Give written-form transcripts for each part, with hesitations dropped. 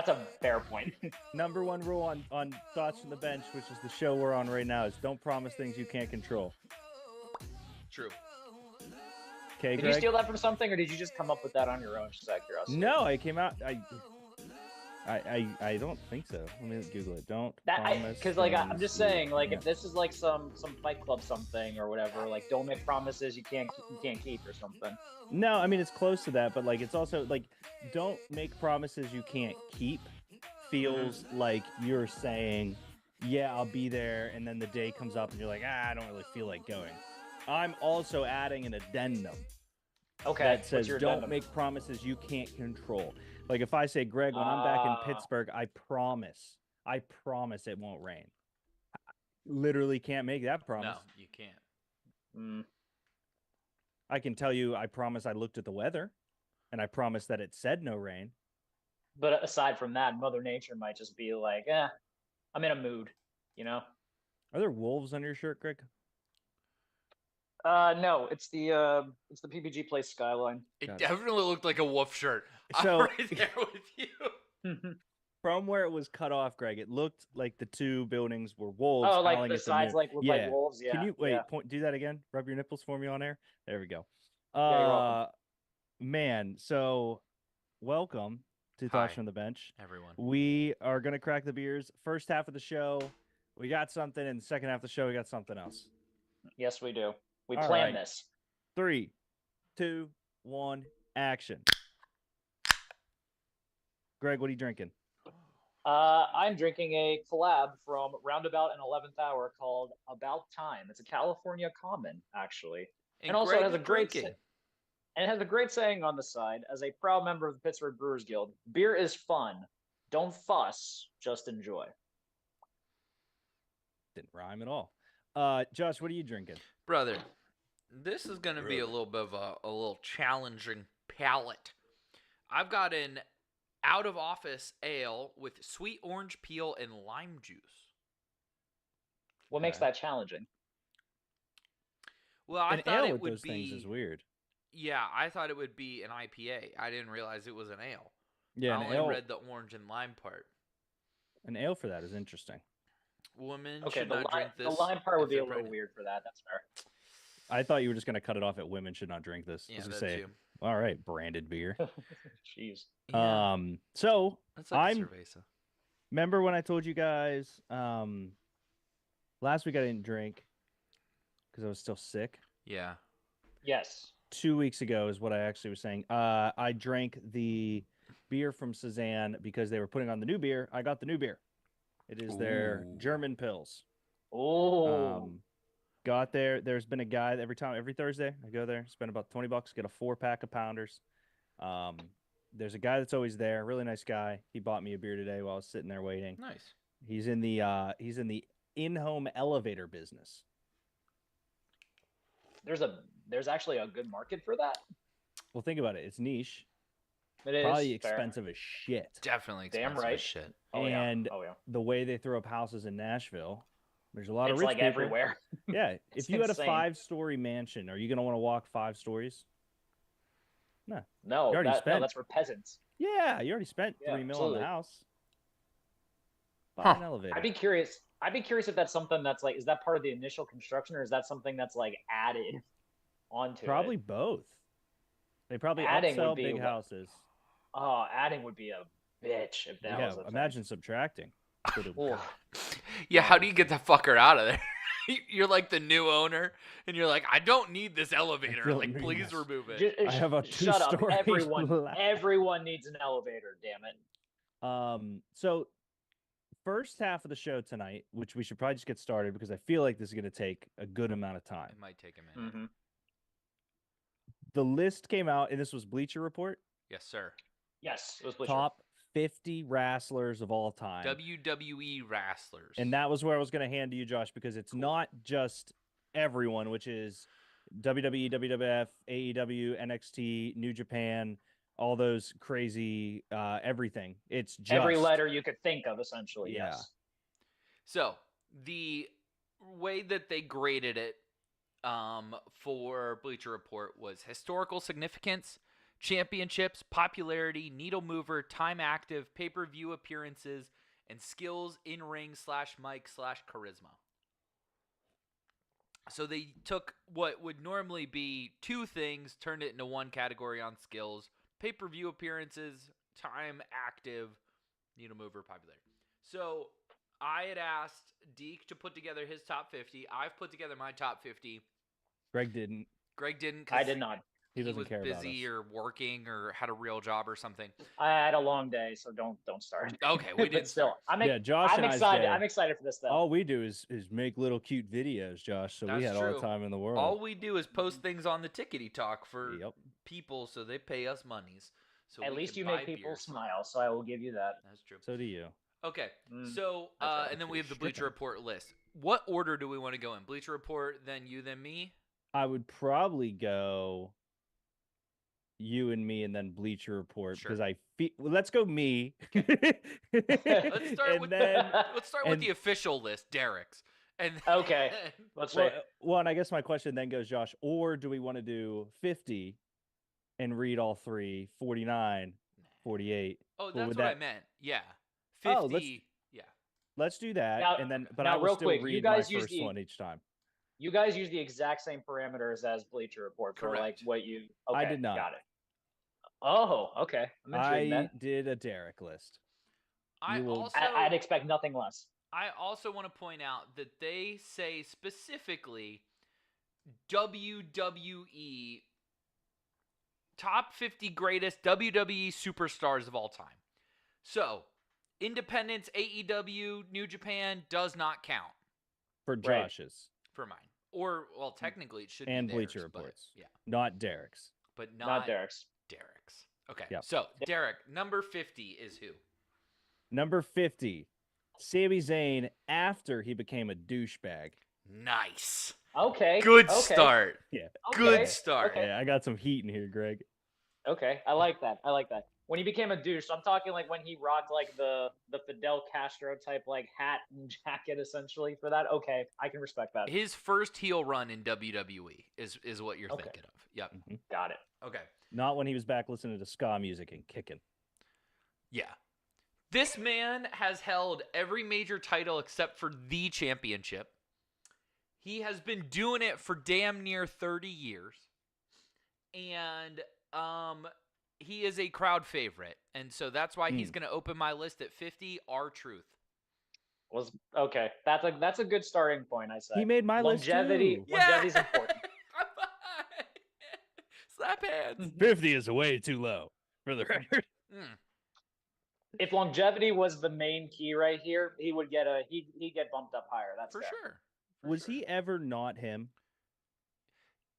That's a fair point. Number one rule on Thoughts from the Bench, which is the show we're on right now, is don't promise things you can't control. True. Okay, Did Greg? you steal that from something, or did you just come up with that on your own? Just out of curiosity. No, I came out. I don't think so. Let me Google it. Don't promise. Because like I'm things just you saying, like can't. if this is like some Fight Club something or whatever, like don't make promises you can't keep or something. No, I mean it's close to that, but like it's also like don't make promises you can't keep. Feels like you're saying, yeah, I'll be there, and then the day comes up and you're like, I don't really feel like going. I'm also adding an addendum Okay. that what's says your don't addendum? make promises you can't control. Like if I say, Greg, when I'm back in Pittsburgh, I promise it won't rain. I literally can't make that promise. No, you can't. Mm. I can tell you, I promise I looked at the weather, and I promise that it said no rain. But aside from that, Mother Nature might just be like, I'm in a mood, you know? Are there wolves on your shirt, Greg? No, it's the PPG Place skyline. It Got it. definitely looked like a wolf shirt. So- I'm right there with you. From where it was cut off, Greg, it looked like the two buildings were wolves. Oh, like howling the at sides moon. like look like wolves. Yeah. Can you wait? Yeah. Do that again. Rub your nipples for me on air. There we go. Yeah, you're welcome. Man. So, welcome to Thoughts Hi. from the Bench. Everyone. We are gonna crack the beers. First half of the show, we got something, and the second half of the show, we got something else. Yes, we do. We All planned right. this. 3, 2, 1, action. Greg, what are you drinking? I'm drinking a collab from Roundabout and 11th Hour called About Time. It's a California common, actually. And also it has a great and it has a great saying on the side. As a proud member of the Pittsburgh Brewers Guild, beer is fun. Don't fuss, just enjoy. Didn't rhyme at all. Josh, what are you drinking? Brother, this is going to be a little bit of a little challenging palate. I've got an out of office ale with sweet orange peel and lime juice. What makes Okay. that challenging? Well, I An thought ale it with would those be. things is weird. Yeah, I thought it would be an IPA. I didn't realize it was an ale. Yeah, I an only ale. read the orange and lime part. An ale for that is interesting. Women Okay, should the not drink this. the lime part would if be a they're little pregnant. weird for that. That's fair. I thought you were just going to cut it off at women should not drink this. Yeah, I was that gonna say, too. all right, branded beer. Jeez. Yeah, So that's like I'm a cerveza. remember when I told you guys last week I didn't drink because I was still sick. Yeah. Yes. 2 weeks ago is what I actually was saying. I drank the beer from Cezanne because they were putting on the new beer. I got the new beer. It is their Ooh. German Pils. Oh. Got there. There's been a guy that every Thursday I go there, spend about $20, get a 4-pack of Pounders. There's a guy that's always there, really nice guy. He bought me a beer today while I was sitting there waiting. Nice. He's in the in-home elevator business. There's actually a good market for that. Well, think about it. It's niche, It is probably fair. expensive as shit. Definitely Damn expensive right. as shit. Oh, And yeah. Oh yeah. the way they throw up houses in Nashville, there's a lot of It's rich like people. everywhere. Yeah, It's if you had a insane. 5-story mansion, are you gonna want to walk 5 stories? No, already spent- that's for peasants. Yeah, you already spent Yeah, $3 million on the absolutely. house. Buy Huh. an elevator. I'd be curious if that's something that's like, is that part of the initial construction, or is that something that's like added onto Probably it? both. They probably Adding would upsell be big what- houses. Oh, adding would be a bitch if that Yeah, was a thing. imagine subtracting. Oof. Yeah, how do you get the fucker out of there? You're like the new owner, and you're like, I don't need this elevator. don't Like, need please this. remove it. I have a Shut up, 2-story everyone. lab. Everyone needs an elevator. Damn it. So first half of the show tonight, which we should probably just get started because I feel like this is going to take a good amount of time. It might take a minute. Mm-hmm. The list came out, and this was Bleacher Report. Yes, sir. Yes, it was Bleacher. Top 50 wrestlers of all time. WWE wrestlers. And that was where I was going to hand to you, Josh, because it's not just everyone, which is WWE, WWF, AEW, NXT, New Japan, all those crazy everything. It's just Every letter you could think of, essentially. Yeah. Yes. So the way that they graded it for Bleacher Report was historical significance, championships, popularity, needle mover, time active, pay-per-view appearances, and skills in ring / mic / charisma. So they took what would normally be 2 things, turned it into 1 category on skills: pay-per-view appearances, time active, needle mover, popularity. So I had asked Deke to put together his top 50. I've put together my top 50. Greg didn't. Greg didn't. I did not. He doesn't was care about busy us. or working or had a real job or something. I had a long day, so don't start. Okay, we did still. Josh I'm and excited. I's day, I'm excited for this though. all we do is make little cute videos, Josh. So we That's had all true. the time in the world. All we do is post things on the Tickety Talk for Yep. people, so they pay us monies. So At we least can you buy make people beers. smile, so I will give you that. That's true. So do you. Okay, Mm, so that's right. and then we have the Bleacher Stripping. Report list. What order do we want to go in? Bleacher Report, then you, then me. I would probably go you and me, and then Bleacher Report, Sure. because I feel. Well, let's go me. Let's start And with then, with the official list, Derek's. And Okay. Let's see. well, and I guess my question then goes, Josh, or do we want to do 50 and read all 3, 49, 48? Oh, Or that's would what I that- meant. Yeah. 50. Oh, yeah. Let's do that, Now- and then, but now I will real still quick, you read my guys use first the- one each time. You guys use the exact same parameters as Bleacher Report for like Correct. what you. Okay, I did not. Got it. Oh, okay. I'm intrigued I then. did a Derek list. I You will- also I'd expect nothing less. I also want to point out that they say specifically WWE top 50 greatest WWE superstars of all time. So, Independence, AEW, New Japan does not count For Right. Josh's for mine. Or, well, technically it should and be Bleacher theirs, but- Reports. Yeah, not Derek's. but Not Derek's. Derek's. Okay, Yep. so Derek, number 50 is who? Number 50, Sami Zayn after he became a douchebag. Nice. Okay. Good okay, start. Yeah. Good okay, start. Okay. Yeah, I got some heat in here, Greg. Okay, I like that. I like that. When he became a douche, I'm talking like when he rocked like the Fidel Castro type like hat and jacket essentially for that. Okay, I can respect that. His first heel run in WWE is what you're Okay. thinking of. Yep. Got it. Okay. Not when he was back listening to ska music and kicking. Yeah. This man has held every major title except for the championship. He has been doing it for damn near 30 years. And he is a crowd favorite. And so that's why he's going to open my list at 50, R-Truth. Was okay. That's a good starting point. I say He made my longevity. list too. Longevity's important. Slap hands. 50 is way too low for the record. If longevity was the main key right here, he would get he'd get bumped up higher. That's For fair. sure. For Was sure. he ever not him?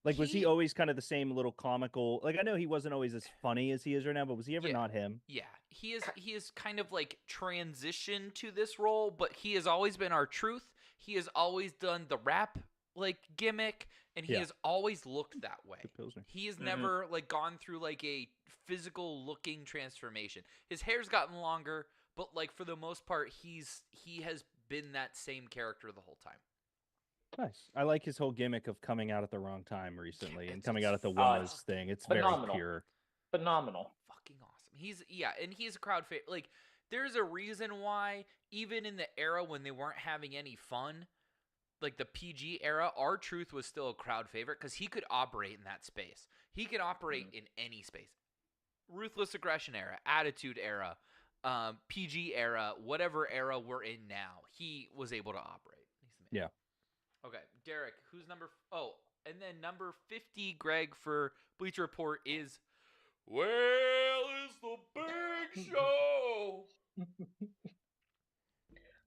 Like, was he He- always kind of the same little comical? Like, I know he wasn't always as funny as he is right now, but was he ever Yeah. not him? Yeah, he is kind of like transitioned to this role, but he has always been R-Truth. He has always done the rap like gimmick, and he Yeah. has always looked that way. Good Pilsner. He has Mhm. never like gone through like a physical looking transformation. His hair's gotten longer, but like for the most part, he has been that same character the whole time. Nice. I like his whole gimmick of coming out at the wrong time recently and it's- coming out at the it's was fucking thing. It's phenomenal. very pure. Phenomenal. Fucking awesome. And he's a crowd favorite. Like, there's a reason why, even in the era when they weren't having any fun, like the PG era, R-Truth was still a crowd favorite because he could operate in that space. He could operate in any space. Ruthless Aggression era, Attitude era, PG era, whatever era we're in now, he was able to operate. He's the man. Yeah. Okay, Derek, who's number? Oh, and then number 50, Greg, for Bleacher Report is, well, it's the big show.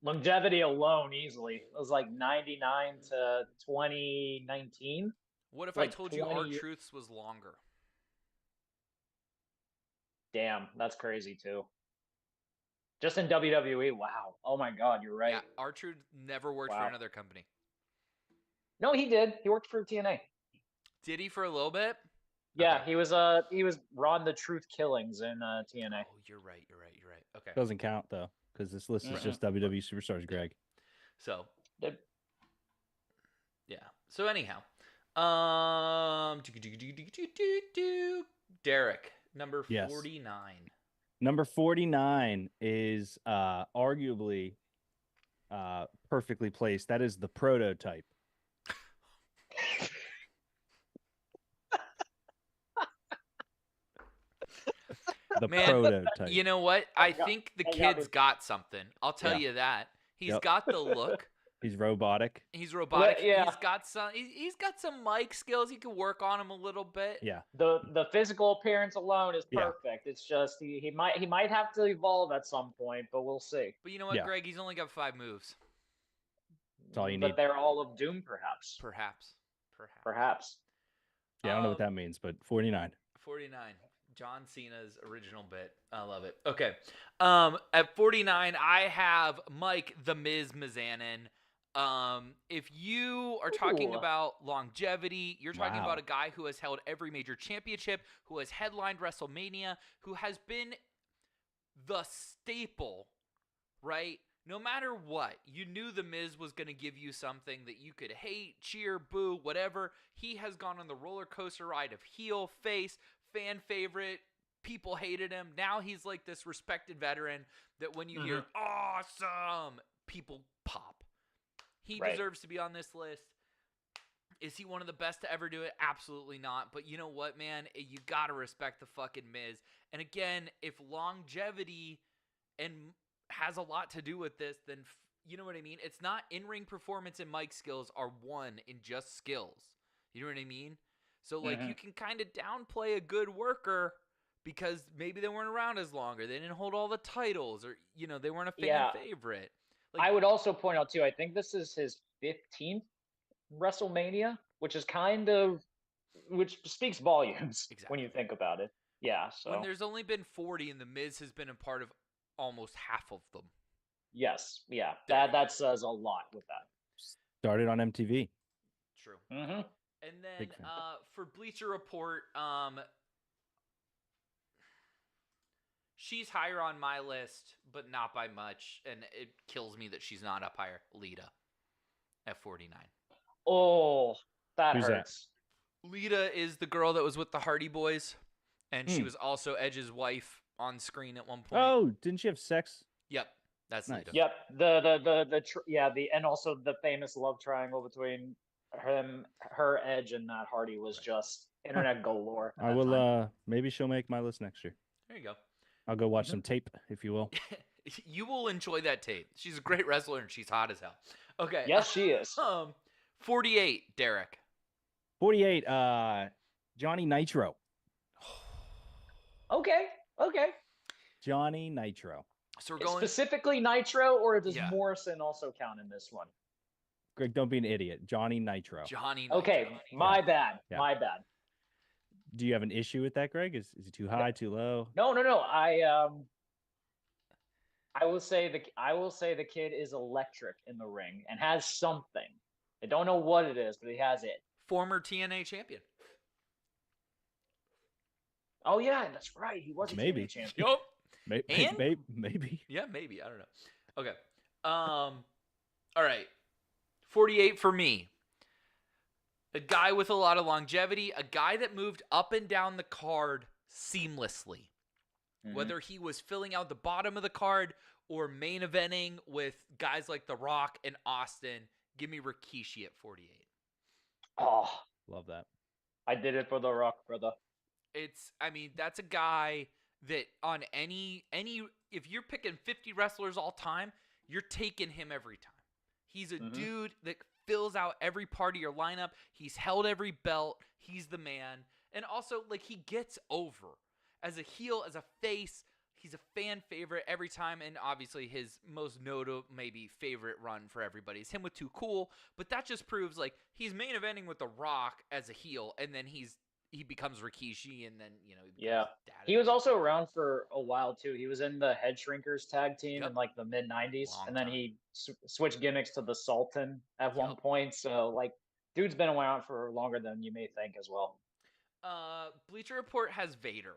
Longevity alone, easily. It was like 99 to 2019. What if Like I told you 20 years- R-Truth's was longer? Damn, that's crazy too. Just in WWE, wow. Oh my God, you're right. Yeah, R-Truth never worked for Wow. another company. No, he did. He worked for TNA. Did he for a little bit? Yeah, Okay. he was Ron the Truth Killings in TNA. Oh, you're right. Okay. Doesn't count though, because this list is Mm-mm. just WWE superstars, Greg. So, Did- yeah. So anyhow, Derek, Number Yes. 49. Number 49 is arguably perfectly placed. That is the prototype. The prototype. You know what? I think the kid's got something. I'll tell you that. He's got the look. He's robotic. He's robotic. Yeah. He's got some. He's got some mic skills. He can work on him a little bit. Yeah. The physical appearance alone is perfect. It's just he might have to evolve at some point, but we'll see. But you know what, Greg? He's only got 5 moves. That's all you need. But they're all of doom, perhaps. Perhaps. Yeah, I don't know what that means, but 49. 49. John Cena's original bit. I love it. Okay. At 49, I have Mike the Miz Mizanin. If you are talking about longevity, you're talking about a guy who has held every major championship, who has headlined WrestleMania, who has been the staple, right? No matter what, you knew The Miz was going to give you something that you could hate, cheer, boo, whatever. He has gone on the roller coaster ride of heel, face, fan favorite. People hated him. Now he's like this respected veteran that when you hear awesome, people pop. He deserves to be on this list. Is he one of the best to ever do it? Absolutely not. But you know what, man? You got to respect the fucking Miz. And again, if longevity and has a lot to do with this, then you know what I mean? It's not in-ring performance and mic skills are one in just skills. You know what I mean? So, like, you can kind of downplay a good worker because maybe they weren't around as long or they didn't hold all the titles or, you know, they weren't a fan favorite. Like, I would also point out, too, I think this is his 15th WrestleMania, which speaks volumes when you think about it. Yeah, so. When there's only been 40 and The Miz has been a part of almost half of them. Yes, yeah, that says a lot with that. Started on MTV. True. Mm-hmm. And then for Bleacher Report, she's higher on my list, but not by much, and it kills me that she's not up higher. Lita at 49. Oh, that Who's hurts. That? Lita is the girl that was with the Hardy Boys, and she was also Edge's wife on screen at one point. Oh, didn't she have sex? Yep, that's nice. Lita. Yep, and also the famous love triangle between her Edge, and Matt Hardy was just internet galore. I will. Maybe she'll make my list next year. There you go. I'll go watch some tape, if you will. You will enjoy that tape. She's a great wrestler, and she's hot as hell. Okay. Yes, she is. 48, Derek. 48, Johnny Nitro. Okay. Johnny Nitro. So we're going specifically Nitro, or does Morrison also count in this one? Greg, don't be an idiot. Johnny Nitro. Johnny Nitro. Okay, my bad. My bad. Do you have an issue with that, Greg? Is it too high, too low? No. I will say the kid is electric in the ring and has something. I don't know what it is, but he has it. Former TNA champion. Oh yeah, that's right. He was a TNA champion. Yup. Maybe. Yeah, maybe. I don't know. Okay. All right. 48 for me. A guy with a lot of longevity, a guy that moved up and down the card seamlessly. Mm-hmm. Whether he was filling out the bottom of the card or main eventing with guys like The Rock and Austin, give me Rikishi at 48. Oh, love that. I did it for The Rock, brother. That's a guy that on any if you're picking 50 wrestlers all time, you're taking him every time. He's a dude that fills out every part of your lineup. He's held every belt. He's the man. And also, like, he gets over. As a heel, as a face, he's a fan favorite every time. And obviously, his most notable, maybe favorite run for everybody is him with Too Cool. But that just proves, like, he's main eventing with The Rock as a heel. And then he becomes Rikishi, and then, you know, he was also around for a while too. He was in the Head Shrinkers tag team in like the mid 90s, and then he switched gimmicks to the Sultan at one point. So like, dude's been around for longer than you may think as well. Bleacher Report has Vader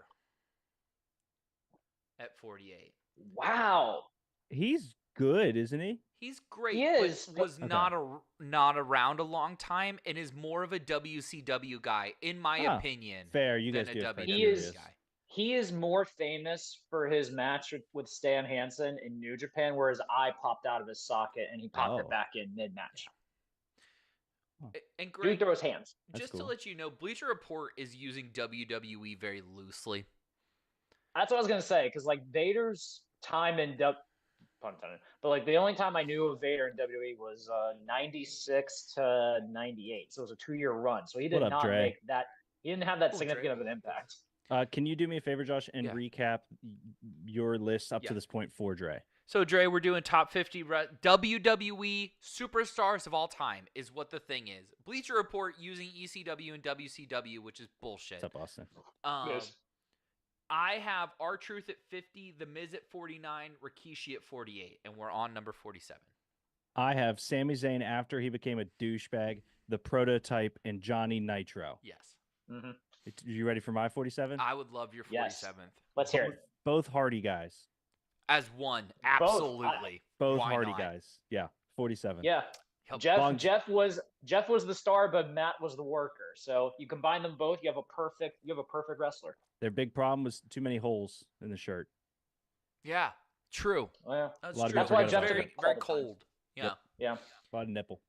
at 48. Wow, he's good, isn't he? He's great. He is. But was not around a long time and is more of a WCW guy, in my opinion. Fair, you guys do. He he is more famous for his match with Stan Hansen in New Japan, where his eye popped out of his socket and he popped it back in mid-match. And Greg, dude throws hands. Just to let you know, Bleacher Report is using WWE very loosely. That's what I was gonna say, because like Vader's time in pun intended, but like the only time I knew of Vader in WWE was 96 to 98, so it was a 2-year run. So he did not make that. He didn't have that significant of an impact. Can you do me a favor, Josh, and recap your list up to this point for Dre? So, Dre, we're doing top 50 WWE superstars of all time is what the thing is. Bleacher Report using ECW and WCW, which is bullshit. What's up, Austin? Yes. I have R-Truth at 50, The Miz at 49, Rikishi at 48, and we're on number 47. I have Sami Zayn after he became a douchebag, The Prototype, and Johnny Nitro. Yes. Mm-hmm. You ready for my 47? I would love your 47th. Yes. Let's hear it. Both Hardy guys. As one, absolutely. Both Hardy guys. Yeah, 47. Yeah. Jeff was the star, but Matt was the worker. So you combine them both, you have a perfect wrestler. Their big problem was too many holes in the shirt. Yeah, true. Well, yeah. That's true. That's why Jeff's very cold. Yeah. Yep. Yeah. A lot of nipple.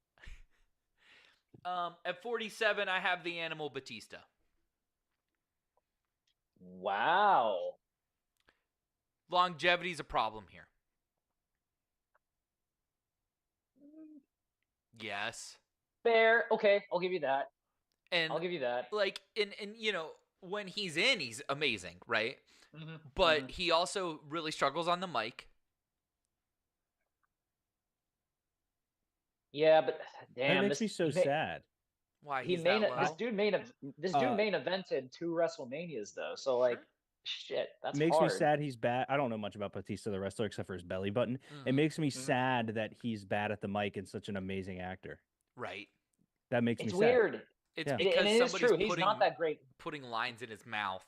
At 47, I have the Animal Batista. Wow. Longevity is a problem here. Yes. Fair. Okay, I'll give you that. And I'll give you that. Like, and you know, when he's in, he's amazing, right? Mm-hmm. But he also really struggles on the mic. Yeah, but damn, that makes me so sad. Why? This dude main evented 2 WrestleManias though, so like, shit, that's makes hard. me sad he's bad. I don't know much about Batista the wrestler except for his belly button. It makes me sad that he's bad at the mic and such an amazing actor. Right. That makes me sad. It's weird. It's because it is true. He's not that great. Putting lines in his mouth,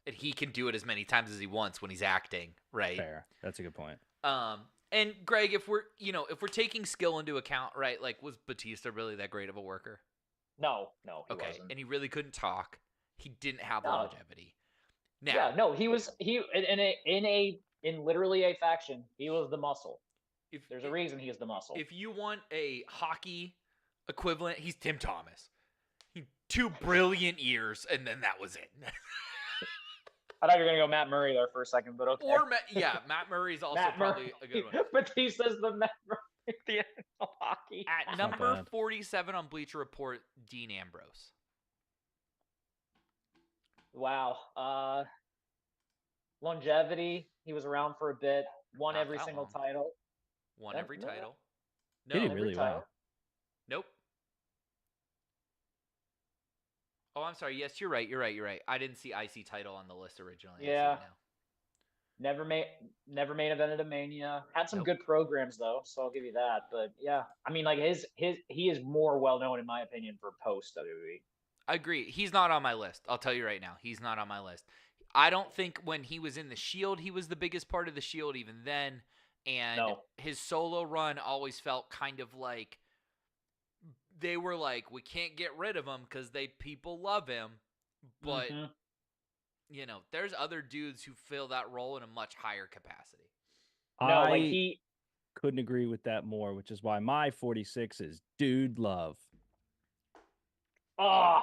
and he can do it as many times as he wants when he's acting. Right. Fair. That's a good point. And Greg, if we're taking skill into account, right? Like, was Batista really that great of a worker? No, he wasn't. And he really couldn't talk. He didn't have longevity. Now, yeah, no, he in literally a faction, he was the muscle. There's a reason he is the muscle. If you want a hockey equivalent, he's Tim Thomas. He 2 brilliant years, and then that was it. I thought you were gonna go Matt Murray there for a second, but okay. Or Matt Murray's also probably a good one. Batista's the Matt Murray at the end of hockey. At number 47 on Bleacher Report, Dean Ambrose. Wow. Longevity. He was around for a bit. Won every single title. Won every title. No, he did really well. Nope. Oh, I'm sorry. Yes, you're right. I didn't see IC title on the list originally. Yeah. Never main evented a Mania. Had some good programs though, so I'll give you that. But yeah, I mean, like he is more well known in my opinion for post WWE. I agree. He's not on my list. I'll tell you right now. He's not on my list. I don't think when he was in the Shield, he was the biggest part of the Shield even then. And his solo run always felt kind of like they were like, we can't get rid of him because people love him. But, you know, there's other dudes who fill that role in a much higher capacity. I couldn't agree with that more, which is why my 46 is Dude Love. Oh,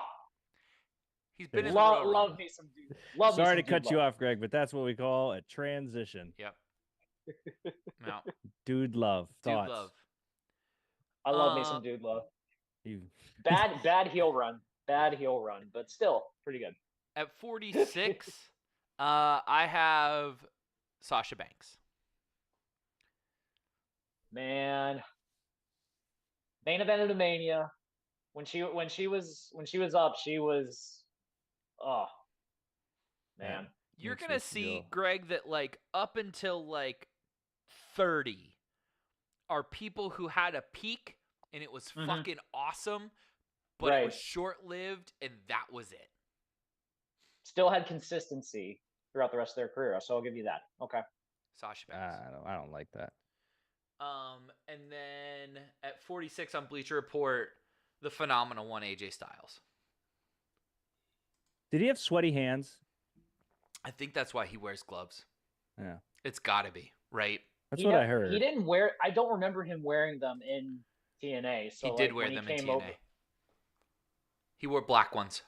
he's been in love me some Dude. Sorry to cut you off, Greg, but that's what we call a transition. Yep. No. Dude Love. Thoughts? Dude Love. I love me some Dude Love. Bad heel run, but still pretty good. At 46, I have Sasha Banks. Man, main event of the Mania. When she was up, she was, oh man. You're gonna see, Greg, that like up until like 30 are people who had a peak and it was fucking awesome, but it was short-lived and that was it. Still had consistency throughout the rest of their career, so I'll give you that. Okay. Sasha Banks. I don't like that. And then at 46 on Bleacher Report, the phenomenal one, AJ Styles. Did he have sweaty hands? I think that's why he wears gloves. Yeah. It's got to be, right? That's what I heard. He didn't wear. I don't remember him wearing them in TNA. So he did wear them in TNA. Over, he wore black ones.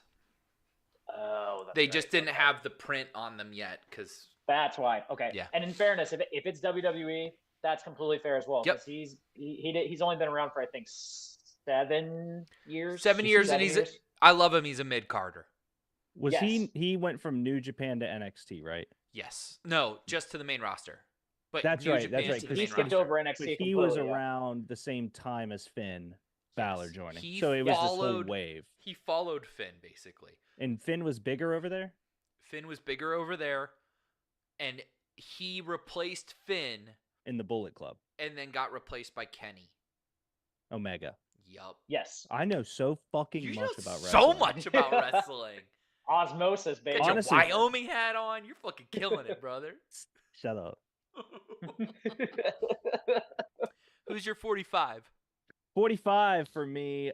Oh, they just didn't have the print on them yet, because that's why. Okay. Yeah. And in fairness, if it's WWE, that's completely fair as well. Yep. Because he's only been around for I think 7 years. 7 years, and I love him. He's a mid-carder. Was he went from New Japan to NXT, right? Yes. No, just to the main roster. But that's New right. Japan That's right. He skipped over NXT. He was around the same time as Finn Balor joining, so it was this whole wave. He followed Finn basically. And Finn was bigger over there. Finn was bigger over there, and he replaced Finn in the Bullet Club, and then got replaced by Kenny Omega. Yup. Yes. I know so fucking much about wrestling. So much about wrestling. Osmosis, baby. Got your Wyoming hat on. You're fucking killing it, brother. Shut up. Who's your 45? 45 for me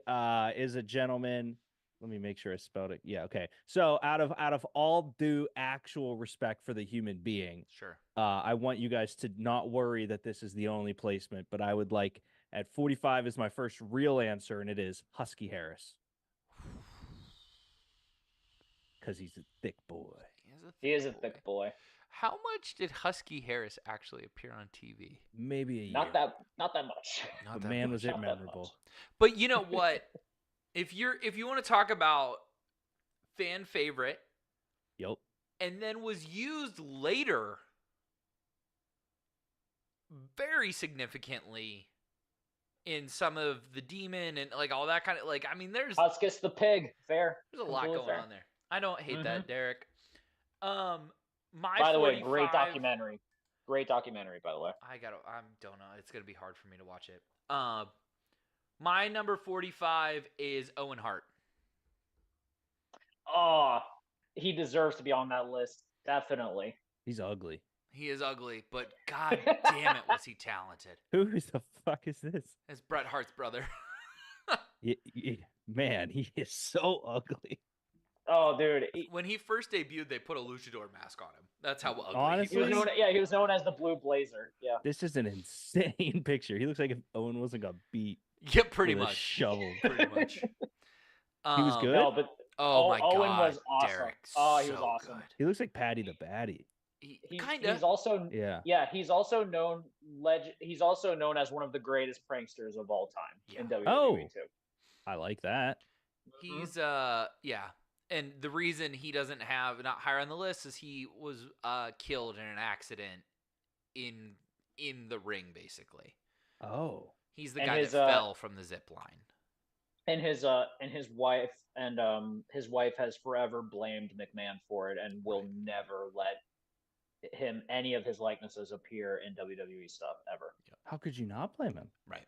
is a gentleman. Let me make sure I spelled it. Yeah, okay. So out of all due actual respect for the human being, sure. I want you guys to not worry that this is the only placement, but I would like at 45 is my first real answer, and it is Husky Harris. Because he's a thick boy. He is a thick boy. How much did Husky Harris actually appear on TV? Maybe a year. Not that much. But man, was it memorable. But you know what? If you want to talk about fan favorite, yep, and then was used later very significantly in some of the Demon and like all that kind of like, I mean, there's Huskus the pig. Fair. There's a lot going on there. I don't hate that, Derek. By the way, great documentary. Great documentary, by the way. I don't know. It's gonna be hard for me to watch it. My number 45 is Owen Hart. Oh, he deserves to be on that list. Definitely. He's ugly. He is ugly, but god damn it, was he talented. Who the fuck is this? It's Bret Hart's brother. Man, he is so ugly. Oh, dude. When he first debuted, they put a luchador mask on him. That's how ugly honestly, he was. He was known as the Blue Blazer. Yeah. This is an insane picture. He looks like if Owen wasn't got beat. Yeah, pretty with much. A shovel. Pretty much. He was good? No, but my God. Owen was awesome. Derek, he was awesome. Good. He looks like Patty the Baddie. He's also he's also known he's also known as one of the greatest pranksters of all time in WWE too. I like that. He's and the reason he doesn't have not higher on the list is he was killed in an accident in the ring basically. Oh. He's the guy that fell from the zip line. And his wife his wife has forever blamed McMahon for it and will never let him any of his likenesses appear in WWE stuff ever. How could you not blame him? Right.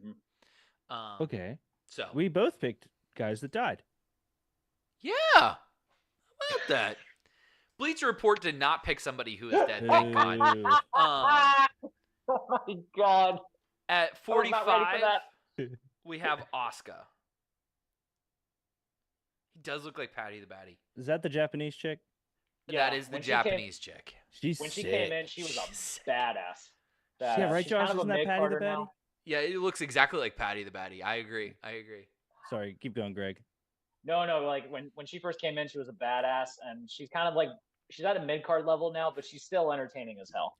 Mm-hmm. Okay. So we both picked guys that died. Yeah. How about that? Bleacher Report did not pick somebody who is dead. Thank God. Oh my God. At 45, we have Asuka. He does look like Patty the Baddie. Is that the Japanese chick? Yeah, that is the Japanese chick. When she came in, she was a badass. Yeah, right, Josh? Isn't that Patty the Baddie? Now. Yeah, it looks exactly like Patty the Baddie. I agree. Sorry, keep going, Greg. No, like when she first came in, she was a badass, and she's kind of like she's at a mid card level now, but she's still entertaining as hell.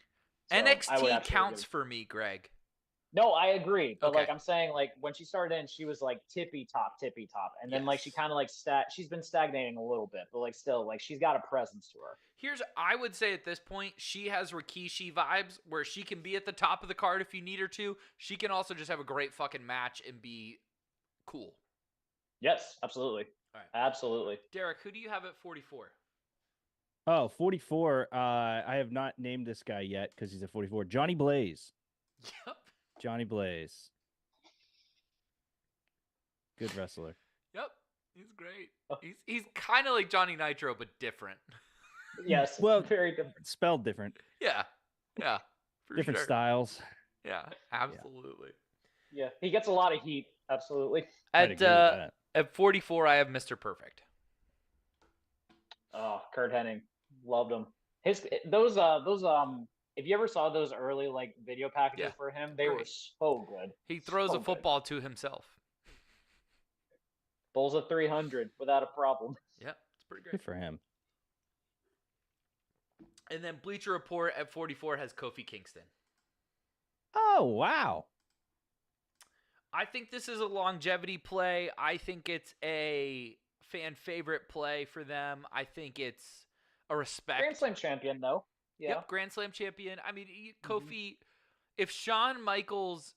So NXT counts for me, Greg. No, I agree, but like I'm saying, like when she started in, she was like tippy top, and then like she kind of like she's been stagnating a little bit, but like still like she's got a presence to her. I would say at this point, she has Rikishi vibes where she can be at the top of the card if you need her to. She can also just have a great fucking match and be cool. Yes, absolutely. All right. Absolutely. Derek, who do you have at 44? Oh, 44. I have not named this guy yet because he's at 44. Johnny Blaze. Yep. Johnny Blaze. Good wrestler. Yep. He's great. He's kind of like Johnny Nitro, but different. Yes. Well, very different. Spelled different. Yeah. Different styles. Yeah, absolutely. Yeah, he gets a lot of heat. Absolutely. At 44, I have Mr. Perfect. Oh, Kurt Hennig. Loved him. If you ever saw those early like video packages for him, they were so good. He throws a football to himself. Bowls a 300 without a problem. Yep, it's pretty great. Good for him. And then Bleacher Report at 44 has Kofi Kingston. Oh, wow. I think this is a longevity play. I think it's a fan favorite play for them. I think it's a respect. Grand Slam champion, though. Yeah. Yep, Grand Slam champion. I mean, Kofi, if Shawn Michaels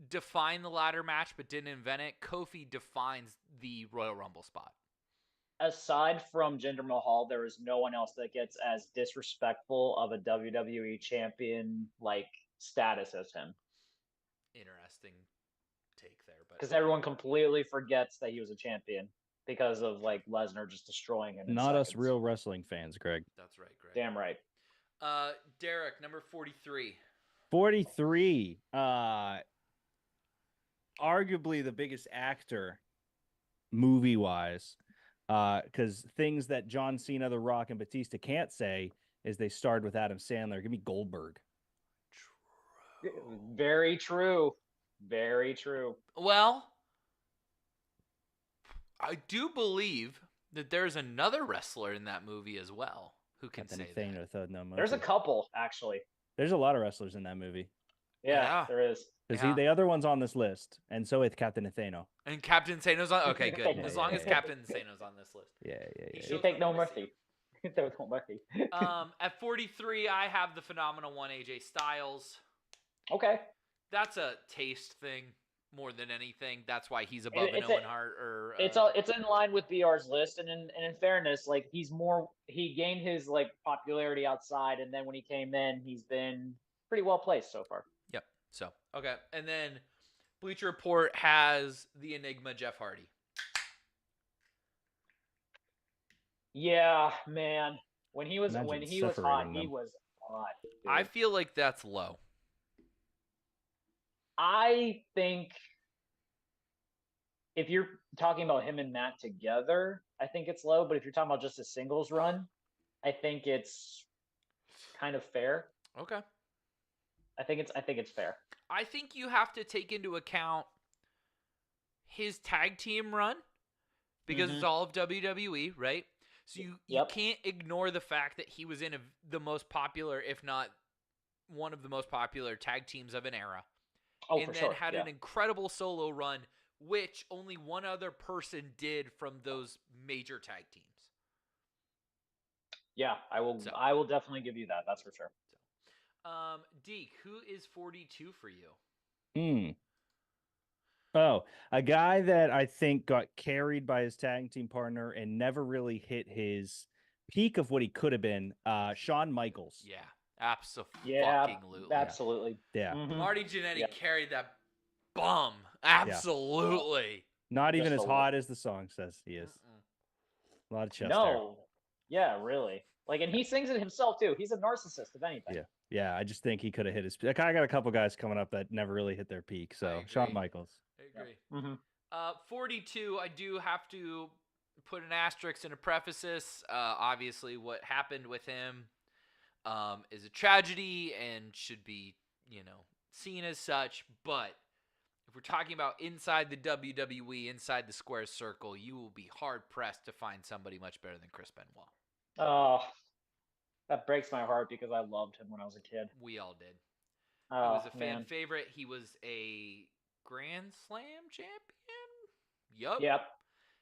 defined the ladder match but didn't invent it, Kofi defines the Royal Rumble spot. Aside from Jinder Mahal, there is no one else that gets as disrespectful of a WWE champion like status as him. Interesting take there, but because everyone completely forgets that he was a champion because of like Lesnar just destroying him. Not us real wrestling fans, Greg. That's right, Greg. Damn right. Derek, number 43. 43. Arguably the biggest actor movie-wise. Because things that John Cena, The Rock, and Batista can't say is they starred with Adam Sandler. Give me Goldberg. True. Very true. Very true. Well, I do believe that there's another wrestler in that movie as well who can say that. There's a couple, actually. There's a lot of wrestlers in that movie. Yeah. There is. Because the other one's on this list, and so is Captain Atheno. And Captain Atheno's on? Okay, good. As long as Captain Atheno's on this list. Yeah. You take no mercy. There was no mercy. At 43, I have the phenomenal one, AJ Styles. Okay. That's a taste thing more than anything. That's why he's above an Owen Hart. It's in line with BR's list, and in fairness, like he gained his like popularity outside, and then when he came in, he's been pretty well placed so far. Yep. So okay, and then Bleacher Report has the Enigma Jeff Hardy. Yeah, man. When he was hot, he was hot. Dude. I feel like that's low. I think if you're talking about him and Matt together, I think it's low. But if you're talking about just a singles run, I think it's kind of fair. Okay. I think it's fair. I think you have to take into account his tag team run because it's all of WWE, right? So you can't ignore the fact that he was in the most popular, if not one of the most popular tag teams of an era. And then had an incredible solo run, which only one other person did from those major tag teams. Yeah, I will definitely give you that. That's for sure. Deke, who is 42 for you? Oh, a guy that I think got carried by his tag team partner and never really hit his peak of what he could have been. Shawn Michaels. Yeah. Absolutely. Yeah. Mm-hmm. Marty Jannetty carried that bum. Absolutely. Not even as hot as the song says he is. A lot of chest there. Yeah, really. Like, and he sings it himself too. He's a narcissist, if anything. Yeah. I just think he could have hit his peak. I got a couple guys coming up that never really hit their peak. So Shawn Michaels. I agree. Mm-hmm. 42, I do have to put an asterisk in a preface. Obviously, what happened with him is a tragedy and should be, seen as such. But if we're talking about inside the WWE, inside the square circle, you will be hard-pressed to find somebody much better than Chris Benoit. Oh, that breaks my heart because I loved him when I was a kid. We all did. Oh, he was a fan favorite. He was a Grand Slam champion? Yep.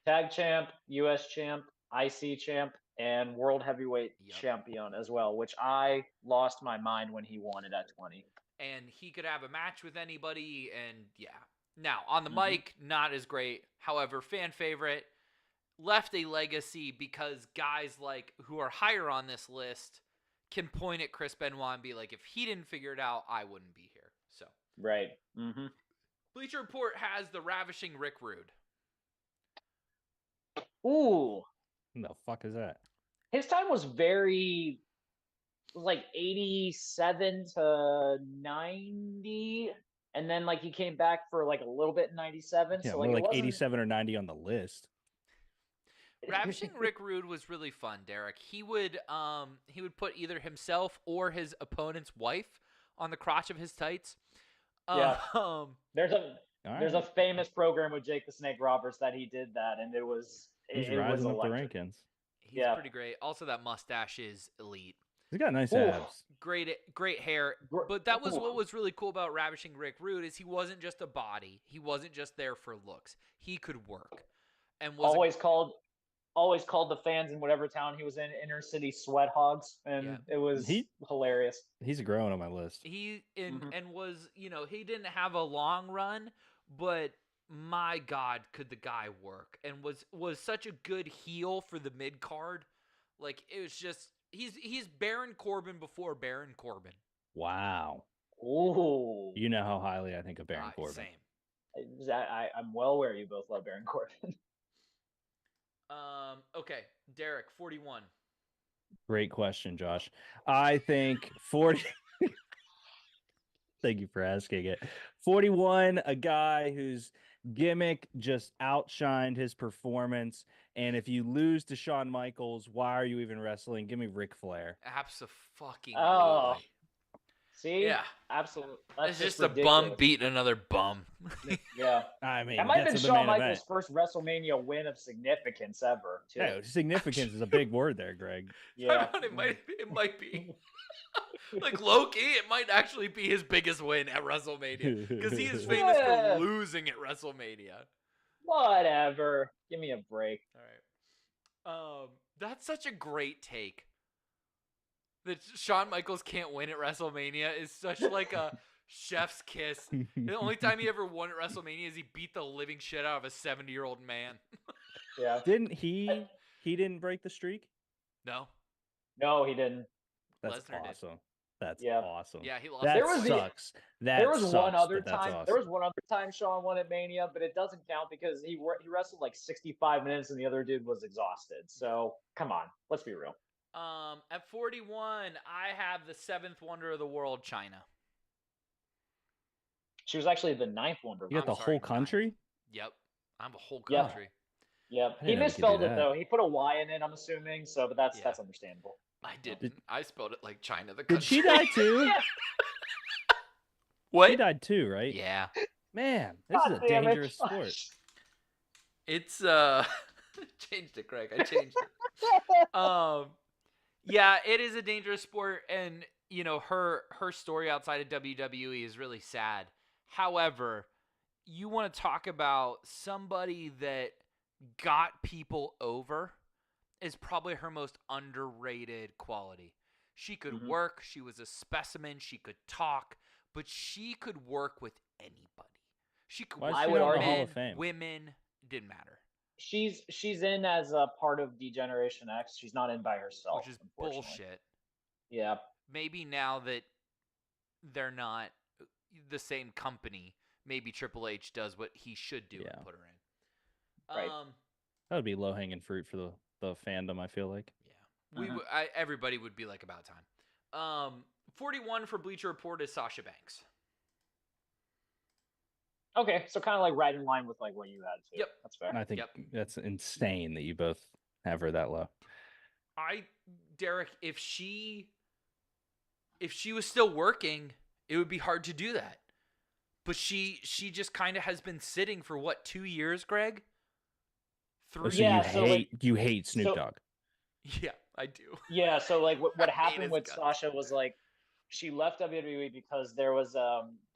Tag champ, US champ, IC champ, and World Heavyweight champion as well, which I lost my mind when he won it at 20. And he could have a match with anybody, and Now, on the mic, not as great. However, fan favorite, left a legacy because guys like who are higher on this list can point at Chris Benoit and be like, if he didn't figure it out, I wouldn't be here. So right. Mm-hmm. Bleacher Report has the ravishing Rick Rude. Ooh. Who the fuck is that? His time was like 87 to 90. And then like he came back for like a little bit in 97. Yeah, so like 87 or 90 on the list. Ravishing Rick Rude was really fun, Derek. He would put either himself or his opponent's wife on the crotch of his tights. Yeah. There's right. a famous program with Jake the Snake Roberts that he did that, and it was rising up the rankings. He's pretty great. Also, that mustache is elite. He's got nice abs. Great hair. But that was what was really cool about Ravishing Rick Rude is he wasn't just a body. He wasn't just there for looks. He could work, and was always called the fans in whatever town he was in inner city sweat hogs, and it was hilarious. He's growing on my list. And was, he didn't have a long run, but my God, could the guy work, and was such a good heel for the mid card. Like, it was just he's Baron Corbin before Baron Corbin. Wow. Ooh. You know how highly I think of Baron Corbin. Same. I'm well aware you both love Baron Corbin. Okay, Derek, 41. Great question, Josh. I think 40. Thank you for asking it. 41, a guy whose gimmick just outshined his performance. And if you lose to Shawn Michaels, why are you even wrestling? Give me Ric Flair. Absolutely. Oh. See? Yeah. Absolutely. It's just ridiculous. A bum beating another bum. Yeah. I mean, that might have been Shawn Michaels' first WrestleMania win of significance ever, too. Yeah, significance is a big word there, Greg. Yeah. It might be. Like, low-key, it might actually be his biggest win at WrestleMania. Because he is famous for losing at WrestleMania. Whatever. Give me a break. All right. That's such a great take. That Shawn Michaels can't win at WrestleMania is such like a chef's kiss. The only time he ever won at WrestleMania is he beat the living shit out of a 70-year-old man. Yeah. Didn't he didn't break the streak? No. No, he didn't. That's awesome. Did. That's awesome. Yeah, he lost. That sucks. There was one other time Shawn won at Mania, but it doesn't count because he wrestled like 65 minutes and the other dude was exhausted. So come on, let's be real. At 41, I have the 7th wonder of the world, China. She was actually the 9th wonder. You got the whole country? 9th. Yep. I'm a whole country. Yep. He misspelled it though. He put a Y in it, I'm assuming, so but that's understandable. I didn't. I spelled it like China the country. Did she die too? What? She died too, right? Yeah. Man, this is a dangerous sport. It's changed it, Greg. I changed it. Yeah, it is a dangerous sport, and her story outside of WWE is really sad. However, you want to talk about somebody that got people over is probably her most underrated quality. She could work. She was a specimen. She could talk, but she could work with anybody. She could work with men, women, didn't matter. She's in as a part of D-Generation X. She's not in by herself, which is bullshit. Yeah. Maybe now that they're not the same company, maybe Triple H does what he should do and put her in. Right. That would be low-hanging fruit for the fandom, I feel like. Yeah. Everybody would be like, about time. 41 for Bleacher Report is Sasha Banks. Okay, so kind of like right in line with like what you had too. Yep, that's fair. I think that's insane that you both have her that low. Derek, if she was still working, it would be hard to do that. But she just kind of has been sitting for what, 2 years, Greg? 3. So you hate Snoop Dogg. Yeah, I do. Yeah, so like what happened with Sasha was like she left WWE because there was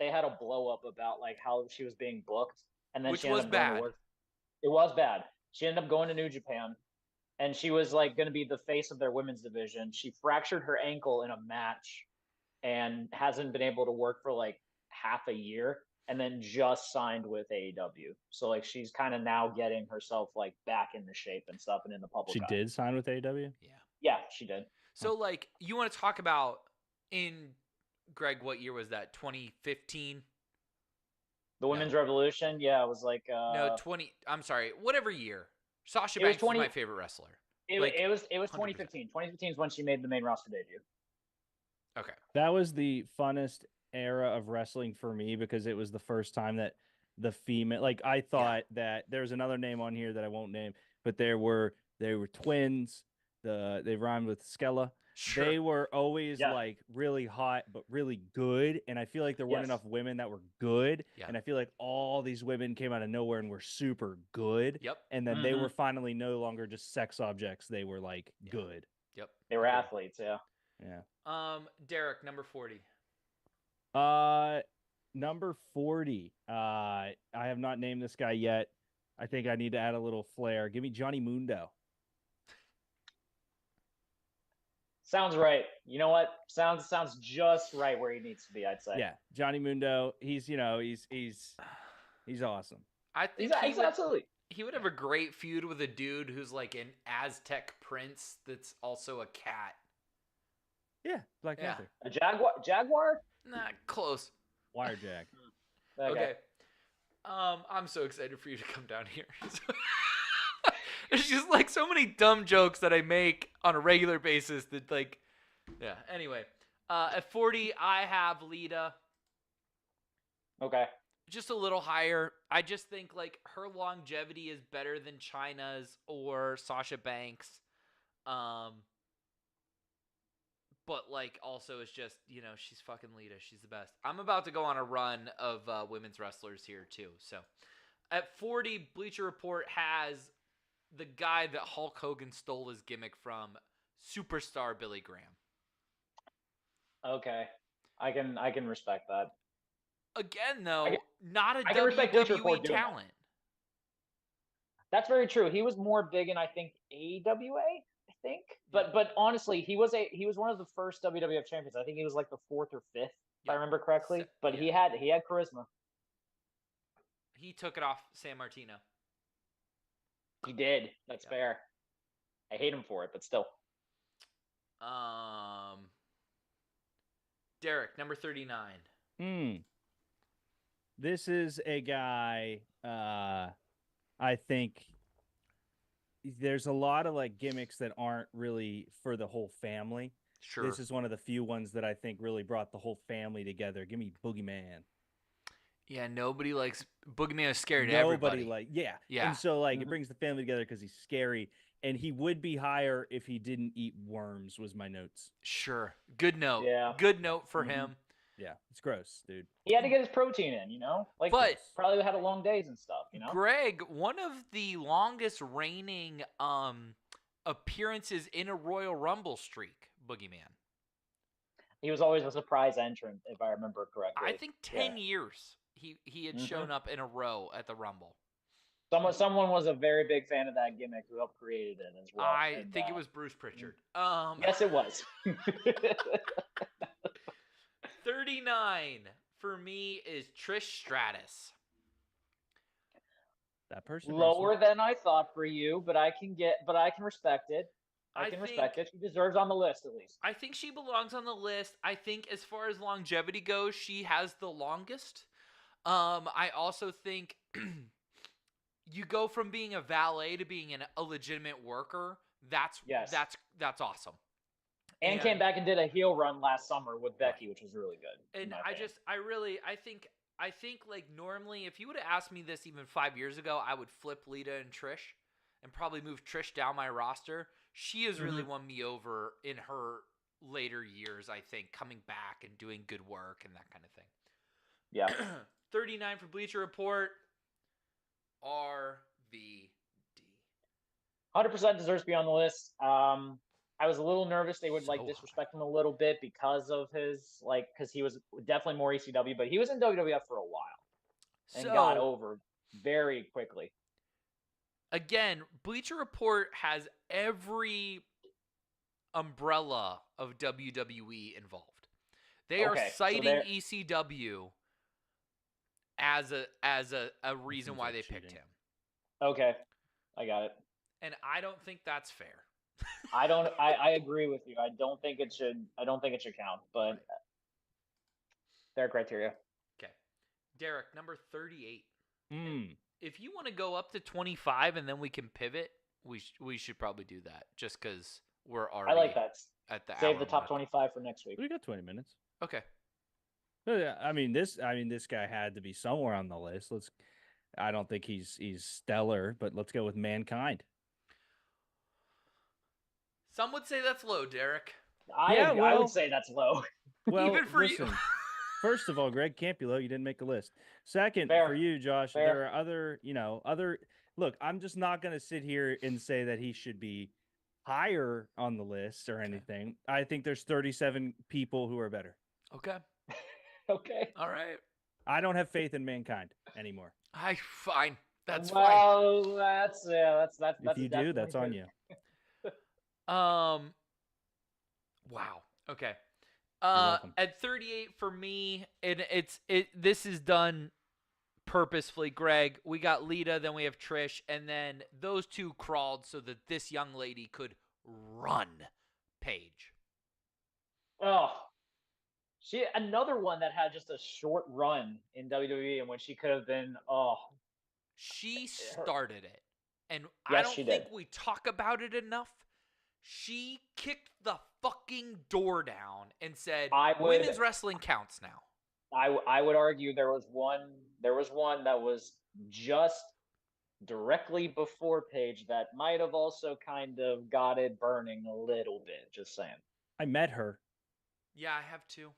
they had a blow up about like how she was being booked, and then which she was bad. It was bad. She ended up going to New Japan, and she was like going to be the face of their women's division. She fractured her ankle in a match, and hasn't been able to work for like half a year, and then just signed with AEW. So like she's kind of now getting herself like back into shape and stuff, and in the public. She did sign with AEW? Yeah, she did. So like you want to talk about Greg, what year was that? 2015? The Women's Revolution? Yeah, it was like no, 20 I'm sorry, whatever year. Sasha Banks was my favorite wrestler. It was 2015. 2015 is when she made the main roster debut. Okay. That was the funnest era of wrestling for me because it was the first time that the female, like I thought that there's another name on here that I won't name, but there were They were twins. They rhymed with Skella. Sure. They were always like really hot, but really good. And I feel like there weren't enough women that were good. Yeah. And I feel like all these women came out of nowhere and were super good. Yep. And then they were finally no longer just sex objects. They were like good. Yep. They were athletes. Yeah. Yeah. Derek, number 40. Number 40. I have not named this guy yet. I think I need to add a little flair. Give me Johnny Mundo. Sounds right. You know what? Sounds just right where he needs to be, I'd say. Yeah, Johnny Mundo. He's awesome. I think he's absolutely. He would have a great feud with a dude who's like an Aztec prince that's also a cat. Yeah, Black Panther. A jaguar? Nah, close. Wire Jag. Okay. I'm so excited for you to come down here. There's just like so many dumb jokes that I make on a regular basis that like, yeah. Anyway, at 40, I have Lita. Okay. Just a little higher. I just think like her longevity is better than Chyna's or Sasha Banks. But like also it's just, you know, she's fucking Lita. She's the best. I'm about to go on a run of women's wrestlers here too. So at 40, Bleacher Report has the guy that Hulk Hogan stole his gimmick from, superstar Billy Graham. Okay. I can respect that. Again, though, not a WWE talent. That's very true. He was more big in, I think, AWA, I think. But honestly, he was one of the first WWF champions. I think he was like the 4th or 5th, if I remember correctly. But he had charisma. He took it off San Martino. He did. That's fair. I hate him for it, but still. Derek, number 39. This is a guy, I think there's a lot of like gimmicks that aren't really for the whole family. Sure. This is one of the few ones that I think really brought the whole family together. Give me Boogeyman. Yeah, nobody likes Boogeyman. Is scary to everybody. Yeah. And so like it brings the family together because he's scary, and he would be higher if he didn't eat worms. Was my notes. Sure. Good note. Yeah. Good note for him. Yeah, it's gross, dude. He had to get his protein in, you know? Like, but probably had a long days and stuff, you know? Greg, one of the longest reigning appearances in a Royal Rumble streak, Boogeyman. He was always a surprise entrant, if I remember correctly. I think 10 years he had shown up in a row at the Rumble. Someone was a very big fan of that gimmick who helped create it as well. I think it was Bruce Pritchard. Yes, it was. 39 for me is Trish Stratus. That person lower than I thought for you, but I can respect it. I can respect it. She deserves on the list at least. I think she belongs on the list. I think as far as longevity goes, she has the longest. I also think you go from being a valet to being a legitimate worker. That's awesome. And came back and did a heel run last summer with Becky, which was really good. And I think like normally, if you would have asked me this even 5 years ago, I would flip Lita and Trish and probably move Trish down my roster. She has really won me over in her later years, I think, coming back and doing good work and that kind of thing. Yeah. 39 for Bleacher Report. RVD. 100% deserves to be on the list. I was a little nervous they would disrespect him a little bit because of his because he was definitely more ECW, but he was in WWF for a while and got over very quickly. Again, Bleacher Report has every umbrella of WWE involved. They are citing ECW as a reason why they picked him. Okay, I got it. And I don't think that's fair. I agree with you. I don't think it should count, but their criteria. Okay. Derek, number 38. If you want to go up to 25 and then we can pivot, we should probably do that just because we're already I like that. At the Save the top 25 for next week. We got 20 minutes. Okay. Yeah, I mean this guy had to be somewhere on the list. I don't think he's stellar, but let's go with Mankind. Some would say that's low, Derek. I would say that's low. Well, Even for listen, you. First of all, Greg can't be low. You didn't make a list. Second, Fair. for you, Josh, Fair. there are other. Look, I'm just not going to sit here and say that he should be higher on the list or anything. I think there's 37 people who are better. Okay. Okay. All right. I don't have faith in mankind anymore. Fine. That's fine. Well, that's If you do, that's on you. Wow. Okay. welcome. At 38 for me, and this is done purposefully, Greg. We got Lita, then we have Trish, and then those two crawled so that this young lady could run Paige. Oh, another one that had just a short run in WWE, and when she could have been, she started it, and Yes, I don't she think did. we talk about it enough. She kicked the fucking door down and said, "Women's wrestling counts now." I would argue there was one that was just directly before Paige that might have also kind of got it burning a little bit. Just saying. I met her. Yeah, I have too.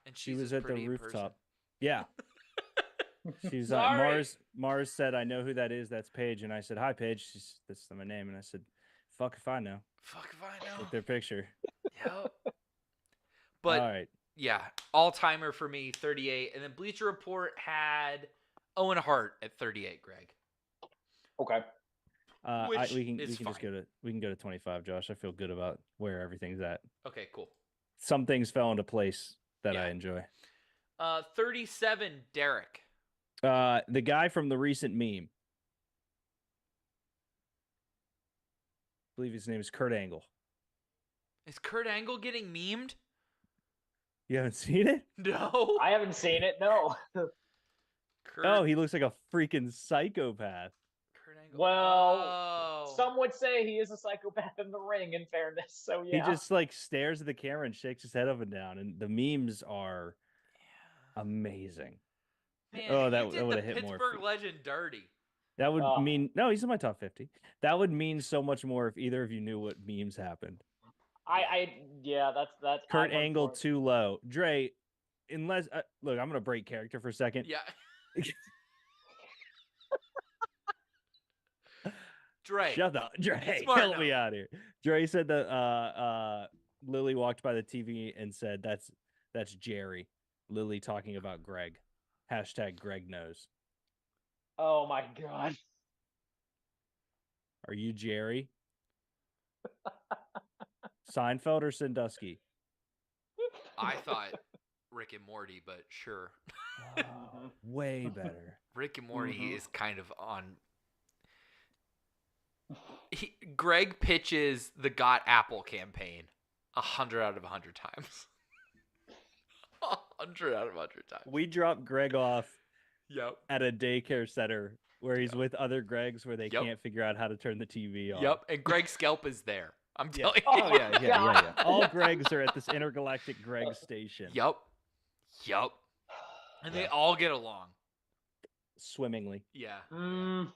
And She she's was as at the pretty in person. rooftop. Yeah. She's Sorry. Mars said, "I know who that is. That's Paige." And I said, "Hi, Paige." That's my name. And I said, "Fuck if I know." Fuck if I know. With their picture. Yep. But all right. yeah, all-timer for me, 38. And then Bleacher Report had Owen Hart at 38, Greg. Okay. Which we can is just go to 25, Josh. I feel good about where everything's at. Okay, cool. Some things fell into place that Yeah. I enjoy. 37, Derek. The guy from the recent meme. I believe his name is Kurt Angle. Is Kurt Angle getting memed? You haven't seen it? No. I haven't seen it. No. Oh, he looks like a freaking psychopath. Kurt Angle. Well, some would say he is a psychopath in the ring. In fairness, so yeah. He just like stares at the camera and shakes his head up and down, and the memes are amazing. Man, that did would the have hit more. Pittsburgh legend dirty. That would mean no. He's in my top 50. That would mean so much more if either of you knew what memes happened. That's Kurt Angle too low. Dre, unless look, I'm gonna break character for a second. Yeah. Dre. Shut up, Dre. Smart Help enough. me out here. Dre said that Lily walked by the TV and said that's Jerry. Lily talking about Greg. # Greg knows. Oh my god. Are you Jerry? Seinfeld or Sandusky? I thought Rick and Morty, but sure. Way better. Rick and Morty is kind of on. Greg pitches the Got Apple campaign 100 out of 100 times. 100 out of 100 times. We dropped Greg off Yep. at a daycare center where he's with other Gregs where they can't figure out how to turn the TV on. Yep. And Greg Skelp is there. I'm telling you. Oh, yeah. All Gregs are at this intergalactic Greg station. Yep. And they all get along. Swimmingly. Yeah. All right,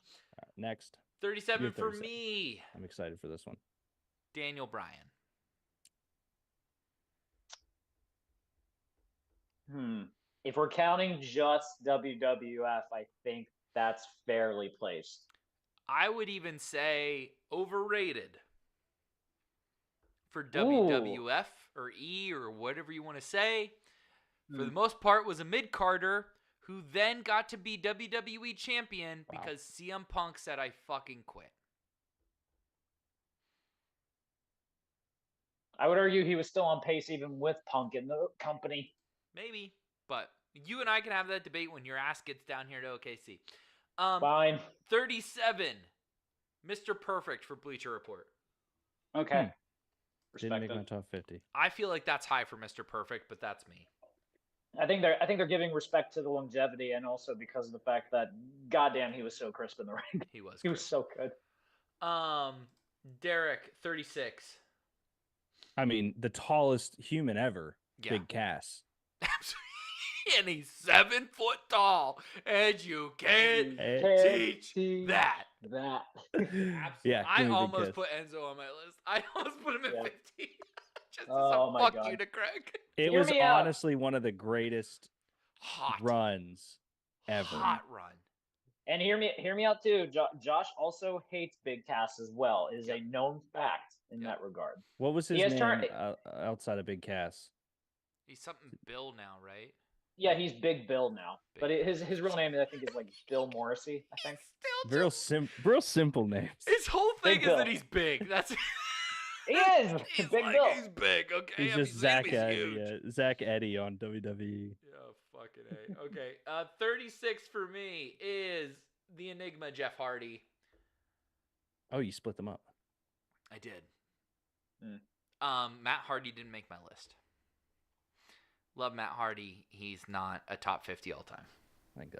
next. 37 for 37. me. I'm excited for this one. Daniel Bryan. If we're counting just WWF, I think that's fairly placed. I would even say overrated for WWF or E or whatever you want to say. For the most part, was a mid-carder who then got to be WWE champion because CM Punk said, "I fucking quit." I would argue he was still on pace even with Punk in the company. Maybe, but you and I can have that debate when your ass gets down here to OKC. Fine. 37, Mr. Perfect for Bleacher Report. Okay. Didn't make my top 50. I feel like that's high for Mr. Perfect, but that's me. I think they're giving respect to the longevity and also because of the fact that goddamn he was so crisp in the ring. He was. He was so good. Derek, 36. I mean, the tallest human ever. Yeah. Big Cass. And he's 7 foot tall, and you can't teach that. That. Absolutely. Yeah, I give me a big almost kiss. put Enzo on my list. I almost put him at Yeah. 15. Just Oh as my a fuck God. you to Craig. It Hear was me out. honestly one of the greatest Hot. runs ever. Hot run. And hear me out too. Josh also hates big casts as well. It is a known fact in that regard. What was his He has name outside of Big Cass? He's something Bill now, right? Yeah, he's Big Bill now. Big But Bill. his real name I think is like Bill Morrissey, I think. Still Real just simple names. his whole thing Big is that Bill. he's big. That's He is he's Big like, Bill. he's big. Okay, He's I mean, just Zach he's huge. Eddie, Zach Eddie on WWE. Yeah, fucking A. Okay. 36 for me is the Enigma Jeff Hardy. Oh, you split them up. I did. Mm. Matt Hardy didn't make my list. Love Matt Hardy. He's not a top 50 all time.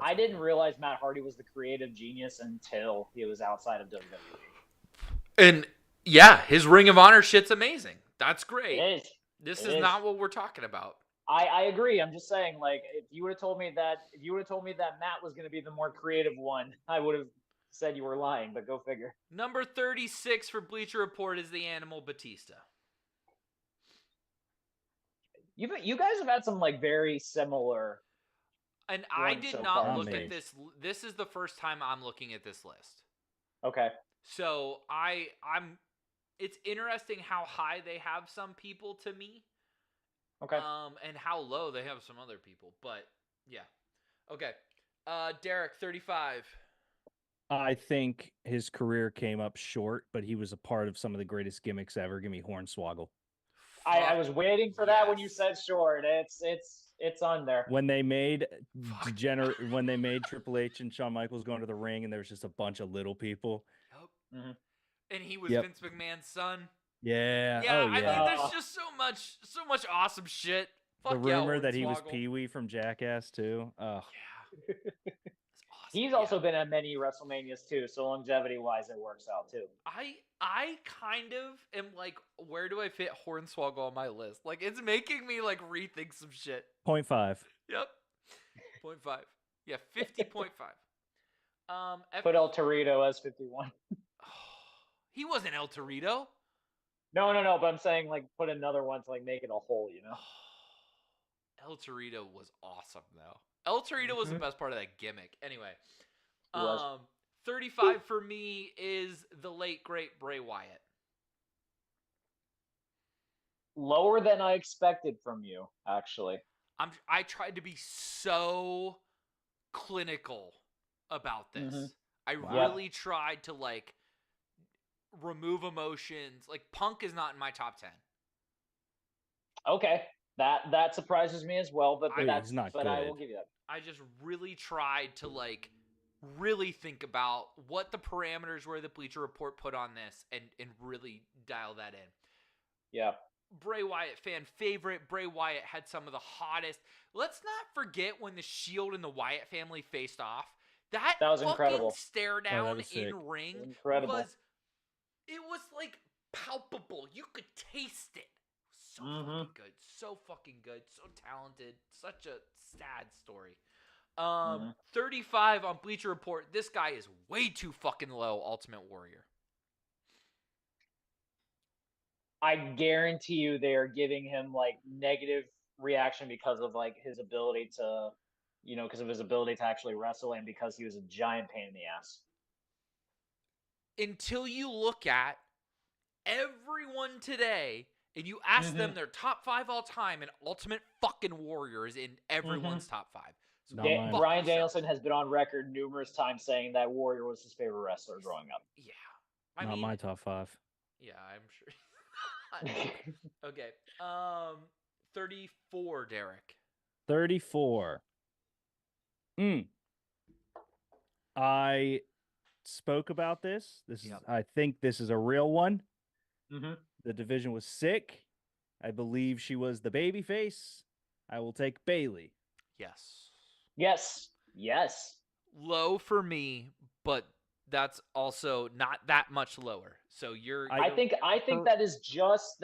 I didn't realize Matt Hardy was the creative genius until he was outside of WWE. And yeah, his Ring of Honor shit's amazing. That's great. It is. This It is is. not what we're talking about. I agree. I'm just saying, like, if you would have told me that Matt was going to be the more creative one, I would have said you were lying. But go figure. Number 36 for Bleacher Report is the Animal Batista. You guys have had some like very similar. And I One did so not far. look at this. This is the first time I'm looking at this list. Okay. So I'm. It's interesting how high they have some people to me. Okay. And how low they have some other people. But yeah. Okay. Derek, 35. I think his career came up short, but he was a part of some of the greatest gimmicks ever. Give me Hornswoggle. I was waiting for that when you said short. It's on there. When they made when they made Triple H and Shawn Michaels go into the ring, and there was just a bunch of little people. Yep. Mm-hmm. And he was Yep. Vince McMahon's son. Yeah. Yeah. Oh, yeah. I mean, there's just so much awesome shit. Fuck the rumor yeah, that he was Hornswoggle. Pee-wee from Jackass too. Oh. Yeah. Awesome. He's also been at many WrestleManias too, so longevity wise, it works out too. I kind of am like, where do I fit Hornswoggle on my list? Like, it's making me like rethink some shit. 0.5. Yep. 0.5. Yeah, 50.5. Put El Torito as 51. He wasn't El Torito. No, but I'm saying like put another one to like make it a whole, you know. El Torito was awesome though. El Torito was the best part of that gimmick. Anyway, 35 for me is the late great Bray Wyatt. Lower than I expected from you, actually. I tried to be so clinical about this. Mm-hmm. I really tried to like remove emotions. Like Punk is not in my top 10. Okay. That surprises me as well, but that's not but good. I will give you that. I just really tried to like really think about what the parameters were that Bleacher Report put on this and really dial that in. Yeah. Bray Wyatt fan favorite. Bray Wyatt had some of the hottest. Let's not forget when the Shield and the Wyatt family faced off. That was fucking incredible. stare down was in sick. ring Incredible. it was like palpable. You could taste it. So fucking good. So fucking good. So talented. Such a sad story. 35 on Bleacher Report. This guy is way too fucking low, Ultimate Warrior. I guarantee you they are giving him like negative reaction because of like his ability to, because of his ability to actually wrestle and because he was a giant pain in the ass. Until you look at everyone today and you ask them their top 5 all time, and Ultimate fucking Warrior is in everyone's top 5. So Bryan Danielson has been on record numerous times saying that Warrior was his favorite wrestler growing up. Yeah. Not my top 5. Yeah, I'm sure. Okay. 34, Derek. 34. I spoke about this. I think this is a real one. The division was sick. I believe she was the baby face. I will take Bayley. Yes. Low for me, but that's also not that much lower. So I think that's just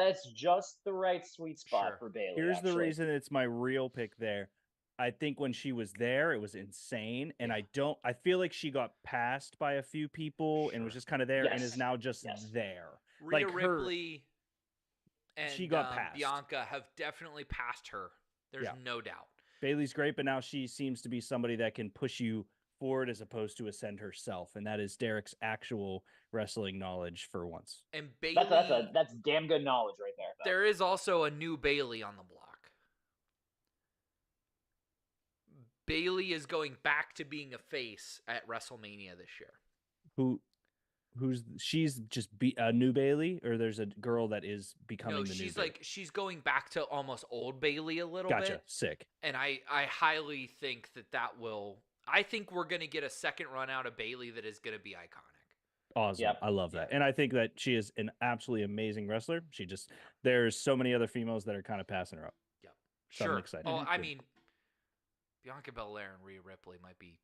the right sweet spot for Bayley. Here's the reason it's my real pick there. I think when she was there, it was insane. And I feel like she got passed by a few people and was just kind of there and is now just there. Rhea Ripley and she got passed. Bianca have definitely passed her. There's no doubt. Bayley's great, but now she seems to be somebody that can push you forward as opposed to ascend herself. And that is Derek's actual wrestling knowledge for once. And Bayley, that's damn good knowledge right there. Though. There is also a new Bayley on the block. Bayley is going back to being a face at WrestleMania this year. She's just a new Bayley, or there's a girl that is becoming the new Bayley? She's going back to almost old Bayley a little bit. Gotcha. Sick. And I highly think that will. I think we're gonna get a second run out of Bayley that is gonna be iconic. Awesome. Yep. I love that. And I think that she is an absolutely amazing wrestler. There's so many other females that are kind of passing her up. Yep. So sure. I'm excited. Oh, I mean, Bianca Belair and Rhea Ripley might be,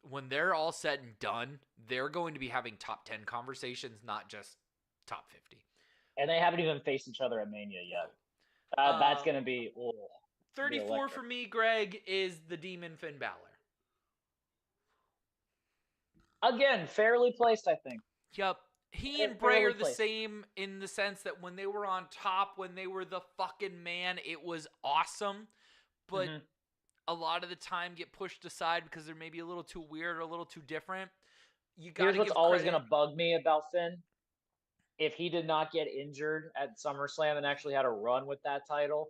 when they're all said and done, they're going to be having top 10 conversations, not just top 50. And they haven't even faced each other at Mania yet. That's going to be 34 for me, Greg, is the Demon Finn Balor. Again, fairly placed, I think. Yep. He and Bray are the same in the sense that when they were on top, when they were the fucking man, it was awesome. But a lot of the time get pushed aside because they're maybe a little too weird or a little too different. Here's what's always going to bug me about Finn. If he did not get injured at SummerSlam and actually had a run with that title,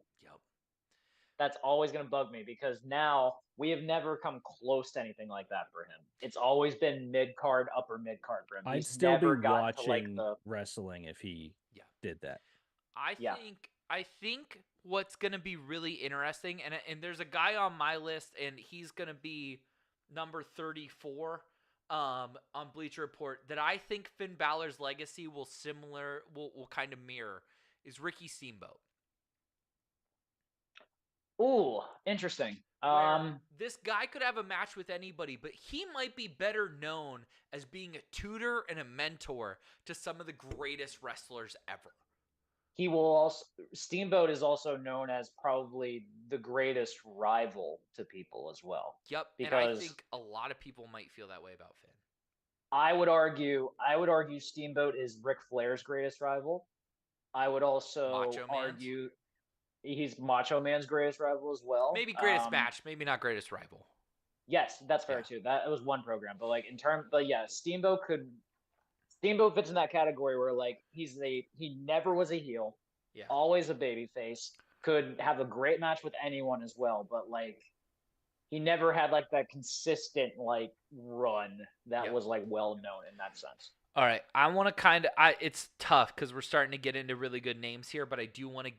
that's always going to bug me because now we have never come close to anything like that for him. It's always been mid-card, upper mid-card for him. I'd still be watching wrestling if he did that. I think what's going to be really interesting, and there's a guy on my list, and he's going to be number 34 on Bleacher Report, that I think Finn Balor's legacy will kind of mirror, is Ricky Steamboat. Ooh, interesting. This guy could have a match with anybody, but he might be better known as being a tutor and a mentor to some of the greatest wrestlers ever. He will also, Steamboat is also known as probably the greatest rival to people as well. Yep, and I think a lot of people might feel that way about Finn. I would argue Steamboat is Ric Flair's greatest rival. I would also argue he's Macho Man's greatest rival as well. Maybe greatest match, maybe not greatest rival. Yes, that's fair too. That was one program, but Steamboat fits in that category where he never was a heel, always a baby face, could have a great match with anyone as well, but he never had that consistent run that was well known in that sense. All right, I want to it's tough because we're starting to get into really good names here, but I do want to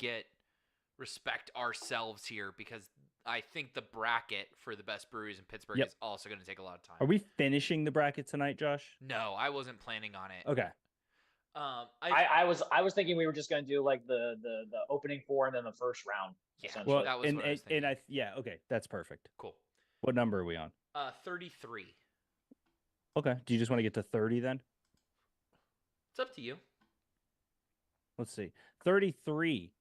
respect ourselves here because I think the bracket for the best breweries in Pittsburgh is also going to take a lot of time. Are we finishing the bracket tonight, Josh? No, I wasn't planning on it. Okay. I was thinking we were just going to do the opening four and then the first round. Yeah, well, that was what I was thinking. Okay, that's perfect. Cool. What number are we on? 33. Okay. Do you just want to get to 30 then? It's up to you. Let's see. 33.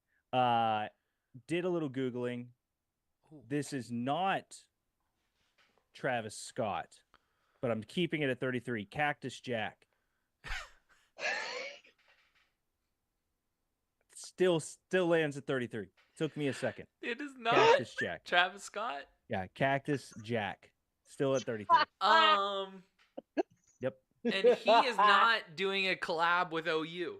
Did a little Googling. This is not Travis Scott, but I'm keeping it at 33. Cactus Jack. Still lands at 33. Took me a second. It is not Cactus Jack. Travis Scott? Yeah, Cactus Jack. Still at 33. Yep. And he is not doing a collab with OU.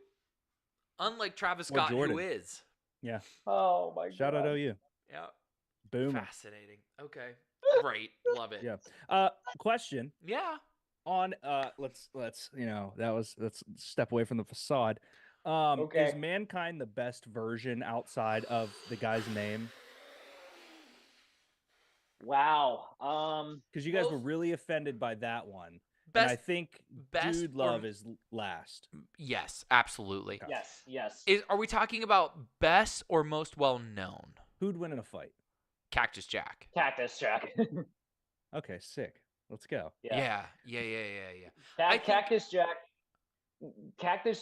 Unlike Travis Scott, who is. Yeah. Oh my god. Shout out OU. Yeah. Boom. Fascinating. Okay. Great. Love it. Yeah. Question. Yeah. On let's step away from the facade. Okay. Is Mankind the best version outside of the guy's name? Wow. Because you guys were really offended by that one. And I think Dude Love is last. Yes, absolutely. Yes. Are we talking about best or most well known? Who'd win in a fight? Cactus Jack. Cactus Jack. Okay, sick. Let's go. Yeah. Cactus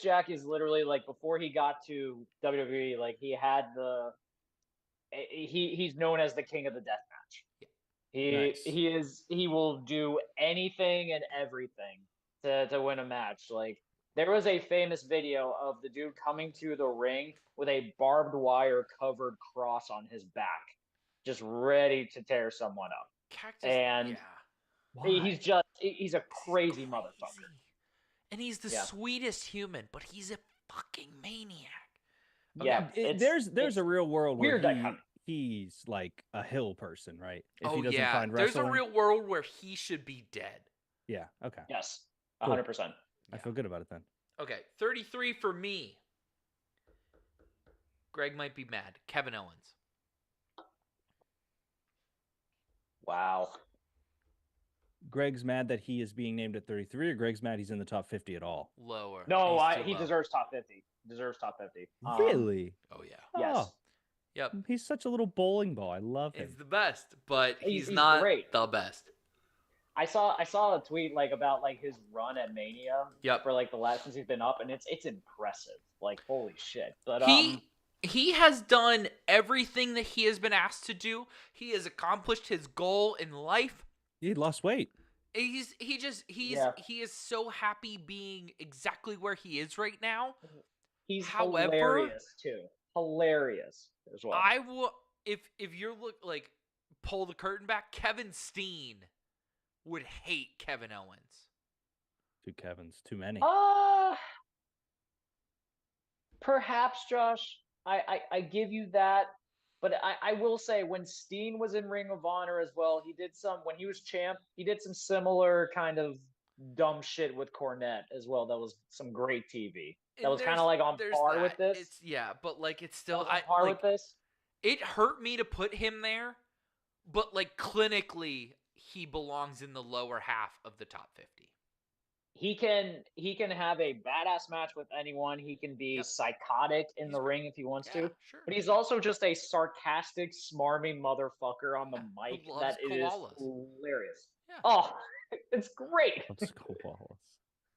Jack is literally before he got to WWE, he had he's known as the king of the death match. He will do anything and everything to win a match. Like there was a famous video of the dude coming to the ring with a barbed wire covered cross on his back, just ready to tear someone up. Cactus, And yeah. he's a crazy motherfucker. And he's the sweetest human, but he's a fucking maniac. Okay, yeah, there's a real world where he's like a hill person, right? If he doesn't find wrestling. There's a real world where he should be dead. Yeah. Okay. Yes. 100%. I feel good about it then. Okay, 33 for me. Greg might be mad. Kevin Owens. Wow. Greg's mad that he is being named at 33, or Greg's mad he's in the top 50 at all? Lower. No, he deserves top 50. Deserves top 50. Really? Oh, yeah. Yes. Oh, yep. He's such a little bowling ball. I love him. He's the best, but he's not great. The best. I saw a tweet like about like his run at Mania for like the last since he's been up, and it's impressive. Like holy shit. But he has done everything that he has been asked to do. He has accomplished his goal in life. He lost weight. He is so happy being exactly where he is right now. He's hilarious too. Hilarious as well. I will if you're pull the curtain back, Kevin Steen would hate Kevin Owens. Two Kevins, too many. Perhaps, Josh. I give you that. But I will say, when Steen was in Ring of Honor as well, when he was champ, he did some similar kind of dumb shit with Cornette as well. That was some great TV. That was kind of like on par with this. But like it's still on par with this. It hurt me to put him there, but like clinically, he belongs in the lower half of the top 50. He can have a badass match with anyone. He can be psychotic in the ring if he wants to. Sure. But he's also just a sarcastic, smarmy motherfucker on the mic that is hilarious. Yeah. Oh, it's great. Let's go Wallace.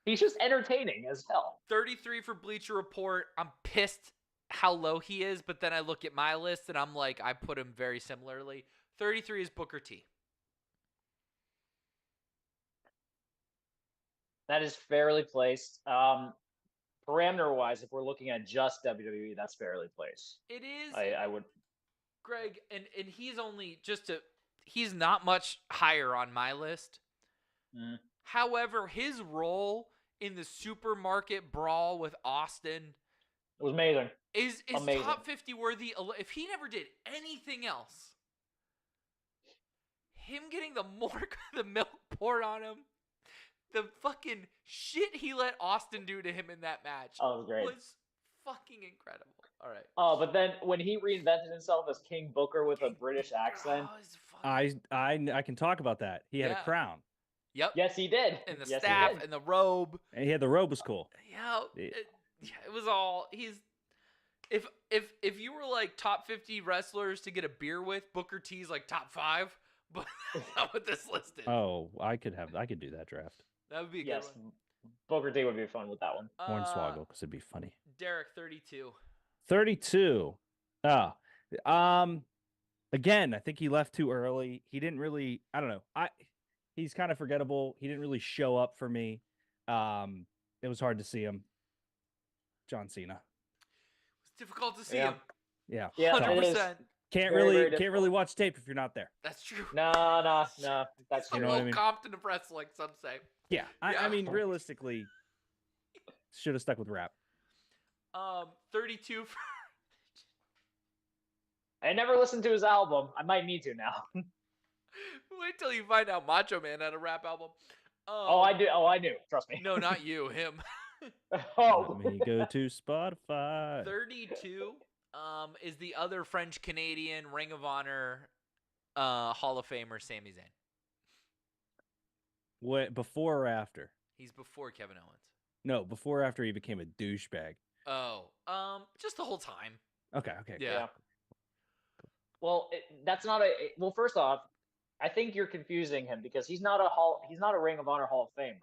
He's just entertaining as hell. 33 for Bleacher Report. I'm pissed how low he is, but then I look at my list and I'm like, I put him very similarly. 33 is Booker T. That is fairly placed. Parameter-wise, if we're looking at just WWE, that's fairly placed. It is. I would. Greg, and he's only he's not much higher on my list. Mm. However, his role in the supermarket brawl with Austin was amazing. Is amazing. Top 50 worthy. If he never did anything else, him getting the milk poured on him, the fucking shit he let Austin do to him in that match was fucking incredible. All right. Oh, but then when he reinvented himself as King Booker with a British accent, I can talk about that. He had a crown. Yep. Yes, he did. And the staff and the robe. And he had the robe was cool. Yeah. It was all. If you were like top 50 wrestlers to get a beer with, Booker T's like top 5, but that's not what this list is. Oh, I could do that draft. That would be a good one. Booker T would be fun with that one. Hornswoggle, because it'd be funny. Derek, 32. 32. Again, I think he left too early. He didn't really. I don't know. He's kind of forgettable. He didn't really show up for me. It was hard to see him. John Cena. It's difficult to see him. Yeah. 100%. Can't really watch tape if you're not there. That's true. No. That's true. Will Compton of wrestling, some say. Yeah. I mean, realistically, should have stuck with rap. 32 for... I never listened to his album. I might need to now. Wait till you find out Macho Man had a rap album. I do. Oh, I do. Trust me. No, not you. Him. Let me go to Spotify. 32 is the other French Canadian Ring of Honor Hall of Famer, Sami Zayn. What, before or after? He's before Kevin Owens. No, before or after he became a douchebag. Oh, just the whole time. Okay. Yeah. Well, that's not a. Well, first off, I think you're confusing him because he's not a Ring of Honor Hall of Famer.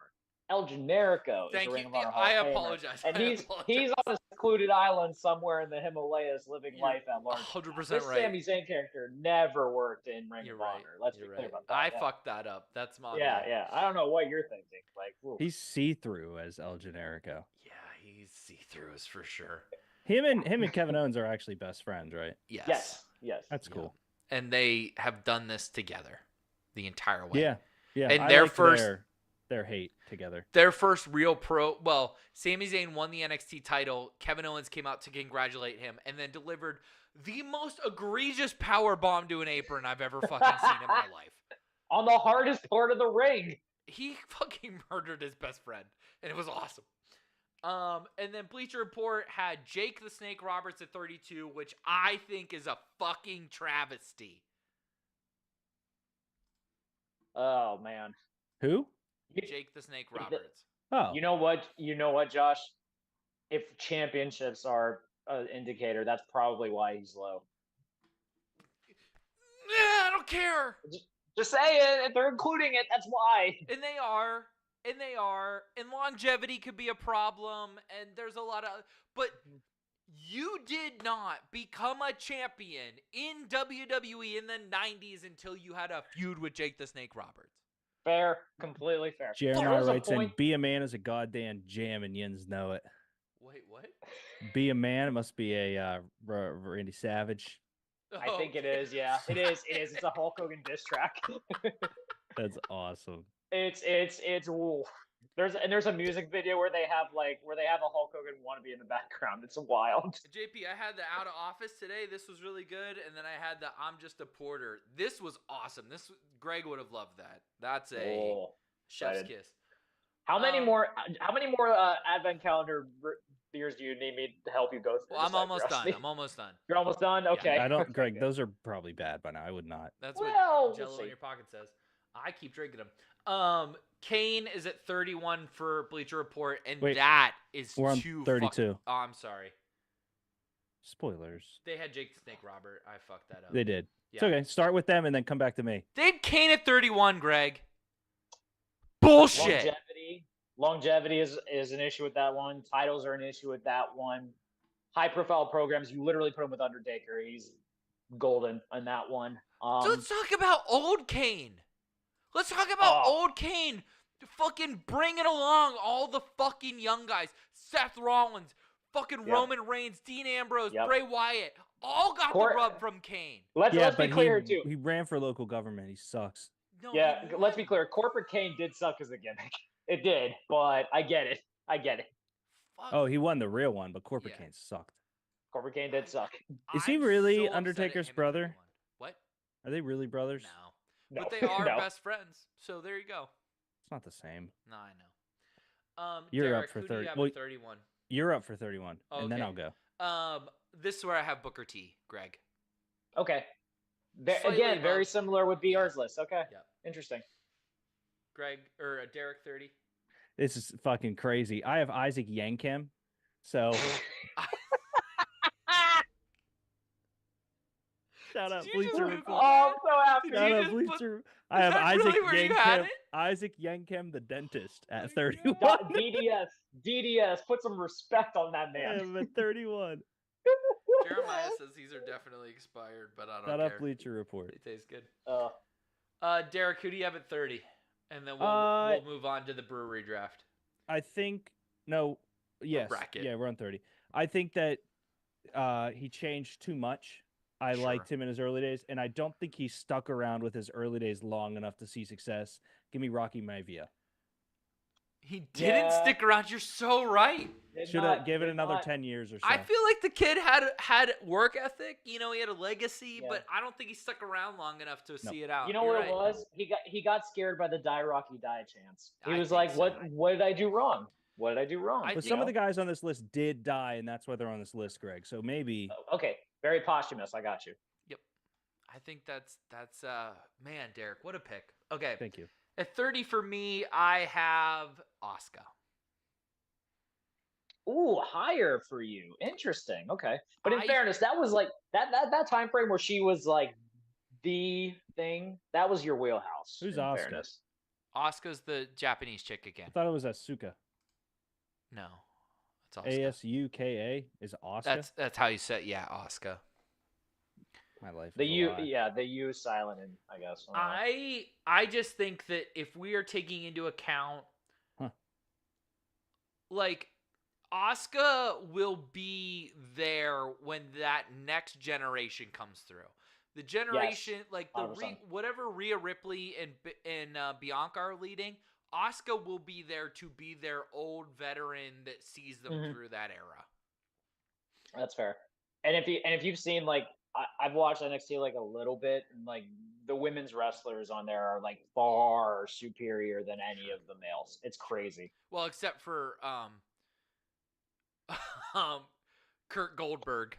El Generico is Thank a you. Ring of Honor Hall I of Famer. apologize. And I he's apologize. on a secluded island somewhere in the Himalayas living You're life at large. 100% This right. Sami Zayn character never worked in Ring You're of right. Honor. Let's You're be clear right. about that. I fucked that up. That's my yeah, bad. yeah. I don't know what you're thinking. Like, oof. He's see-through as El Generico. Yeah, he's see-through as for sure. Him and Kevin Owens are actually best friends, right? Yes. That's cool. And they have done this together the entire way. Yeah. And I their like first their hate together. Their first real Sami Zayn won the NXT title. Kevin Owens came out to congratulate him and then delivered the most egregious power bomb to an apron I've ever fucking seen in my life. On the hardest part of the ring. He fucking murdered his best friend, and it was awesome. And then Bleacher Report had Jake the Snake Roberts at 32, which I think is a fucking travesty. Oh man. Who? Jake the Snake Roberts. Oh. You know what, Josh? If championships are an indicator, that's probably why he's low. Yeah, I don't care. Just say it. If they're including it, that's why. And they are. And longevity could be a problem. And there's a lot of. But you did not become a champion in WWE in the 90s until you had a feud with Jake the Snake Roberts. Fair. Completely fair. Jeremiah writes in, be a man is a goddamn jam, and yins know it. Wait, what? Be a man. It must be a Randy Savage. I think it is. Yeah, it is. It's a Hulk Hogan diss track. That's awesome. It's ooh. There's a music video where they have a Hulk Hogan wannabe in the background. It's wild. JP, I had the Out of Office today. This was really good, and then I had the I'm Just a Porter. This was awesome. Greg would have loved that. That's a chef's kiss. How many more advent calendar beers do you need me to help you go through? Well, I'm almost done. You're almost done? Okay. I don't, Greg, those are probably bad by now. I would not. That's what Jello in your pocket says. I keep drinking them. Kane is at 31 for Bleacher Report, and that is we're on too 32. Oh, I'm sorry. Spoilers. They had Jake the Snake Robert. I fucked that up. They did. Yeah. It's okay. Start with them and then come back to me. They had Kane at 31, Greg. Bullshit. Longevity is an issue with that one. Titles are an issue with that one. High profile programs, you literally put him with Undertaker. He's golden on that one. So let's talk about old Kane. Let's talk about old Kane. Fucking bringing along all the fucking young guys. Seth Rollins, fucking Roman Reigns, Dean Ambrose, Bray Wyatt. All got the rub from Kane. Let's be clear, too. He ran for local government. He sucks. No, let's be clear. Corporate Kane did suck as a gimmick. It did, but I get it. Fuck. Oh, he won the real one, but Corporate Kane sucked. Corporate Kane did suck. Is he really Undertaker's brother? What? Are they really brothers? No. But they are best friends. So there you go. It's not the same. No, I know. You're Derek, up for who do you 30. have Well, at 31. You're up for 31, and then Okay. I'll go. This is where I have Booker T, Greg. Okay. Slightly Again, very above. similar with BR's list. Okay. Yeah. Interesting. Greg or Derek 30. This is fucking crazy. I have Isaac Yankem. So shout out Bleacher Report. Oh, I'm so happy. Shout out Bleacher. I have Isaac really where you had Yankem. it? Isaac Yankem, the dentist, at 31. God, DDS. Put some respect on that I man. am at 31. Jeremiah says these are definitely expired, but I don't Shout care. out Bleacher Report. They taste good. Derek, who do you have at 30? And then we'll move on to the brewery draft. I think yes, bracket. yeah, we're on 30. I think that he changed too much. I liked him in his early days, and I don't think he stuck around with his early days long enough to see success. Give me Rocky Maivia. He didn't stick around. You're so right. Should have given it another 10 years or so. I feel like the kid had work ethic. You know, he had a legacy, but I don't think he stuck around long enough to see it out. You know what it was? He got scared by the die Rocky die chance. He was think like, so. "What did I do wrong? What did I do wrong?" But some of the guys on this list did die, and that's why they're on this list, Greg. So maybe. Okay, very posthumous. I got you. Yep. I think that's man, Derek, what a pick. Okay. Thank you. At 30 for me, I have Asuka. Ooh, higher for you. Interesting. Okay, but in fairness, that was like that time frame where she was like the thing. That was your wheelhouse. Who's in Asuka? fairness. Asuka's the Japanese chick again. I thought it was Asuka. No, it's Asuka. Asuka is Asuka. That's how you say it. Yeah, Asuka. My life. The U, yeah, the U is silent, and I guess. I just think that if we are taking into account, like, Asuka will be there when that next generation comes through. The generation, like whatever Rhea Ripley and Bianca are leading, Asuka will be there to be their old veteran that sees them through that era. That's fair. And if you've seen, like, I've watched NXT like a little bit, and like the women's wrestlers on there are like far superior than any of the males. It's crazy. Well, except for Kurt Goldberg.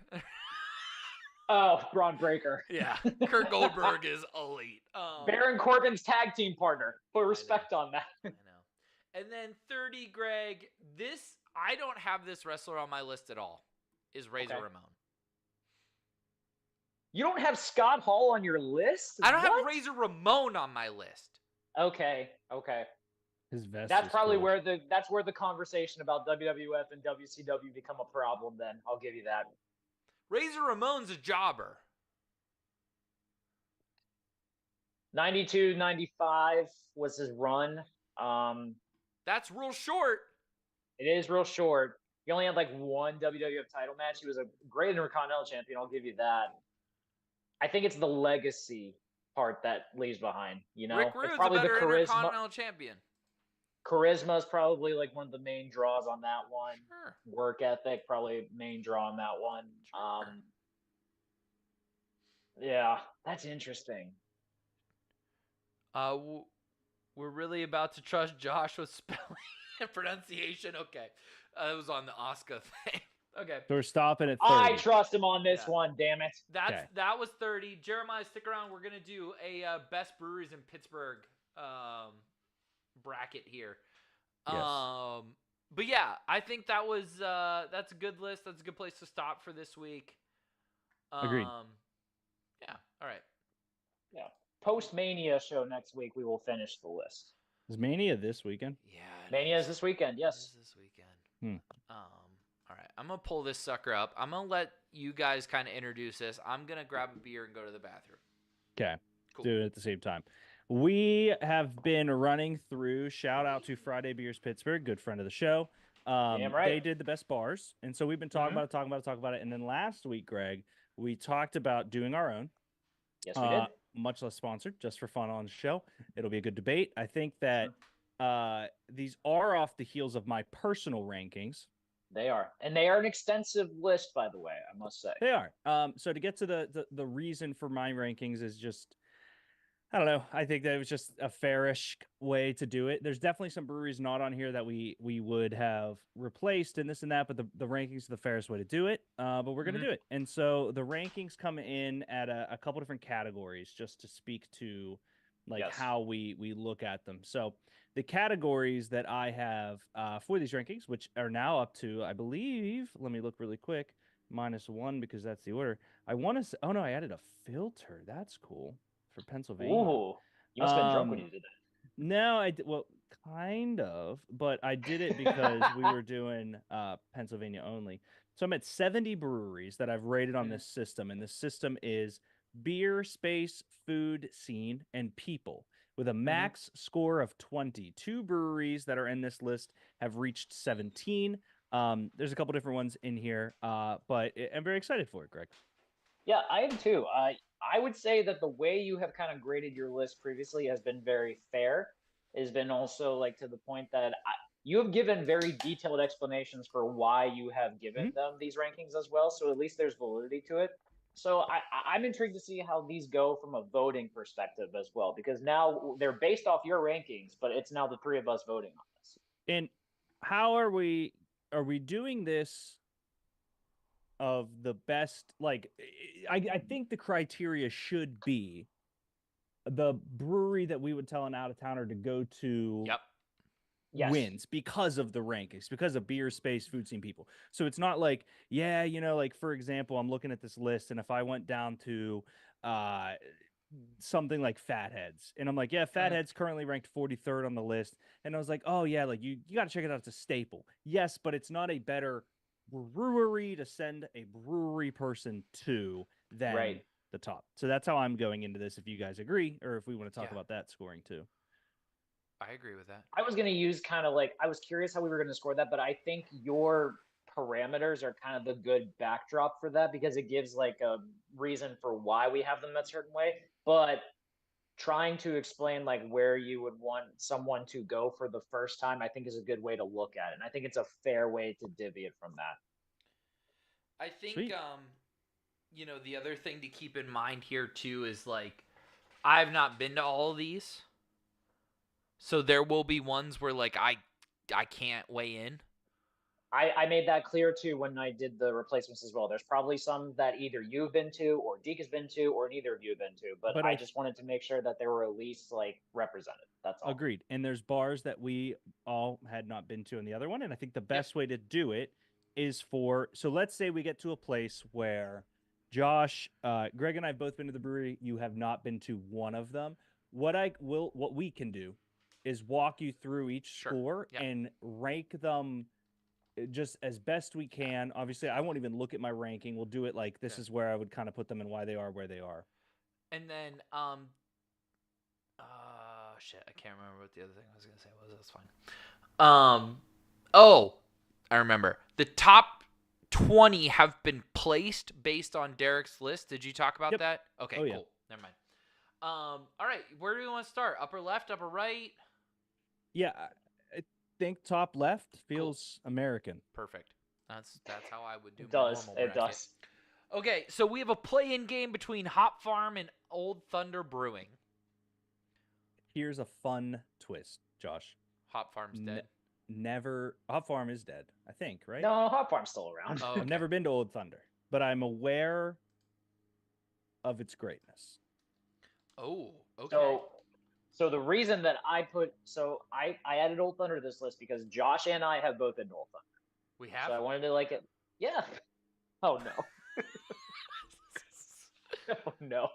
Oh, Braun Breaker. Yeah, Kurt Goldberg is elite. Baron Corbin's tag team partner. Put respect on that. I know. And then 30, Greg. I don't have this wrestler on my list at all. Is Razor Ramon. You don't have Scott Hall on your list? I don't have Razor Ramon on my list. Okay. His vest. That's probably cool. That's where the conversation about WWF and WCW become a problem. Then I'll give you that. Razor Ramon's a jobber. 92, 95 was his run. That's real short. It is real short. He only had like one WWF title match. He was a great Intercontinental champion. I'll give you that. I think it's the legacy part that leaves behind. You know, Rick Rude's it's probably a better the charisma. Intercontinental champion. Charisma is probably like one of the main draws on that one. Sure. Work ethic, probably main draw on that one. Sure. Yeah, that's interesting. We're really about to trust Josh with spelling and pronunciation. Okay, it was on the Asuka thing. Okay, so we're stopping at 30. I trust him on this one. Damn it. That was 30. Jeremiah, stick around. We're gonna do a best breweries in Pittsburgh bracket here. Yes. But yeah, I think that's a good list. That's a good place to stop for this week. Agreed. Yeah. All right. Yeah. Post-Mania show next week, we will finish the list. Is Mania this weekend? Yeah. Mania is this weekend, yes. It is this weekend. All right. I'm going to pull this sucker up. I'm going to let you guys kind of introduce this. I'm going to grab a beer and go to the bathroom. Okay. Cool. Do it at the same time. We have been running through, shout out to Friday Beers Pittsburgh, good friend of the show. Damn right. They did the best bars. And so we've been talking about it. And then last week, Greg, we talked about doing our own. Yes, we did. Much less sponsored, just for fun on the show. It'll be a good debate. I think that these are off the heels of my personal rankings. They are. And they are an extensive list, by the way, I must say. They are. So to get to the reason for my rankings is just, I don't know. I think that it was just a fairish way to do it. There's definitely some breweries not on here that we would have replaced and this and that, but the rankings are the fairest way to do it. But we're going to do it. And so the rankings come in at a couple different categories just to speak to how we look at them. So the categories that I have for these rankings, which are now up to, I believe, let me look really quick, -1 because that's the order. I want to say, oh no, I added a filter. That's cool. For Pennsylvania. Ooh, you must have been drunk when you did that. No, well, kind of, but I did it because we were doing Pennsylvania only. So I'm at 70 breweries that I've rated on this system, and the system is beer, space, food, scene, and people, with a max score of 20. 2 breweries that are in this list have reached 17. There's a couple different ones in here, but I'm very excited for it, Greg. Yeah, I am too. I would say that the way you have kind of graded your list previously has been very fair. It has been also like to the point that you have given very detailed explanations for why you have given them these rankings as well. So at least there's validity to it. So I'm intrigued to see how these go from a voting perspective as well, because now they're based off your rankings, but it's now the 3 of us voting on this. And how are we doing this? Of the best, like, I think the criteria should be the brewery that we would tell an out-of-towner to go to wins because of the rankings, because of beer, space, food scene, people. So it's not like, like, for example, I'm looking at this list, and if I went down to something like Fatheads, and I'm like, yeah, Fatheads currently ranked 43rd on the list, and I was like, oh yeah, like you got to check it out. It's a staple, yes, but it's not a better brewery to send a brewery person to than the top. So that's how I'm going into this. If you guys agree, or if we want to talk about that scoring too. I agree with that. I was going to use kind of like, I was curious how we were going to score that, but I think your parameters are kind of the good backdrop for that because it gives like a reason for why we have them that certain way. But trying to explain like where you would want someone to go for the first time, I think is a good way to look at it. And I think it's a fair way to divvy it from that. I think, you know, the other thing to keep in mind here too is like, I've not been to all of these. So there will be ones where like I can't weigh in. I made that clear too when I did the replacements as well. There's probably some that either you've been to or Deke has been to or neither of you have been to, but I just wanted to make sure that they were at least like represented. That's all. Agreed. And there's bars that we all had not been to in the other one. And I think the best way to do it is so let's say we get to a place where Josh, Greg and I have both been to the brewery. You have not been to one of them. What we can do is walk you through each score and rank them just as best we can. Obviously, I won't even look at my ranking. We'll do it like this is where I would kind of put them and why they are where they are. And then, shit, I can't remember what the other thing I was gonna say was. That's fine. I remember. The top 20 have been placed based on Derek's list. Did you talk about that? Okay, cool. Yeah. Never mind. All right, where do we want to start? Upper left, upper right? Yeah, I think top left feels American. Perfect. That's how I would do it. It does. Okay, so we have a play-in game between Hop Farm and Old Thunder Brewing. Here's a fun twist, Josh. Hop Farm's dead. Hop Farm is dead, I think, right? No, Hop Farm's still around. Oh, okay. I've never been to Old Thunder, but I'm aware of its greatness. Oh, okay. So the reason that I added Old Thunder to this list because Josh and I have both been to Old Thunder. We have? So I wanted to like it. Yeah. Oh no. Oh no.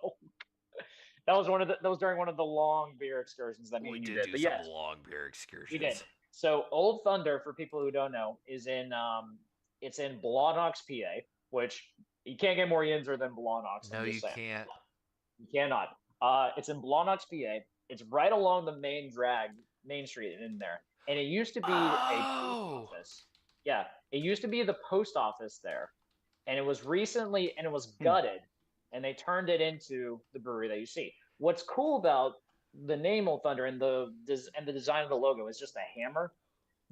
That was during one of the long beer excursions that we did. We did some long beer excursions. We did. So Old Thunder, for people who don't know, is in it's in Blawnox, PA, which you can't get more yinzer than Blawnox. No, you can't. You cannot. It's in Blawnox, PA. It's right along the main street in there. And it used to be a post office. Yeah. It used to be the post office there. And it was gutted. And they turned it into the brewery that you see. What's cool about the name Old Thunder and the design of the logo is just a hammer.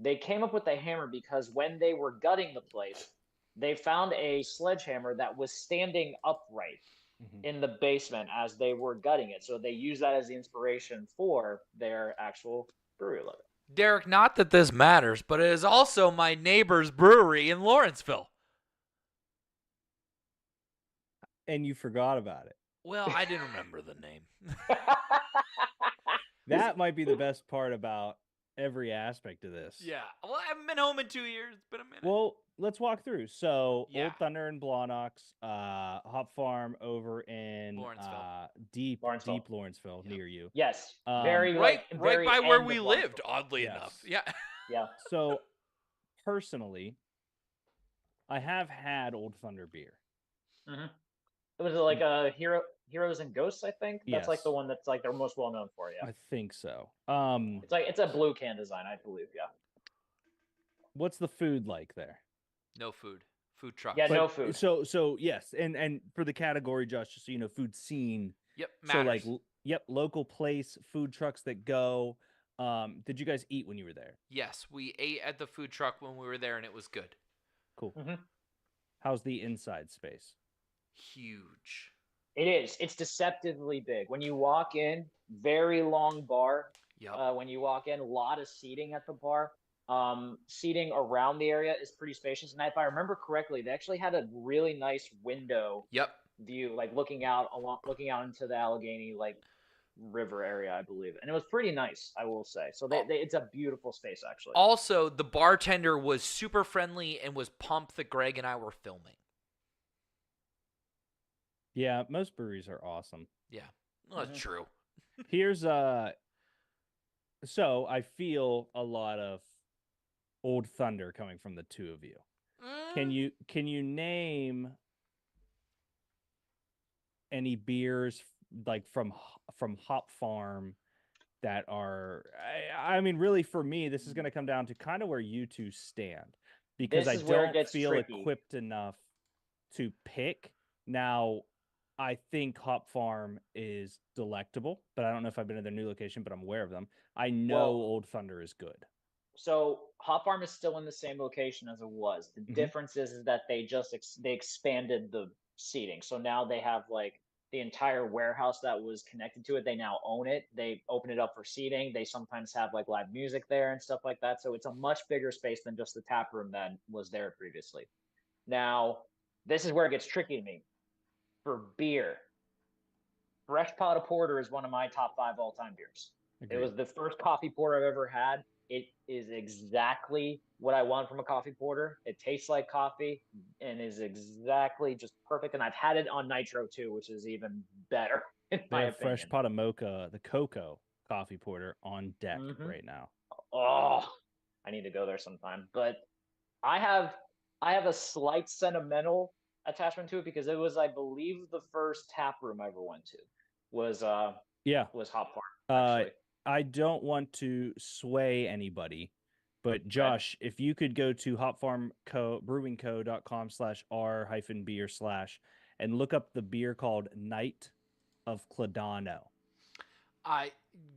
They came up with the hammer because when they were gutting the place, they found a sledgehammer that was standing upright in the basement as they were gutting it. So they used that as the inspiration for their actual brewery logo. Derek, not that this matters, but it is also my neighbor's brewery in Lawrenceville. And you forgot about it. Well, I didn't remember the name. That might be the best part about every aspect of this. Yeah. Well, I haven't been home in 2 years. It's been a minute. Well, let's walk through. So, Old Thunder and Blawnox, Hop Farm over in deep Lawrenceville, near you. Yes. Right by where we lived, oddly enough. Yeah. Yeah. So, personally, I have had Old Thunder beer. Mm-hmm. It was like a Heroes and Ghosts, I think. That's like the one that's like they're most well known for. Yeah, I think so. It's a blue can design, I believe. Yeah. What's the food like there? No food. Food truck. Yeah, no food. So yes, and for the category, Josh, just so you know, food scene. Yep. Matters. So local place, food trucks that go. Did you guys eat when you were there? Yes, we ate at the food truck when we were there, and it was good. Cool. Mm-hmm. How's the inside space? Huge. It is. It's deceptively big. When you walk in, very long bar. Yep. When you walk in, a lot of seating at the bar. Seating around the area is pretty spacious. And if I remember correctly, they actually had a really nice window view, like looking out into the Allegheny river area, I believe. And it was pretty nice, I will say. So it's a beautiful space, actually. Also, the bartender was super friendly and was pumped that Greg and I were filming. Yeah, most breweries are awesome. Yeah. Well, that's true. Here's so I feel a lot of Old Thunder coming from the two of you. Can you name any beers like from Hop Farm that are I mean really for me this is going to come down to kind of where you two stand because I don't feel equipped enough to pick. Now I think Hop Farm is delectable, but I don't know if I've been to their new location, but I'm aware of them. I know Old Thunder is good. So Hop Farm is still in the same location as it was. The difference is that they just they expanded the seating. So now they have like the entire warehouse that was connected to it. They now own it. They open it up for seating. They sometimes have like live music there and stuff like that. So it's a much bigger space than just the tap room that was there previously. Now, this is where it gets tricky to me. For beer, Fresh Pot of Porter is one of my top 5 all-time beers. Agreed. It was the first coffee porter I've ever had. It is exactly what I want from a coffee porter. It tastes like coffee and is exactly just perfect. And I've had it on nitro too, which is even better in my opinion. Fresh Pot of Mocha, the cocoa coffee porter on deck right now. Oh, I need to go there sometime. But I have a slight sentimental attachment to it because it was, I believe, the first tap room I ever went to was Hop Farm. Actually. I don't want to sway anybody, but Josh, if you could go to hopfarmbrewingco.com/r-beer/ and look up the beer called Night of Cladano.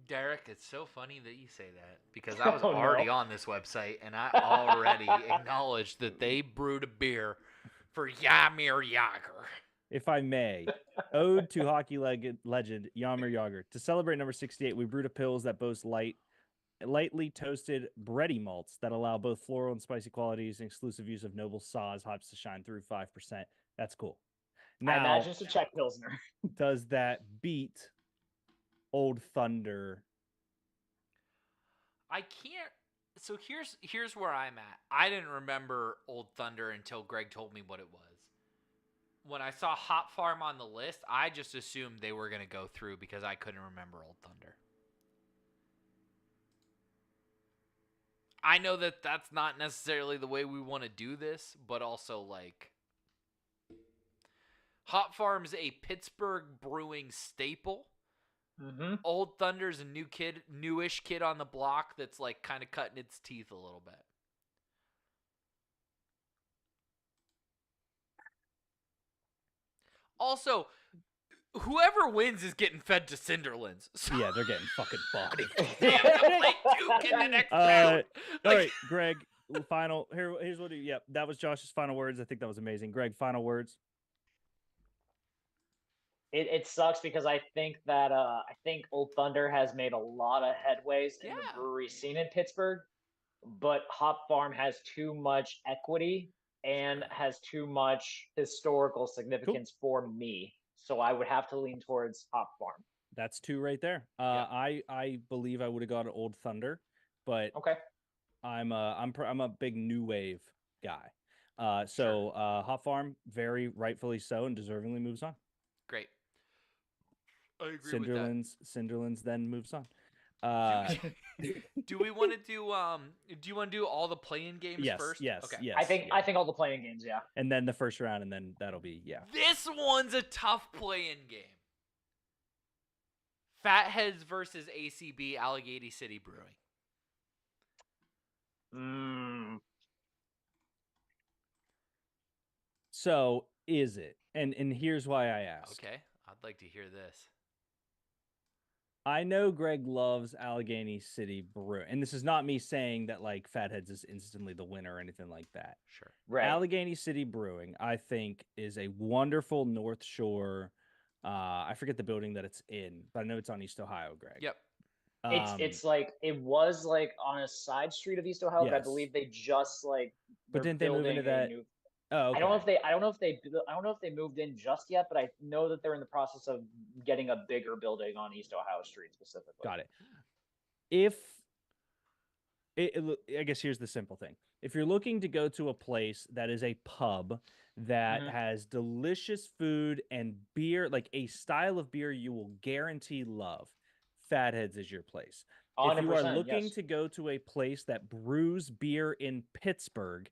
Derek, it's so funny that you say that because I was already on this website and I already acknowledged that they brewed a beer for Jaromir Jagr. If I may, ode to hockey legend Jaromir Jagr. To celebrate number 68, we brewed a pils that boast lightly toasted bready malts that allow both floral and spicy qualities and exclusive use of noble Saaz hops to shine through 5%. That's cool. Now, I imagine it's a Czech Pilsner. Does that beat Old Thunder? I can't. So here's where I'm at. I didn't remember Old Thunder until Greg told me what it was. When I saw Hop Farm on the list, I just assumed they were going to go through because I couldn't remember Old Thunder. I know that that's not necessarily the way we want to do this, but also like Hop Farm's a Pittsburgh brewing staple. Mm-hmm. Old Thunder's a newish kid on the block that's like kind of cutting its teeth a little bit. Also, whoever wins is getting fed to Cinderlands. So yeah, they're getting fucking bodied. They have to play Duke in the next round. All right, Greg. Final. Here's what. Yep, that was Josh's final words. I think that was amazing. Greg, final words. It sucks because I think that Old Thunder has made a lot of headways in the brewery scene in Pittsburgh, but Hop Farm has too much equity and has too much historical significance for me. So I would have to lean towards Hop Farm. That's 2 right there. I believe I would have gone to Old Thunder, but I'm a big new wave guy. Hop Farm, very rightfully so and deservingly moves on. Great. I agree with that. Cinderlands then moves on. Do we want to do do you want to do all the play-in games first? Yes. Okay. Yes. I think all the play-in games, yeah. And then the first round, and then that'll be This one's a tough play-in game. Fatheads versus ACB Allegheny City Brewing. So is it? And here's why I ask. Okay, I'd like to hear this. I know Greg loves Allegheny City Brewing, and this is not me saying that like Fatheads is instantly the winner or anything like that. Sure. Right. Allegheny City Brewing, I think, is a wonderful North Shore. I forget the building that it's in, but I know it's on East Ohio, Greg. Yep. It's like it was like on a side street of East Ohio, but I believe they just like. But didn't they move into that? Oh, okay. I don't know if they moved in just yet, but I know that they're in the process of getting a bigger building on East Ohio Street specifically. Got it. I guess here's the simple thing. If you're looking to go to a place that is a pub that has delicious food and beer, like a style of beer you will guarantee love. Fatheads is your place. If you are looking to go to a place that brews beer in Pittsburgh,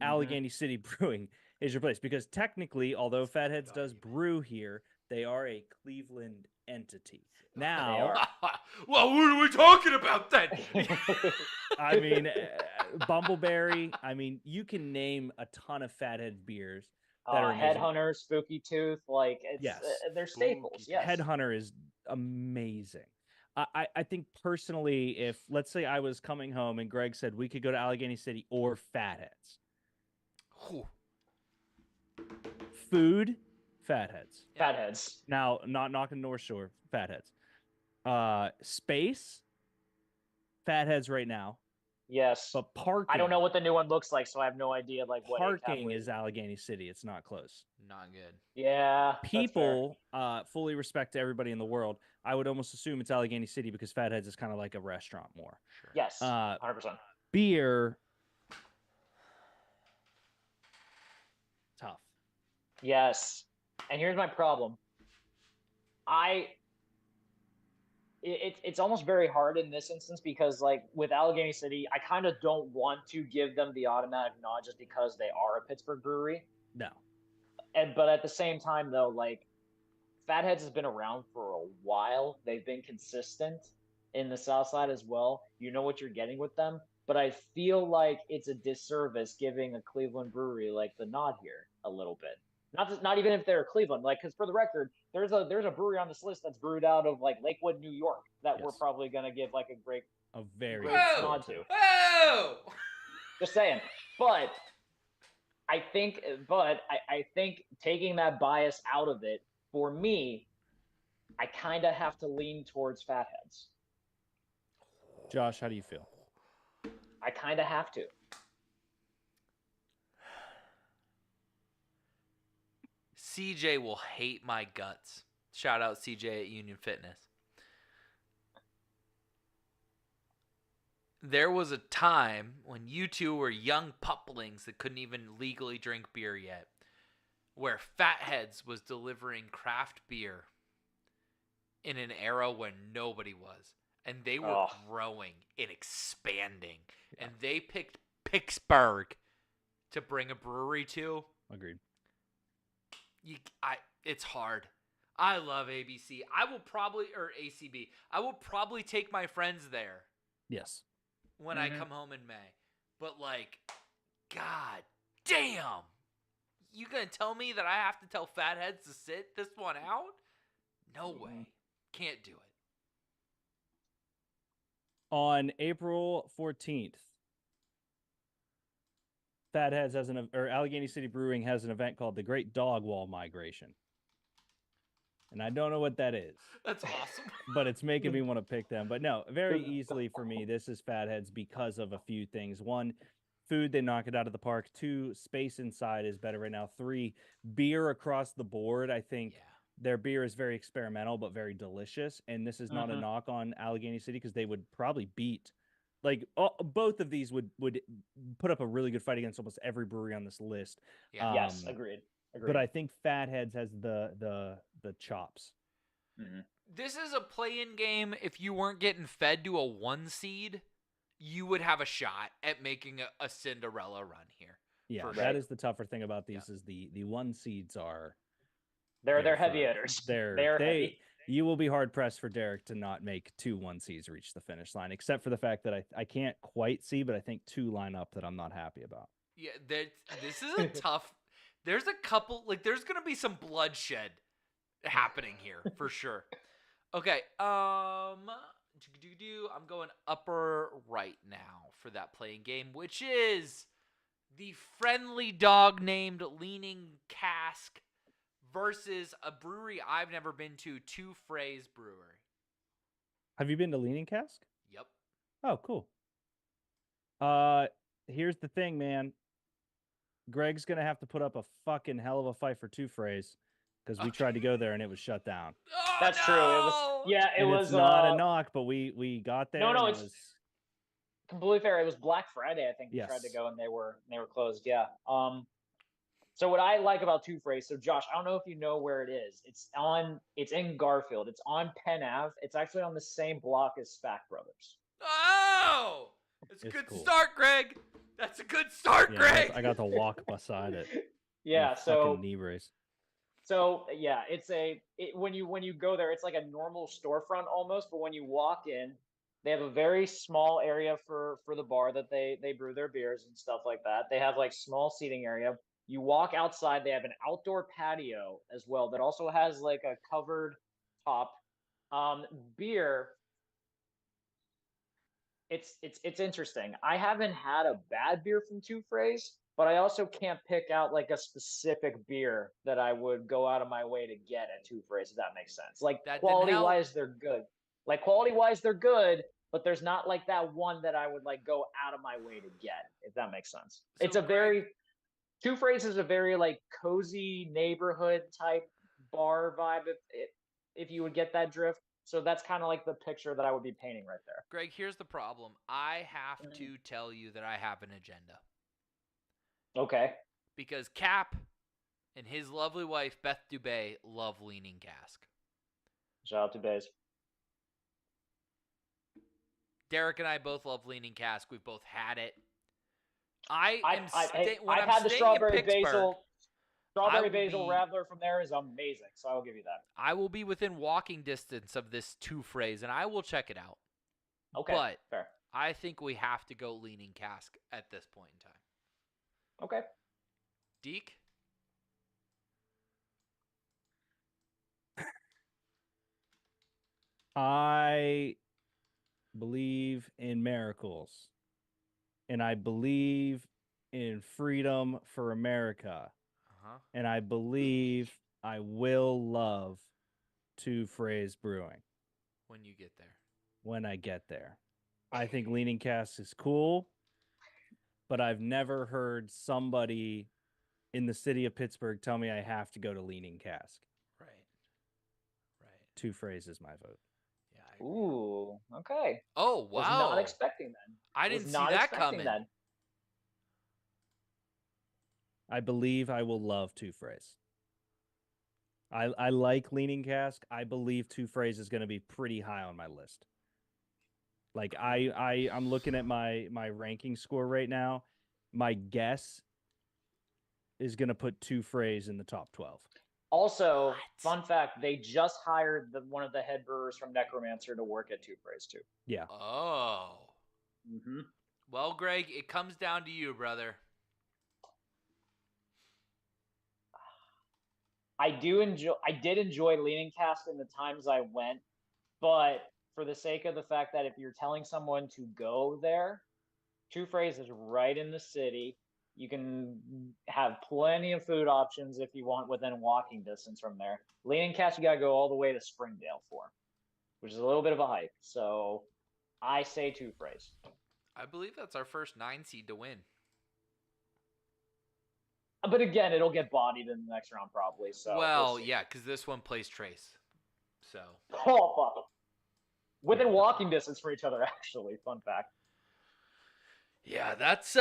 Allegheny City Brewing is your place, because technically, although Fatheads does brew here, they are a Cleveland entity. Now, well, what are we talking about then? I mean, Bumbleberry. I mean, you can name a ton of Fathead beers that are amazing. Headhunter, Spooky Tooth, like they're staples. Yes, Headhunter is amazing. I think personally, if let's say I was coming home and Greg said we could go to Allegheny City or Fatheads. Food, Fatheads. Fatheads. Now, not knocking North Shore, Fatheads. Space, Fatheads right now. Yes. But parking. I don't know what the new one looks like, so I have no idea. Like what parking is Allegheny City. It's not close. Not good. Yeah. People fully respect to everybody in the world. I would almost assume it's Allegheny City because Fatheads is kind of like a restaurant more. Sure. Yes. 100%. Beer. Tough. Yes. And here's my problem. It's almost very hard in this instance because, like, with Allegheny City, I kind of don't want to give them the automatic nod just because they are a Pittsburgh brewery. No. But at the same time, though, like, Fatheads has been around for a while. They've been consistent in the South Side as well. You know what you're getting with them. But I feel like it's a disservice giving a Cleveland brewery, like, the nod here a little bit. Not even if they're Cleveland, like, because for the record, there's a brewery on this list that's brewed out of like Lakewood, New York, that we're probably gonna give like a very nod to. Oh! Just saying, but I think taking that bias out of it, for me, I kind of have to lean towards Fatheads. Josh, how do you feel? I kind of have to. CJ will hate my guts. Shout out CJ at Union Fitness. There was a time when you two were young puplings that couldn't even legally drink beer yet, where Fatheads was delivering craft beer in an era when nobody was. And they were growing and expanding. Yeah. And they picked Pittsburgh to bring a brewery to. Agreed. It's hard. I love ABC. I will probably, or ACB. I will probably take my friends there. Yes. When I come home in May. But like, God damn. You gonna tell me that I have to tell Fatheads to sit this one out? No way. Can't do it. On April 14th, Fatheads has Allegheny City Brewing has an event called the Great Dog Wall Migration. And I don't know what that is. That's awesome. But it's making me want to pick them. But no, very easily for me, this is Fatheads because of a few things. One, food, they knock it out of the park. Two, space inside is better right now. Three, beer across the board. I think their beer is very experimental, but very delicious. And this is not a knock on Allegheny City because they would probably beat, like, both of these would put up a really good fight against almost every brewery on this list. Yeah. Yes, agreed. But I think Fatheads has the chops. This is a play-in game. If you weren't getting fed to a 1 seed, you would have a shot at making a Cinderella run here. Yeah, that is the tougher thing about these is the 1 seeds are they're heavy hitters. They're heavy. You will be hard pressed for Derek to not make 2 1 seeds reach the finish line, except for the fact that I can't quite see, but I think 2 line up that I'm not happy about. Yeah, this is a tough. There's a couple, like, there's going to be some bloodshed happening here for sure. Okay, I'm going upper right now for that playing game, which is the friendly dog named Leaning Cask versus a brewery I've never been to, Two Phrase Brewery. Have you been to Leaning Cask? Yep. Oh, cool. Here's the thing, man. Greg's going to have to put up a fucking hell of a fight for Two Phrase because we tried to go there and it was shut down. Oh, That's true. It was it's not a knock, but we got there. No, it's completely fair. It was Black Friday, I think. Yes. We tried to go and they were closed. Yeah. So what I like about Two Phrase, so Josh, I don't know if you know where it is. It's in Garfield. It's on Penn Ave. It's actually on the same block as SPAC Brothers. Oh, it's a good cool. start, Greg. That's a good start, Greg. I got to walk beside it. Yeah, so knee brace. So yeah, when you go there, it's like a normal storefront almost, but when you walk in, they have a very small area for the bar that they brew their beers and stuff like that. They have like small seating area. You walk outside, they have an outdoor patio as well that also has like a covered top. Beer. It's interesting. I haven't had a bad beer from Two Phrase, but I also can't pick out like a specific beer that I would go out of my way to get at Two Phrase, if that makes sense. Like quality wise, they're good. Like quality wise, they're good, but there's not like that one that I would like go out of my way to get, if that makes sense. So it's a very Two Phrase is a very like cozy neighborhood type bar vibe if you would get that drift. So that's kind of like the picture that I would be painting right there. Greg, here's the problem. I have to tell you that I have an agenda. Okay. Because Cap and his lovely wife, Beth Dubé, love Leaning Cask. Shout out to Bays. Derek and I both love Leaning Cask. We've both had it. I've had the strawberry basil. Strawberry basil Radler from there is amazing, so I will give you that. I will be within walking distance of this Two Phrase, and I will check it out. Okay, but fair. I think we have to go Leaning Cask at this point in time. Okay. Deke? I believe in miracles, and I believe in freedom for America. And I believe I will love Two Phrase Brewing. When you get there. When I get there. I think Leaning Cask is cool, but I've never heard somebody in the city of Pittsburgh tell me I have to go to Leaning Cask. Right. Two Phrase is my vote. Yeah. Ooh, okay. Oh, wow. Was not expecting that. I didn't see that coming. That. I believe I will love Two Phrase. I like Leaning Cask. I believe Two Phrase is going to be pretty high on my list. Like I'm looking at my ranking score right now. My guess is going to put Two Phrase in the top 12. Also, fun fact, they just hired one of the head brewers from Necromancer to work at Two Phrase too. Yeah. Oh. Mm-hmm. Well, Greg, it comes down to you, brother. I did enjoy Leaning Cask in the times I went, but for the sake of the fact that if you're telling someone to go there, Two Phrase is right in the city. You can have plenty of food options if you want within walking distance from there. Leaning Cask, you got to go all the way to Springdale for, which is a little bit of a hike. So I say Two Phrase. I believe that's our first 9 seed to win. But again, it'll get bodied in the next round probably. So well, yeah, because this one plays Trace. So. Oh, fuck. Within walking distance for each other, actually. Fun fact. Yeah, that's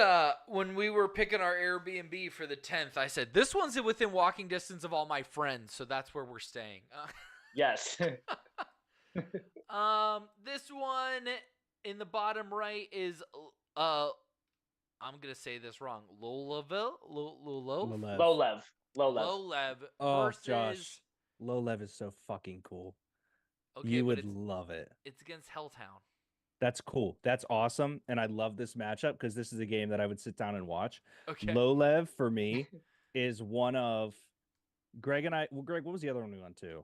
when we were picking our Airbnb for the 10th. I said this one's within walking distance of all my friends, so that's where we're staying. Yes. This one in the bottom right is I'm gonna say this wrong. Lowlev. Oh, versus... Josh. Lowlev is so fucking cool. Okay, you would love it. It's against Helltown. That's cool. That's awesome. And I love this matchup because this is a game that I would sit down and watch. Okay. Lowlev for me is one of Greg and I. Well, Greg, what was the other one we went to?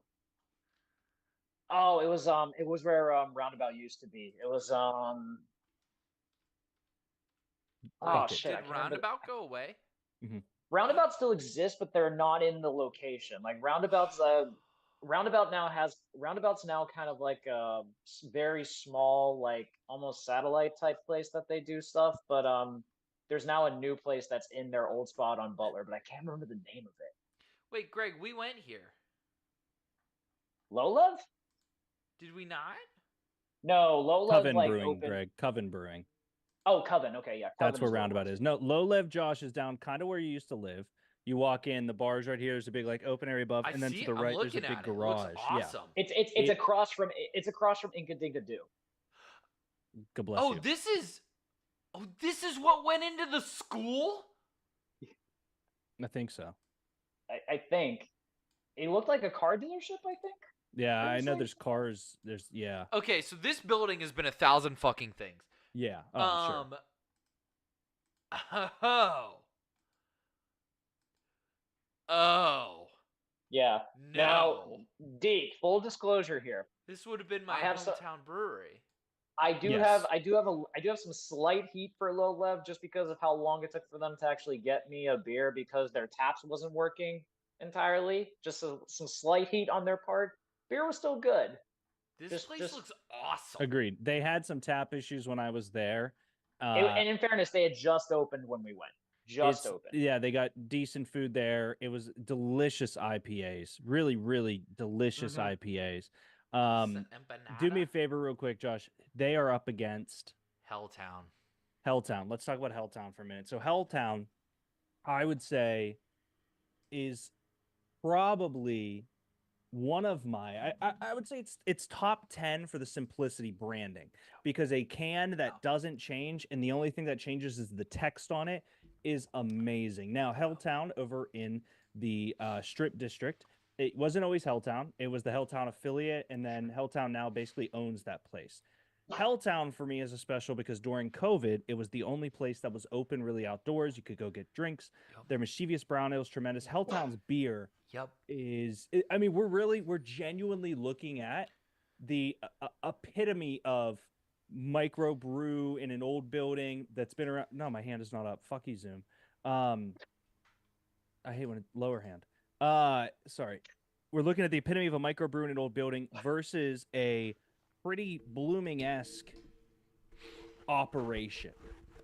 Oh, it was where Roundabout used to be. It was Oh shit! Did Roundabout go away? Mm-hmm. Roundabout still exists, but they're not in the location. Like Roundabout's Roundabout's now kind of like a very small, like almost satellite type place that they do stuff. But there's now a new place that's in their old spot on Butler, but I can't remember the name of it. Wait, Greg, we went here. Lowlev? Did we not? No, Lowlev Coven like Brewing, open... Greg. Coven Brewing. Oh, Coven. Okay, yeah. That's where Roundabout is. No, Lowlev, Josh, is down kind of where you used to live. You walk in, the bar's right here. There's a big like open area above, and then to the right there's a big garage. It looks awesome. It's across from Inca Dinka Do. God bless you. This is what went into the school? I think so. I think it looked like a car dealership. I think. Yeah, I know. There's cars. Yeah. Okay, so this building has been 1,000 fucking things. Yeah. Oh, sure. Oh. Yeah. No. Now, Deke, full disclosure here. This would have been my hometown brewery. I do have some slight heat for Low Lev just because of how long it took for them to actually get me a beer because their taps wasn't working entirely. Just some slight heat on their part. Beer was still good. This place looks awesome. Agreed. They had some tap issues when I was there. And in fairness, they had just opened when we went. Just opened. Yeah, they got decent food there. It was delicious IPAs. Really, really delicious IPAs. Do me a favor real quick, Josh. They are up against Helltown. Let's talk about Helltown for a minute. So Helltown, I would say, is probably one of my I would say it's top 10 for the simplicity branding, because a can that doesn't change and the only thing that changes is the text on it is amazing. Now Helltown over in the Strip District, it wasn't always Helltown. It was the Helltown affiliate, and then Helltown now basically owns that place. Helltown for me is a special because during COVID, it was the only place that was open really outdoors. You could go get drinks. Their mischievous brown ale is tremendous. Helltown's beer is, I mean, we're genuinely looking at the epitome of microbrew in an old building that's been around. No, my hand is not up. Fuck you, Zoom. I hate when lower hand. Sorry. We're looking at the epitome of a microbrew in an old building versus a pretty Blooming-esque operation.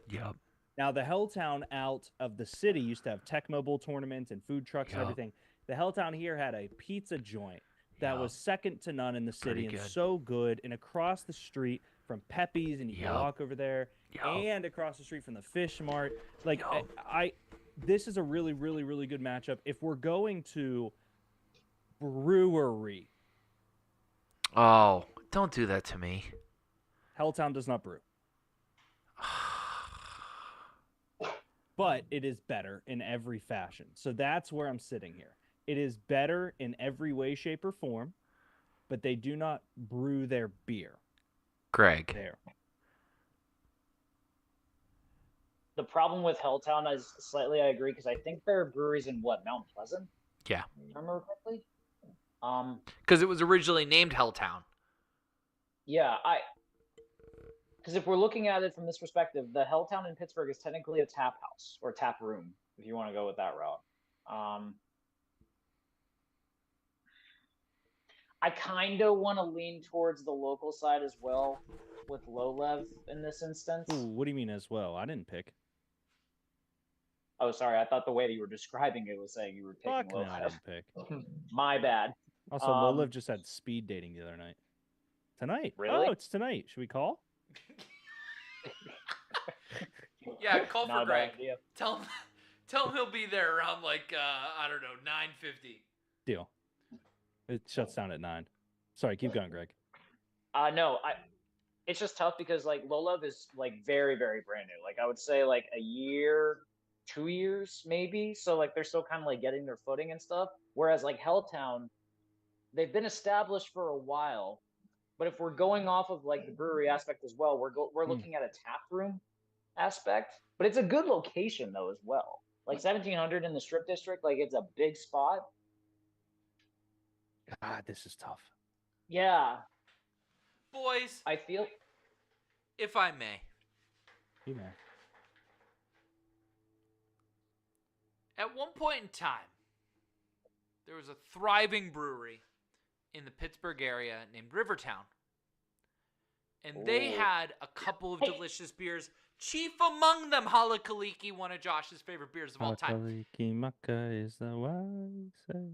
Yep. Now, the Helltown out of the city used to have Tecmo Bowl tournaments and food trucks and everything. The Helltown here had a pizza joint that was second to none in the city and so good. And across the street from Pepe's, and you can walk over there, and across the street from the Fish Mart. Like, this is a really, really, really good matchup. If we're going to brewery. Oh, don't do that to me. Helltown does not brew. But it is better in every fashion. So that's where I'm sitting here. It is better in every way, shape, or form, but they do not brew their beer. Greg. There. The problem with Helltown is slightly, I agree, because I think their brewery's in Mount Pleasant? Yeah. If I remember correctly? Because it was originally named Helltown. Yeah, because if we're looking at it from this perspective, the Helltown in Pittsburgh is technically a tap house or tap room, if you want to go with that route. I kind of want to lean towards the local side as well with Low Lev in this instance. Ooh, what do you mean as well? I didn't pick. Oh, sorry. I thought the way that you were describing it was saying you were picking Low Lev. I didn't pick. My bad. Also, Low Lev just had speed dating the other night. Tonight? Really? Oh, it's tonight. Should we call? Yeah, call for Greg. Idea. Tell him he'll be there around like I don't know, 9:50. Deal. It shuts down at 9. Sorry, keep going, Greg. No, it's just tough because like Low Lev is like very, very brand new. Like I would say like a year, 2 years maybe. So like they're still kind of like getting their footing and stuff. Whereas like Helltown, they've been established for a while. But if we're going off of like the brewery aspect as well, we're looking at a tap room aspect. But it's a good location though as well. Like 1700 in the Strip District, like it's a big spot. God, this is tough. Yeah. Boys, I feel, if I may. You may. At one point in time, there was a thriving brewery in the Pittsburgh area named Rivertown. And they had a couple of delicious beers. Chief among them, Halakaliki, one of Josh's favorite beers of all time. Halakaliki Maka is the one I say.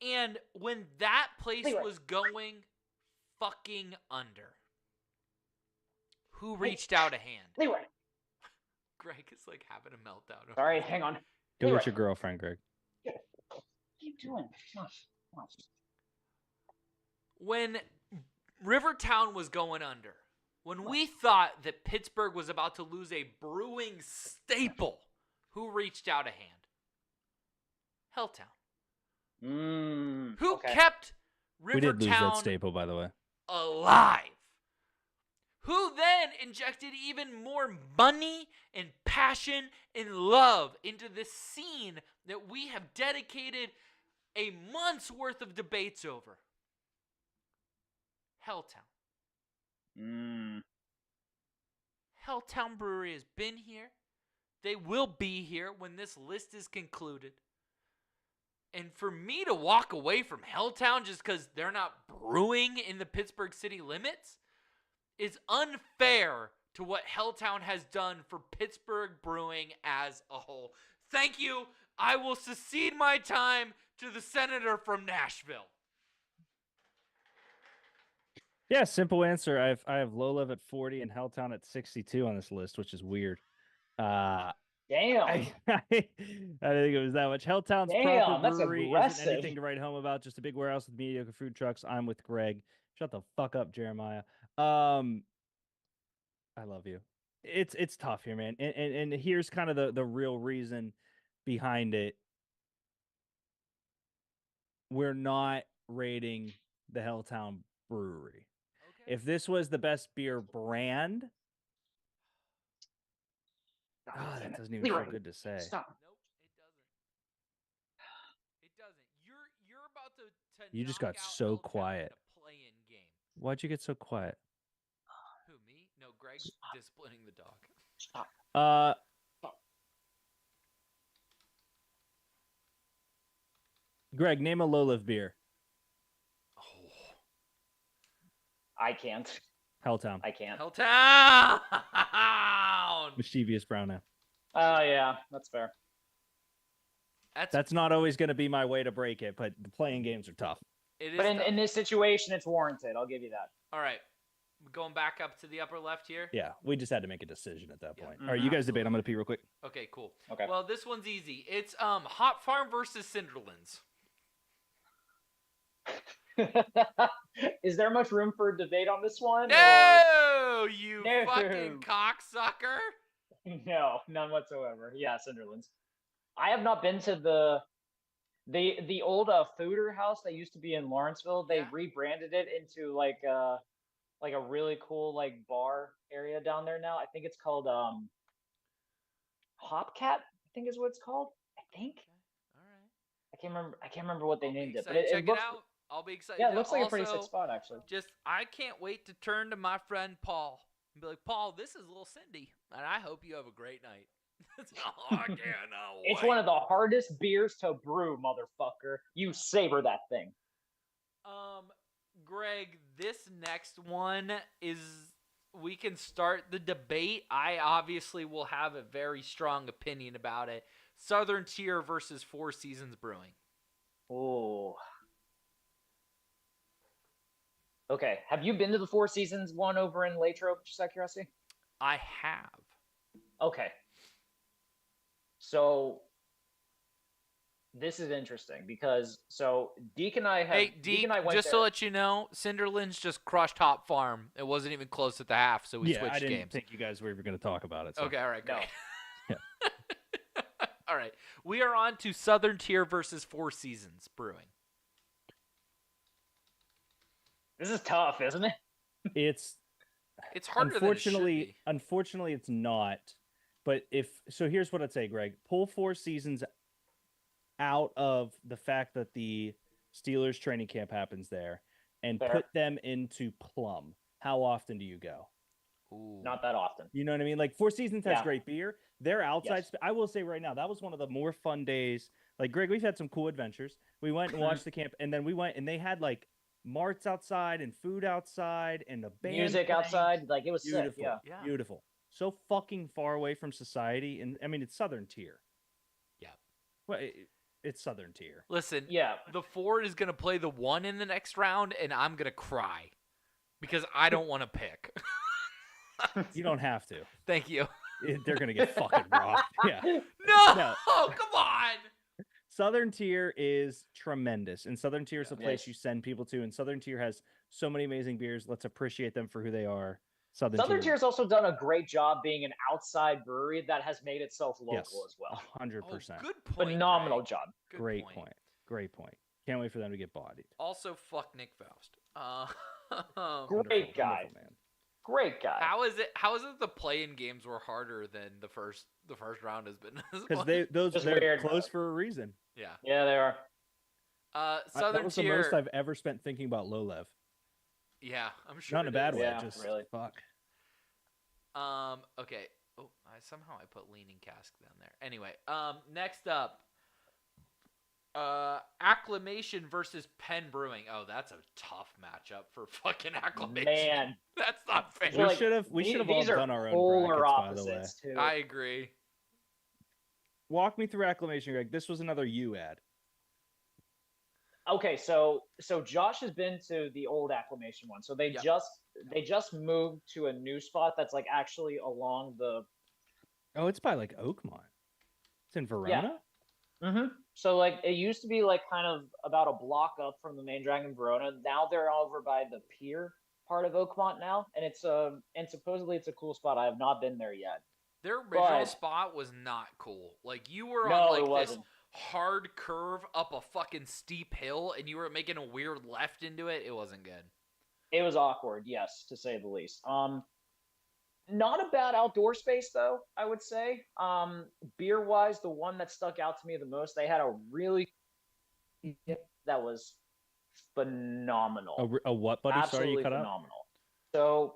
And when that place was going fucking under, who reached out a hand? Leroy. Greg is like having a meltdown. Sorry, hang on. Go get your girlfriend, Greg. What are you doing? Come on. When Rivertown was going under, when we thought that Pittsburgh was about to lose a brewing staple, who reached out a hand? Helltown. Who kept Rivertown We did lose that staple, by the way. alive? Who then injected even more money and passion and love into this scene that we have dedicated a month's worth of debates over? Helltown. Helltown Brewery has been here. They will be here when this list is concluded. And for me to walk away from Helltown just because they're not brewing in the Pittsburgh city limits is unfair to what Helltown has done for Pittsburgh brewing as a whole. Thank you. I will cede my time to the senator from Nashville. Yeah, simple answer. I have Lowlev at 40 and Helltown at 62 on this list, which is weird. Damn. I didn't think it was that much. Helltown's proper brewery isn't anything to write home about. Just a big warehouse with mediocre food trucks. I'm with Greg. Shut the fuck up, Jeremiah. I love you. It's tough here, man. And here's kind of the real reason behind it. We're not rating the Helltown Brewery. Okay. If this was the best beer brand, that doesn't even feel good to say. Stop. Nope, it doesn't. You're about to You just got so quiet. Play-in game. Why'd you get so quiet? Who, me? No, Greg's disciplining the dog. Stop. Greg, name a Lowlev beer. I can't. Helltown. I can't. Helltown! Mischievous Brown Ale. Oh, yeah. That's fair. That's not always going to be my way to break it, but the playing games are tough. It is but tough. In this situation, it's warranted. I'll give you that. All right. Going back up to the upper left here. Yeah, we just had to make a decision at that point. All right, you guys debate. I'm going to pee real quick. Okay, cool. Okay. Well, this one's easy. It's Hop Farm versus Cinderlands. Is there much room for debate on this one? No, you fucking cocksucker. No, none whatsoever. Yeah, Cinderlands. I have not been to the old Fooder house that used to be in Lawrenceville. They rebranded it into like a really cool like bar area down there now. I think it's called Hopcat, I think is what it's called. I think. Okay. All right. I can't remember what they named it, but it looks, out. I'll be excited. Yeah, it looks like a pretty sick spot, actually. I can't wait to turn to my friend Paul and be like, Paul, this is little Cindy, and I hope you have a great night. That's all I can. It's one of the hardest beers to brew, motherfucker. You savor that thing. Greg, this next one is, we can start the debate. I obviously will have a very strong opinion about it. Southern Tier versus Four Seasons Brewing. Oh. Okay. Have you been to the Four Seasons one over in Latrobe, just out of curiosity? I have. Okay. So this is interesting because Deke and I have. Hey, Deke, just to let you know, Cinderlands just crushed Hop Farm. It wasn't even close at the half, so we switched games. I didn't think you guys were even going to talk about it. So. Okay, all right, great. No. Yeah. All right, we are on to Southern Tier versus Four Seasons Brewing. This is tough, isn't it? It's harder than it should be. Unfortunately, it's not. But here's what I'd say, Greg. Pull Four Seasons out of the fact that the Steelers training camp happens there and put them into Plum. How often do you go? Ooh. Not that often. You know what I mean? Like Four Seasons has great beer. Their outside, I will say right now, that was one of the more fun days. Like, Greg, we've had some cool adventures. We went and watched the camp, and then we went and they had like marts outside and food outside and the band music playing. Outside. Like, it was beautiful. Sick. Yeah. Beautiful. So fucking far away from society. And I mean, it's Southern Tier. Yeah. Well, it's Southern Tier. Listen, yeah. The Ford is going to play the 1 in the next round, and I'm going to cry because I don't want to pick. You don't have to. Thank you. they're gonna get fucking rocked. Yeah. No, come on. Southern Tier is tremendous, and Southern Tier is a place Yes. you send people to, and Southern Tier has so many amazing beers. Let's appreciate them for who they are. Southern Tier has also done a great job being an outside brewery that has made itself local as well. 100%. Good point. Phenomenal Greg. job. Good Great point. Great point. Can't wait for them to get bodied. Also, fuck Nick Faust. Great guy. Wonderful, man. Great guy. How is it the play-in games were harder than the first round has been? Because Just they're weird. close for a reason. Yeah. Yeah, they are. Southern that was Tier. the most I've ever spent thinking about Lolev. Yeah, I'm sure. Not in a bad way. Yeah, just really. fuck. Okay. Oh, somehow I put Leaning Cask down there. Anyway, next up, Acclamation versus Penn Brewing. Oh, that's a tough matchup for fucking Acclamation. Man, That's not fair. We should have all these are done our own polar brackets, by the way. opposites, too. I agree. Walk me through Acclamation, Greg. This was another you ad. Okay, so Josh has been to the old Acclamation one. So they just moved to a new spot that's like actually along the. Oh, it's by like Oakmont. It's in Verona. Mm-hmm. So like it used to be like kind of about a block up from the main Dragon Verona. Now they're over by the pier part of Oakmont now, and it's and supposedly it's a cool spot. I have not been there yet. Their original spot was not cool. Like you were No, on it like this wasn't. hard curve up a fucking steep hill, and you were making a weird left into it. It wasn't good. It was awkward, yes, to say the least. Not a bad outdoor space though, I would say. Beer wise, the one that stuck out to me the most, they had a really that was phenomenal. A what, buddy? Absolutely Sorry, you cut phenomenal. So,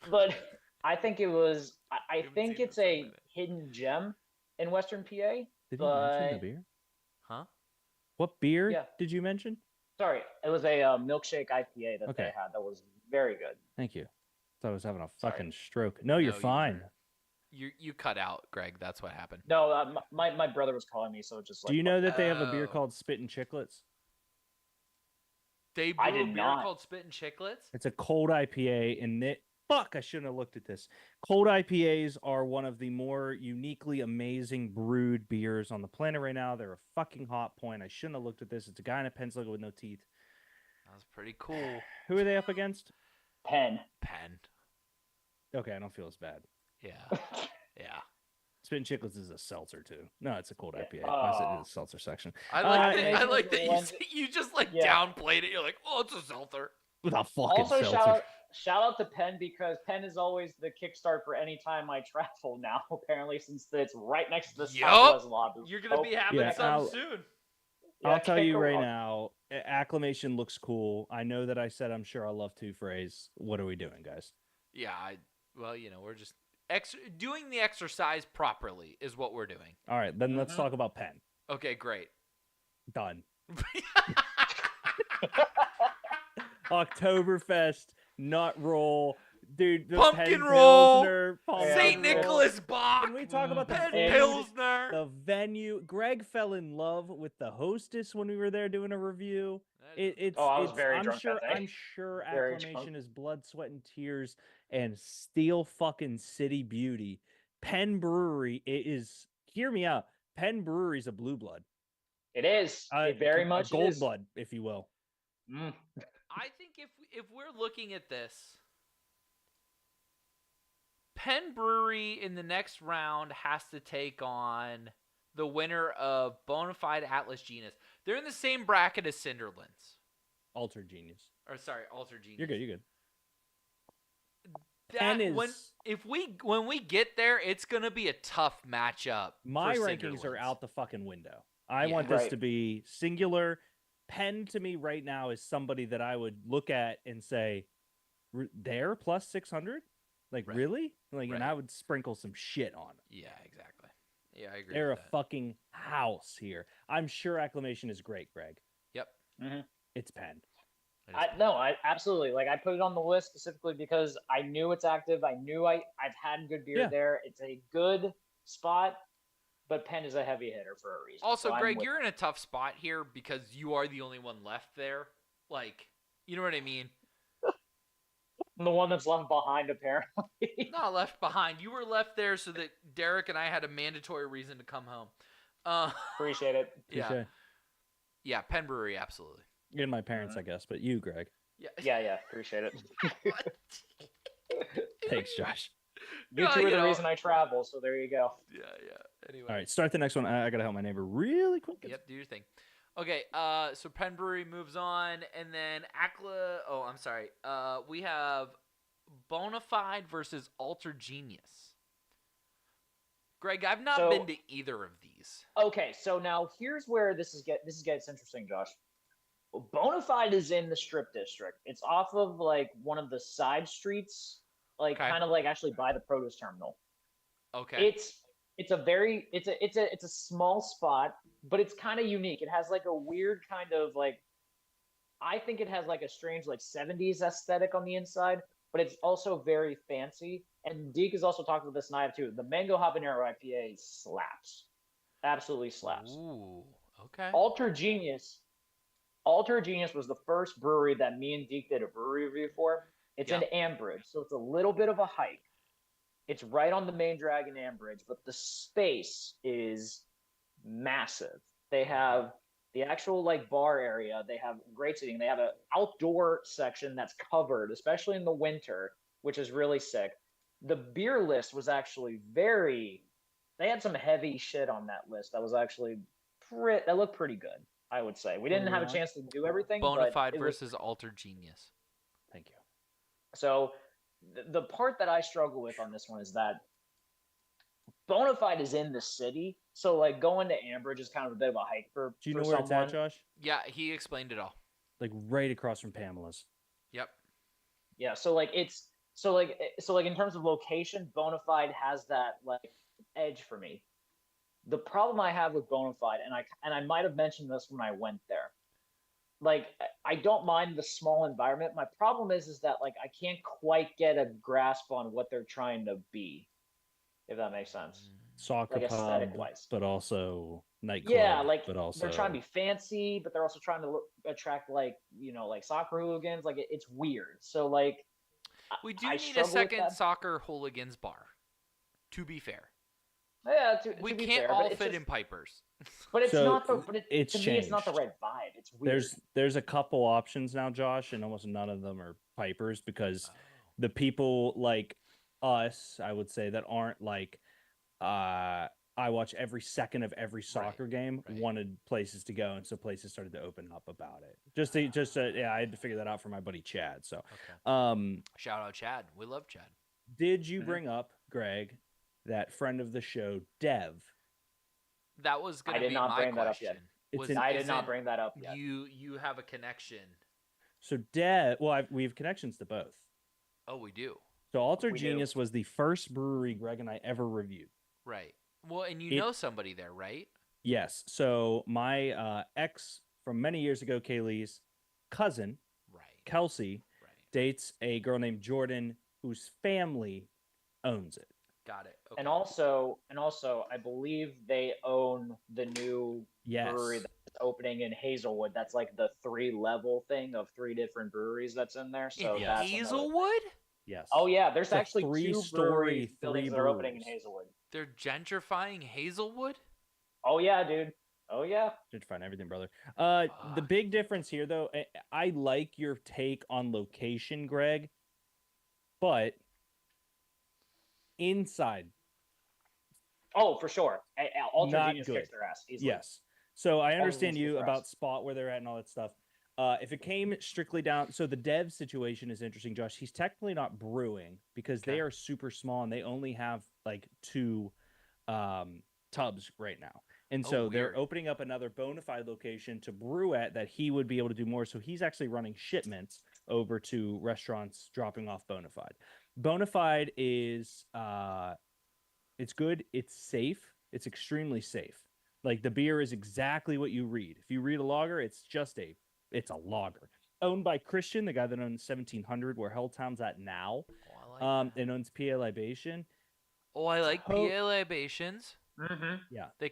but I think it was. I think seen it's this in a a minute. hidden gem in Western PA. Did you but mention the beer? Huh? What beer Yeah. did you mention? sorry, it was a milkshake IPA that they Okay. had that was very good. Thank you. Thought I was having a Sorry. fucking stroke. No, you're No, you fine. weren't. You cut out, Greg. That's what happened. No, my brother was calling me, so just like. Do you know that they have a beer Oh. called Spit and Chicklets? They brew I a did beer not. called Spit and Chicklets. It's a cold IPA, and fuck, I shouldn't have looked at this. Cold IPAs are one of the more uniquely amazing brewed beers on the planet right now. They're a fucking hot point. I shouldn't have looked at this. It's a guy in a pencil with no teeth. That was pretty cool. Who are they up against? Penn. Penn. Okay, I don't feel as bad. Yeah. Yeah. Spit and Chicklets is a seltzer too. No, it's a cold Yeah. IPA. I said Oh. in the seltzer section I like Acclamation that. I is like the that one- you just like Yeah. downplayed it. You're like, oh, it's a seltzer. with a fucking Also, seltzer. shout out to Penn because Penn is always the kickstart for any time I travel now. Apparently, since it's right next to the Yup. Southwest lobby. You're gonna be having Yeah, some I'll- soon. Yeah, I'll tell can't you go right wrong. now, Acclamation looks cool. I know that I said I'm sure I'll love to phrase. What are we doing, guys? Yeah. Well, we're just doing the exercise properly is what we're doing. All right, then let's Mhm. talk about Penn. Okay, great. Done. Oktoberfest, nut roll, dude. The Pumpkin Penn roll, Pilsner, pumpkin St. roll. Nicholas Bach. Can we talk about the Penn venue? Pilsner. The venue. Greg fell in love with the hostess when we were there doing a review. It's. Oh, I was it's- very I'm drunk sure. that day. I'm sure Very Acclamation drunk. is blood, sweat, and tears, and steel fucking city beauty. Penn Brewery. It is. Hear me out. Penn Brewery is a blue blood. It is. It very a much gold is. blood, if you will. Mm. I think if we're looking at this, Penn Brewery in the next round has to take on the winner of Bonafide Atlas Genus. They're in the same bracket as Cinderlands. Alter genius. Or sorry, Alter Genius. You're good. You're good. That, Penn when is- when we get there, it's gonna be a tough matchup. My for rankings are Cinderlands. out the fucking window. I Yeah. want this Right. to be singular. Penn to me right now is somebody that I would look at and say, they're plus 600? Like, Right. really? Like, and Right. I would sprinkle some shit on them. Yeah, exactly. Yeah, I agree. They're a with that. fucking house here. I'm sure Acclamation is great, Greg. Yep. Mhm. It's Penn. It is No, I absolutely like. I put it on the list specifically because I knew it's active. I knew I've had good beer Yeah. there. It's a good spot, but Penn is a heavy hitter for a reason. Also, so I'm Greg, with you're in a tough spot here because you are the only one left there. Like, you know what I mean? I'm the one that's left behind, apparently. Not left behind. You were left there so that Derek and I had a mandatory reason to come home. Appreciate it. Yeah. Yeah, Penn Brewery, absolutely. And my parents, I guess, but you, Greg. Yeah. Appreciate it. Thanks, Josh. You two are the reason I travel, so there you go. Yeah. Anyway. All right, start the next one. I gotta help my neighbor really quick. Yep, do your thing. Okay, so Penn Brewery moves on, and then we have Bonafide versus Alter Genius. Greg, I've not been to either of these. Okay, so now here's where this gets interesting, Josh. Bonafide is in the Strip District. It's off of like one of the side streets, kind of like actually by the produce terminal. Okay. It's a small spot, but it's kind of unique. It has like a weird kind of like, I think it has like a strange like 70s aesthetic on the inside, but it's also very fancy. And Deke has also talked about this night too. The Mango Habanero IPA slaps. Absolutely slaps. Ooh, okay. Alter Genius was the first brewery that me and Deke did a brewery review for. It's in Ambridge, so it's a little bit of a hike. It's right on the main drag in Ambridge, but the space is massive. They have the actual like bar area. They have great seating. They have an outdoor section that's covered, especially in the winter, which is really sick. The beer list was actually they had some heavy shit on that list. That was actually that looked pretty good, I would say. We didn't have a chance to do everything. Bonafide versus Alter Genius. Thank you. So the part that I struggle with on this one is that Bonafide is in the city, so like going to Ambridge is kind of a bit of a hike for. Do you know where it's at, Josh? Yeah, he explained it all. Like right across from Pamela's. Yep. Yeah, so in terms of location, Bonafide has that like edge for me. The problem I have with Bonafide, and I might have mentioned this when I went there. Like, I don't mind the small environment. My problem is that like I can't quite get a grasp on what they're trying to be, if that makes sense. Soccer like pub, but also nightclub. Yeah, but also they're trying to be fancy, but they're also trying to attract like soccer hooligans. Like it's weird. So like, we do need a second soccer hooligans bar. To be fair. Yeah, we can't all fit in Pipers. But it's not the. But to me, it's not the right vibe. It's weird. There's a couple options now, Josh, and almost none of them are Pipers because the people like us, I would say, that aren't like, I watch every second of every soccer game. Wanted places to go, and so places started to open up about it. Yeah, I had to figure that out for my buddy Chad. So, shout out Chad. We love Chad. Did you bring up, Greg, that friend of the show, Dev? That was going to be my question. I did not bring that up yet. You have a connection. So Dev, we have connections to both. Oh, we do. So Alter Genius was the first brewery Greg and I ever reviewed. Right. Well, and you know somebody there, right? Yes. So my ex from many years ago, Kaylee's cousin, Kelsey, dates a girl named Jordan whose family owns it. Got it. Okay. And also, I believe they own the new brewery that's opening in Hazelwood. That's like the 3-level thing of 3 different breweries that's in there. So in Hazelwood? Yes. Oh yeah, there's actually 2 brewery buildings that are opening in Hazelwood. They're gentrifying Hazelwood? Oh yeah, dude. Oh yeah. Gentrifying everything, brother. The big difference here, though, I like your take on location, Greg, but inside. Oh, for sure. Alter Genius kicks their ass easily. Yes. So I understand you about spot where they're at and all that stuff. If it came strictly down, so the Dev situation is interesting, Josh. He's technically not brewing because they are super small and they only have like 2 tubs right now. And so they're opening up another Bonafide location to brew at that he would be able to do more. So he's actually running shipments over to restaurants dropping off Bonafide. Bonafide is it's good, it's safe, it's extremely safe. Like the beer is exactly what you read. If you read a lager, it's a lager. Owned by Christian, the guy that owns 1700 where Helltown's at now. And owns PA Libation. Oh, I like PA Libations. Mm-hmm. Yeah. They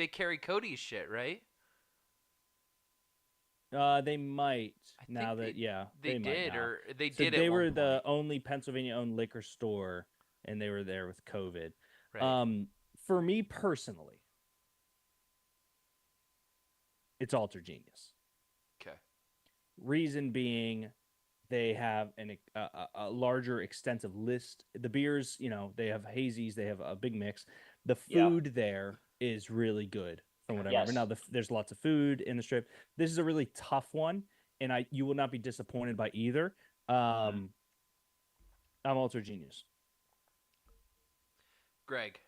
carry Cody's shit, right? They might now that they might did now. or they So did they at were one the point. only Pennsylvania-owned liquor store, and they were there with COVID. Right. For me personally, it's Alter Genius. Okay. Reason being, they have a larger, extensive list. The beers, they have hazies, they have a big mix. The food there is really good from what I remember. Now, there's lots of food in the strip. This is a really tough one, and you will not be disappointed by either. I'm Alter Genius. Greg.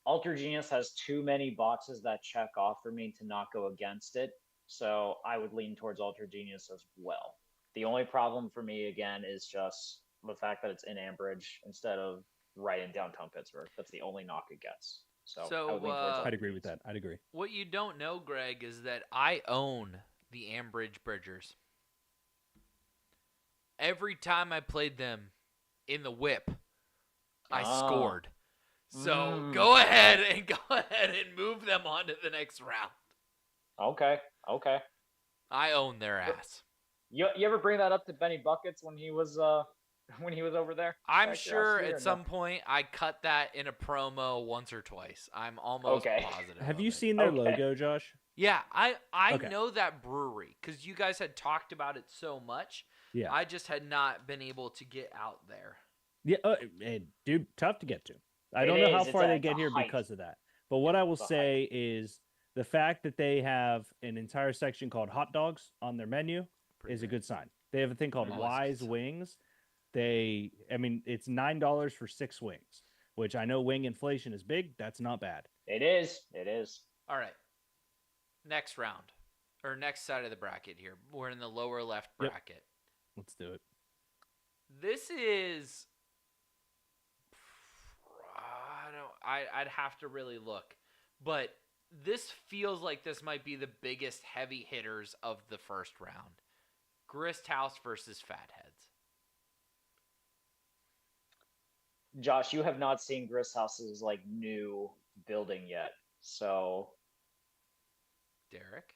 Alter Genius has too many boxes that check off for me to not go against it. So I would lean towards Alter Genius as well. The only problem for me, again, is just the fact that it's in Ambridge instead of right in downtown Pittsburgh. That's the only knock it gets. So I would lean towards Alter I'd agree with that. I'd agree. What you don't know, Greg, is that I own the Ambridge Bridgers. Every time I played them in the whip, I scored. So go ahead and move them on to the next round. Okay. I own their ass. You ever bring that up to Benny Buckets when he was over there? I'm sure at some point I cut that in a promo once or twice. I'm almost positive. Have you seen their logo, Josh? Yeah, I know that brewery because you guys had talked about it so much. Yeah, I just had not been able to get out there. Yeah, dude, tough to get to. I don't know how far they get here because of that. But what I will say is the fact that they have an entire section called hot dogs on their menu is a good sign. They have a thing called Wise Wings. It's $9 for 6 wings, which I know wing inflation is big. That's not bad. It is. All right. Next round. Or next side of the bracket here. We're in the lower left bracket. Yep. Let's do it. This is... I'd have to really look. But this feels like this might be the biggest heavy hitters of the first round. Grist House versus Fatheads. Josh, you have not seen Grist House's new building yet. So Derek?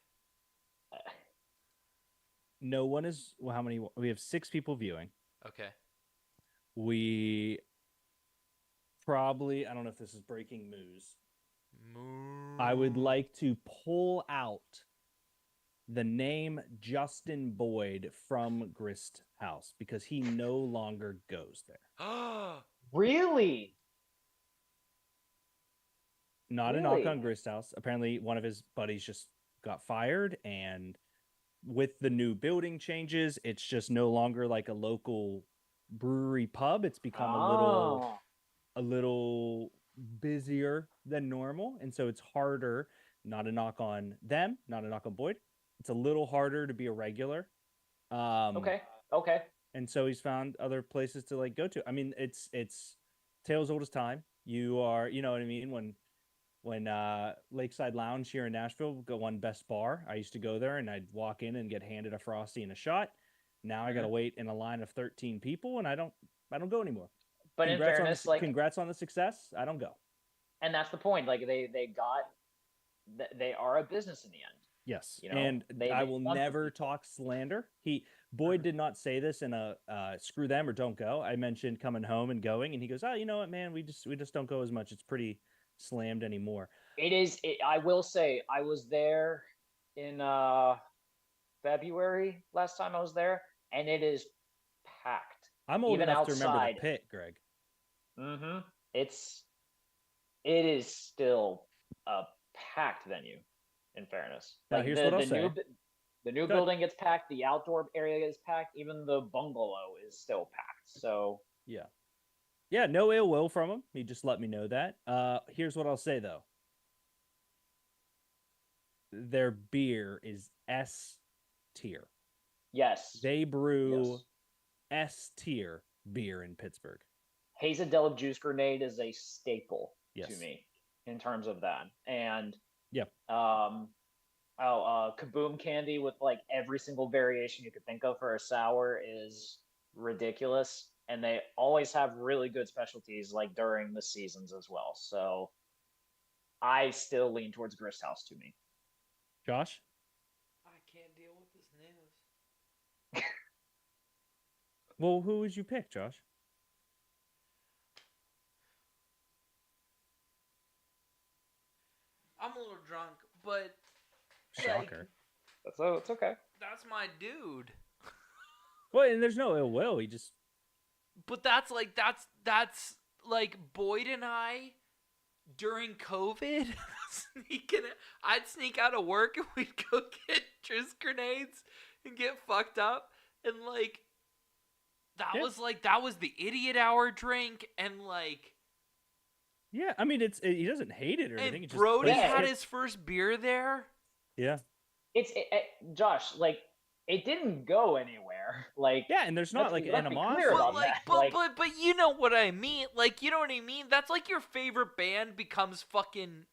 No one is... Well, how many? We have 6 people viewing. Okay. We probably... I don't know if this is breaking news. I would like to pull out the name Justin Boyd from Grist House because he no longer goes there. Really? Not a knock on Grist House. Apparently, one of his buddies just got fired, and with the new building changes, it's just no longer like a local brewery pub. It's become a little busier than normal, and so it's harder. Not a knock on them, not a knock on Boyd. It's a little harder to be a regular. Okay. And so he's found other places to go to. I mean, it's tales old as time. You are, you know what I mean? When Lakeside Lounge here in Nashville won Best Bar, I used to go there and I'd walk in and get handed a Frosty and a shot. Now I got to wait in a line of 13 people, and I don't go anymore. But congrats in fairness, congrats on the success. I don't go. And that's the point. They are a business in the end. Yes, and I will never talk slander. Boyd did not say this in a screw them or don't go. I mentioned coming home and going, and he goes, "Oh, you know what, man? We just don't go as much. It's pretty slammed anymore." It is. I will say, I was there in February last time I was there, and it is packed. I'm old enough to remember the pit, Greg. Mm-hmm. It is still a packed venue. In fairness, now here's what I'll say. The new building gets packed. The outdoor area is packed. Even the bungalow is still packed. So yeah, no ill will from him. He just let me know that. Here's what I'll say though. Their beer is S tier. Yes, they brew S tier beer in Pittsburgh. Hazadelic Juice Grenade is a staple to me in terms of that, and Kaboom Candy with every single variation you could think of for a sour is ridiculous, and they always have really good specialties during the seasons as well. So I still lean towards Grist House to me. Josh? I can't deal with this news. Well, who would you pick, Josh? I'm a little drunk, but Shocker. It's okay. That's my dude. Well, and there's no ill will. He just. But that's like Boyd and I during COVID I'd sneak out of work and we'd go get Trizz grenades and get fucked up, and like that was the idiot hour drink, and like. Yeah, I mean, he doesn't hate it or anything. And Brody had his first beer there. Yeah. Josh, like, it didn't go anywhere. Like, yeah, and there's not like animosity. But you know what I mean. Like, you know what I mean. That's like your favorite band becomes fucking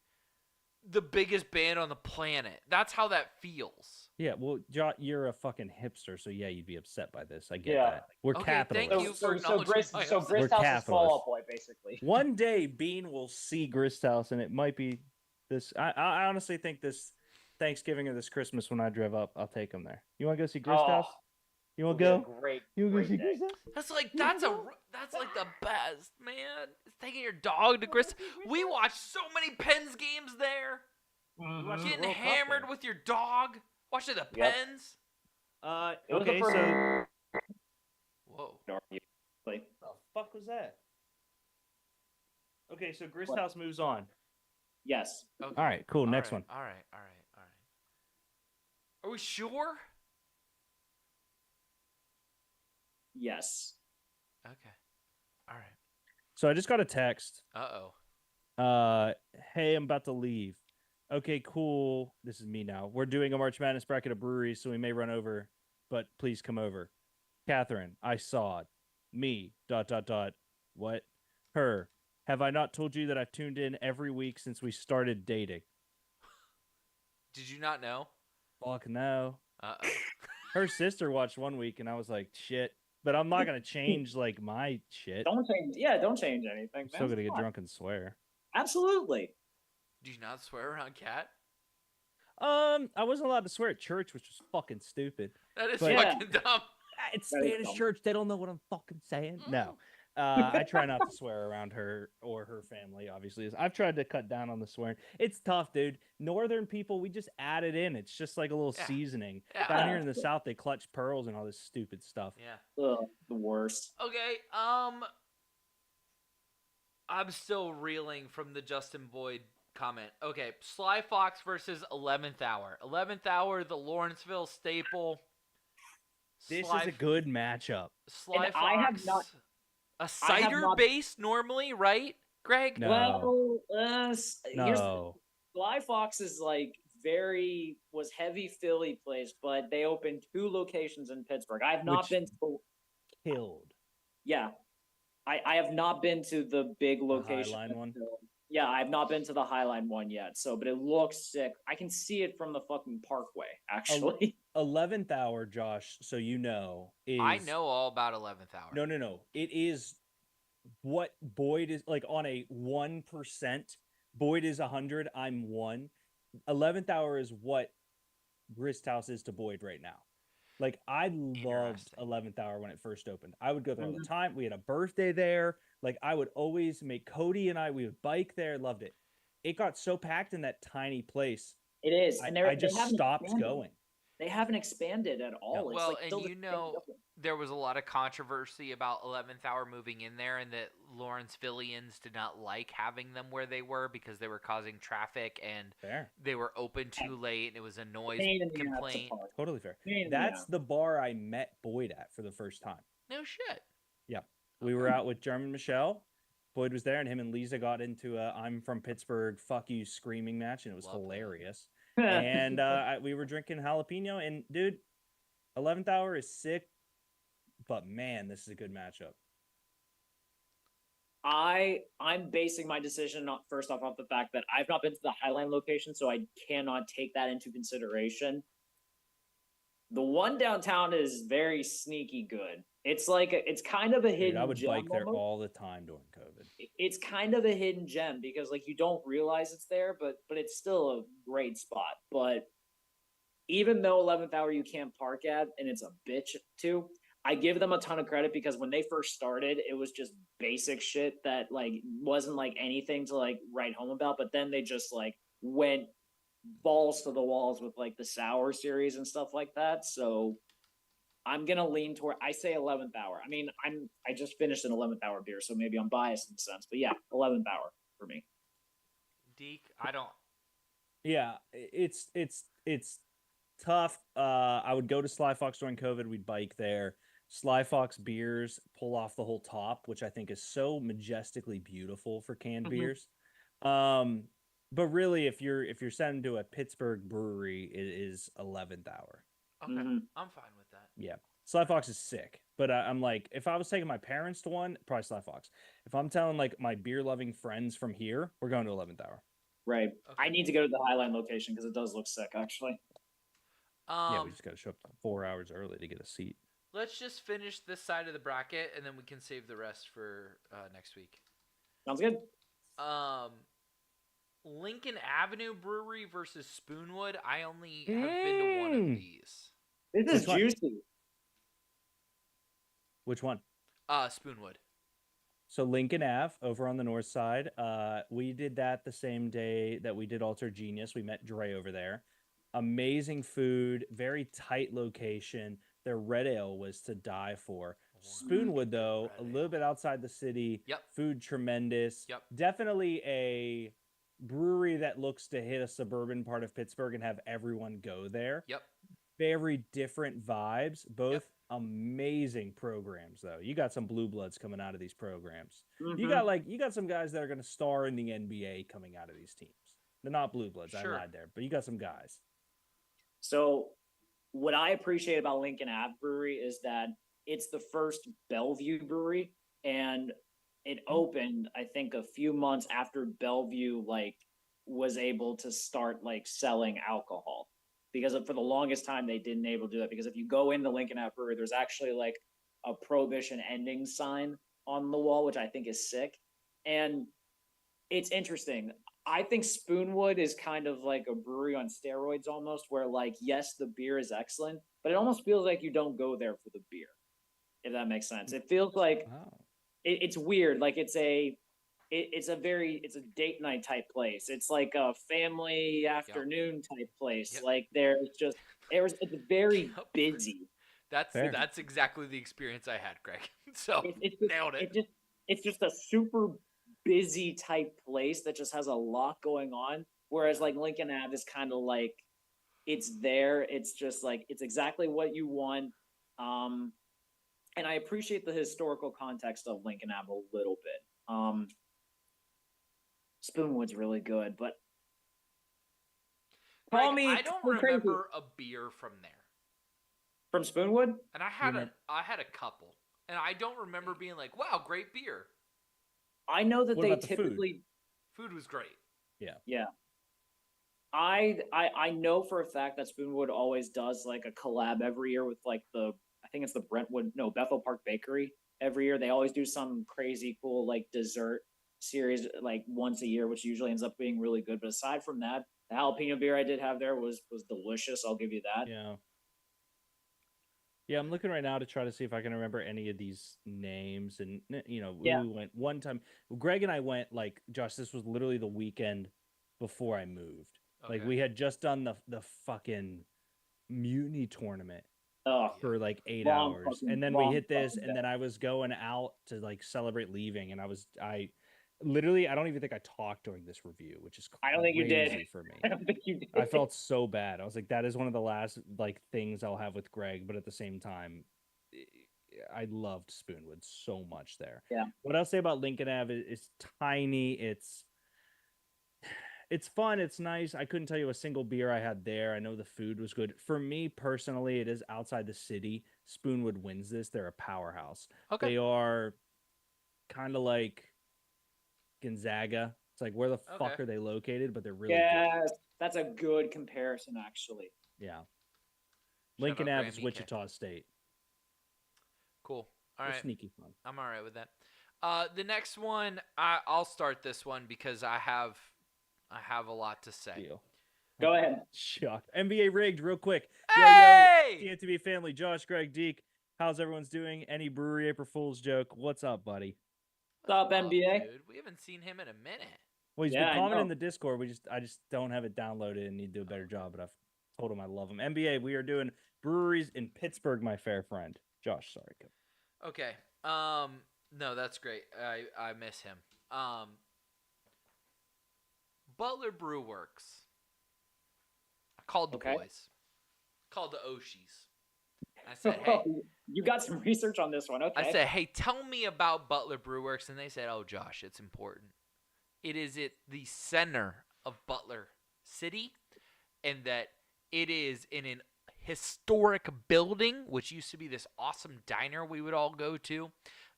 the biggest band on the planet. That's how that feels. Yeah, well, you're a fucking hipster, so yeah, you'd be upset by this. I get that. We're capitalists. Thank you for Grist House is Fall Out Boy, basically. One day, Bean will see Grist House, and it might be this. I honestly think this Thanksgiving or this Christmas when I drive up, I'll take him there. You want to go see Grist House? You want to go? Great. You want to go see Grist House? That's like the best, man. Taking your dog to Grist. We watched so many Pens games there. Mm-hmm. Getting hammered with your dog. Watching the Pens. Okay, so. Whoa. The fuck was that? Okay, so Grist House moves on. Yes. Okay. All right, cool. Next one. All right. Are we sure? Yes. Okay. All right. So I just got a text. Uh-oh. Hey, I'm about to leave. Okay, cool. This is me now. We're doing a March Madness bracket at breweries, so we may run over, but please come over. Catherine, I saw it. Me, ... What? Her. Have I not told you that I've tuned in every week since we started dating? Did you not know? Fuck no. Uh-oh. Her sister watched one week, and I was like, shit. But I'm not going to change, like, my shit. Don't change anything. I'm still going to get drunk and swear. Absolutely. Do you not swear around Cat? I wasn't allowed to swear at church, which was fucking stupid. That is fucking dumb. It's Spanish church. They don't know what I'm fucking saying. No. I try not to swear around her or her family, obviously. I've tried to cut down on the swearing. It's tough, dude. Northern people, we just add it in. It's just like a little seasoning. Yeah. Down here in the South, they clutch pearls and all this stupid stuff. Yeah. Ugh, the worst. Okay, I'm still reeling from the Justin Boyd comment. Okay, Sly Fox versus 11th Hour. 11th Hour, the Lawrenceville staple. This is a good matchup. Sly Fox. I have not... A cider base normally, right, Greg? No. Well, no. Sly Fox is like was heavy Philly place, but they opened 2 locations in Pittsburgh. I have not been to killed. Yeah. I have not been to the big location. The Highline one? Yeah, I have not been to the Highline one yet. So, but it looks sick. I can see it from the fucking Parkway, actually. 11th Hour, Josh, so you know, is... I know all about 11th Hour. No. It is what Boyd is, like, on a 1%. Boyd is 100, I'm 1. 11th Hour is what Grist House is to Boyd right now. Like, I loved 11th Hour when it first opened. I would go there all the time. We had a birthday there. Like, I would always make Cody and we would bike there. Loved it. It got so packed in that tiny place. It is. I just stopped going. They haven't expanded at all. Yeah. Well, and you know, there was a lot of controversy about 11th Hour moving in there, and that Lawrencevillians did not like having them where they were because they were causing traffic, and they were open too late, and it was a noise complaint. Totally fair. That's the bar I met Boyd at for the first time. No shit. Yeah. We were out with German Michelle. Boyd was there, and him and Lisa got into a I'm from Pittsburgh, fuck you screaming match, and it was hilarious. And we were drinking jalapeno, and dude, 11th Hour is sick, but man, this is a good matchup. I'm basing my decision first off the fact that I've not been to the Highline location, so I cannot take that into consideration. The one downtown is very sneaky good, It's like it's kind of a hidden Dude, I would gem bike there almost. all the time during COVID. It's kind of a hidden gem because like you don't realize it's there, but it's still a great spot. But even though 11th hour you can't park at and it's a bitch too, I give them a ton of credit because when they first started, it was just basic shit that like wasn't like anything to like write home about. But then they just like went balls to the walls with like the sour series and stuff like that. So I'm gonna lean toward. I say 11th hour. I mean, I just finished an 11th hour beer, so maybe I'm biased in a sense. But yeah, 11th hour for me. Deke, I don't. Yeah, it's tough. I would go to Sly Fox during COVID. We'd bike there. Sly Fox beers pull off the whole top, which I think is so majestically beautiful for canned beers. But really, if you're sent to a Pittsburgh brewery, it is 11th hour. Okay, I'm fine with that. Yeah, Sly Fox is sick. But I'm like, if I was taking my parents to one, probably Sly Fox. If I'm telling like my beer loving friends from here, we're going to 11th hour. Right. Okay. I need to go to the Highline location because it does look sick, actually. Yeah, we just got to show up 4 hours early to get a seat. Let's just finish this side of the bracket, and then we can save the rest for next week. Sounds good. Lincoln Avenue Brewery versus Spoonwood. I only have been to one of these. This is juicy. Which one? Spoonwood. So Lincoln Ave over on the north side. We did that the same day that we did Alter Genius. We met Dre over there. Amazing food, very tight location. Their red ale was to die for. Spoonwood, though, a little bit outside the city. Yep. Food tremendous. Yep. Definitely a brewery that looks to hit a suburban part of Pittsburgh and have everyone go there. Yep. Very different vibes. Both amazing programs, though. You got some blue bloods coming out of these programs. You got some guys that are going to star in the NBA coming out of these teams. They're not blue bloods. Sure. I lied there, but you got some guys. So what I appreciate about Lincoln Ave Brewery is that it's the first Bellevue brewery, and it opened, I think, a few months after Bellevue like was able to start like selling alcohol. Because for the longest time they didn't able to do that. Because if you go into Lincoln Ave Brewery, there's actually like a prohibition ending sign on the wall, which I think is sick. And it's interesting. I think Spoonwood is kind of like a brewery on steroids almost, where like, yes, the beer is excellent, but it almost feels like you don't go there for the beer, if that makes sense. It feels like it's weird. Like it's a date night type place. It's like a family afternoon type place. Yep. Like it's very busy. That's exactly the experience I had, Greg. So nailed it. It's just a super busy type place that just has a lot going on. Whereas like Lincoln Ave is kind of like it's there. It's just like it's exactly what you want. And I appreciate the historical context of Lincoln Ave a little bit. Spoonwood's really good, but I don't remember a beer from there. From Spoonwood? And I had a couple, and I don't remember being like, "Wow, great beer." I know that they typically food was great. Yeah. I know for a fact that Spoonwood always does like a collab every year with like I think it's the Bethel Park Bakery every year. They always do some crazy cool like dessert series like once a year, which usually ends up being really good. But aside from that, the jalapeno beer I did have there was delicious. I'll give you that. Yeah, I'm looking right now to try to see if I can remember any of these names. And we went one time. Greg and I went like, Josh, this was literally the weekend before I moved. Okay. Like we had just done the fucking Mutiny tournament for like 8 hours, and then we hit this, and then I was going out to like celebrate leaving, and I literally, I don't even think I talked during this review, which is I don't think you did for me. I don't think you did. I felt so bad. I was like, that is one of the last like things I'll have with Greg, but at the same time, I loved Spoonwood so much there. Yeah. What I'll say about Lincoln Ave is tiny. It's fun. It's nice. I couldn't tell you a single beer I had there. I know the food was good. For me personally, it is outside the city. Spoonwood wins this. They're a powerhouse. Okay. They are kind of like Gonzaga. It's like, where the fuck are they located? But they're really good. That's a good comparison, actually. Yeah. Lincoln Ave is Wichita State. Cool. All right. Sneaky fun. I'm all right with that. The next one, I'll start this one because I have a lot to say. Deal. Go ahead. Shocked. NBA rigged, real quick. Hey! Yo, DNTV family, Josh, Greg, Deke. How's everyone's doing? Any brewery April Fool's joke? What's up, buddy? What's up, NBA? Dude, we haven't seen him in a minute. Well, he's been commenting in the Discord. I just don't have it downloaded and need to do a better job, but I've told him I love him. NBA, we are doing breweries in Pittsburgh, my fair friend. Josh, sorry. Go. Okay. No, that's great. I miss him. Butler Brew Works. Called the boys. Called the Oshies. I said, hey. You got some research on this one. Okay. I said, hey, tell me about Butler Brew Works. And they said, oh, Josh, it's important. It is at the center of Butler City, and that it is in an historic building, which used to be this awesome diner we would all go to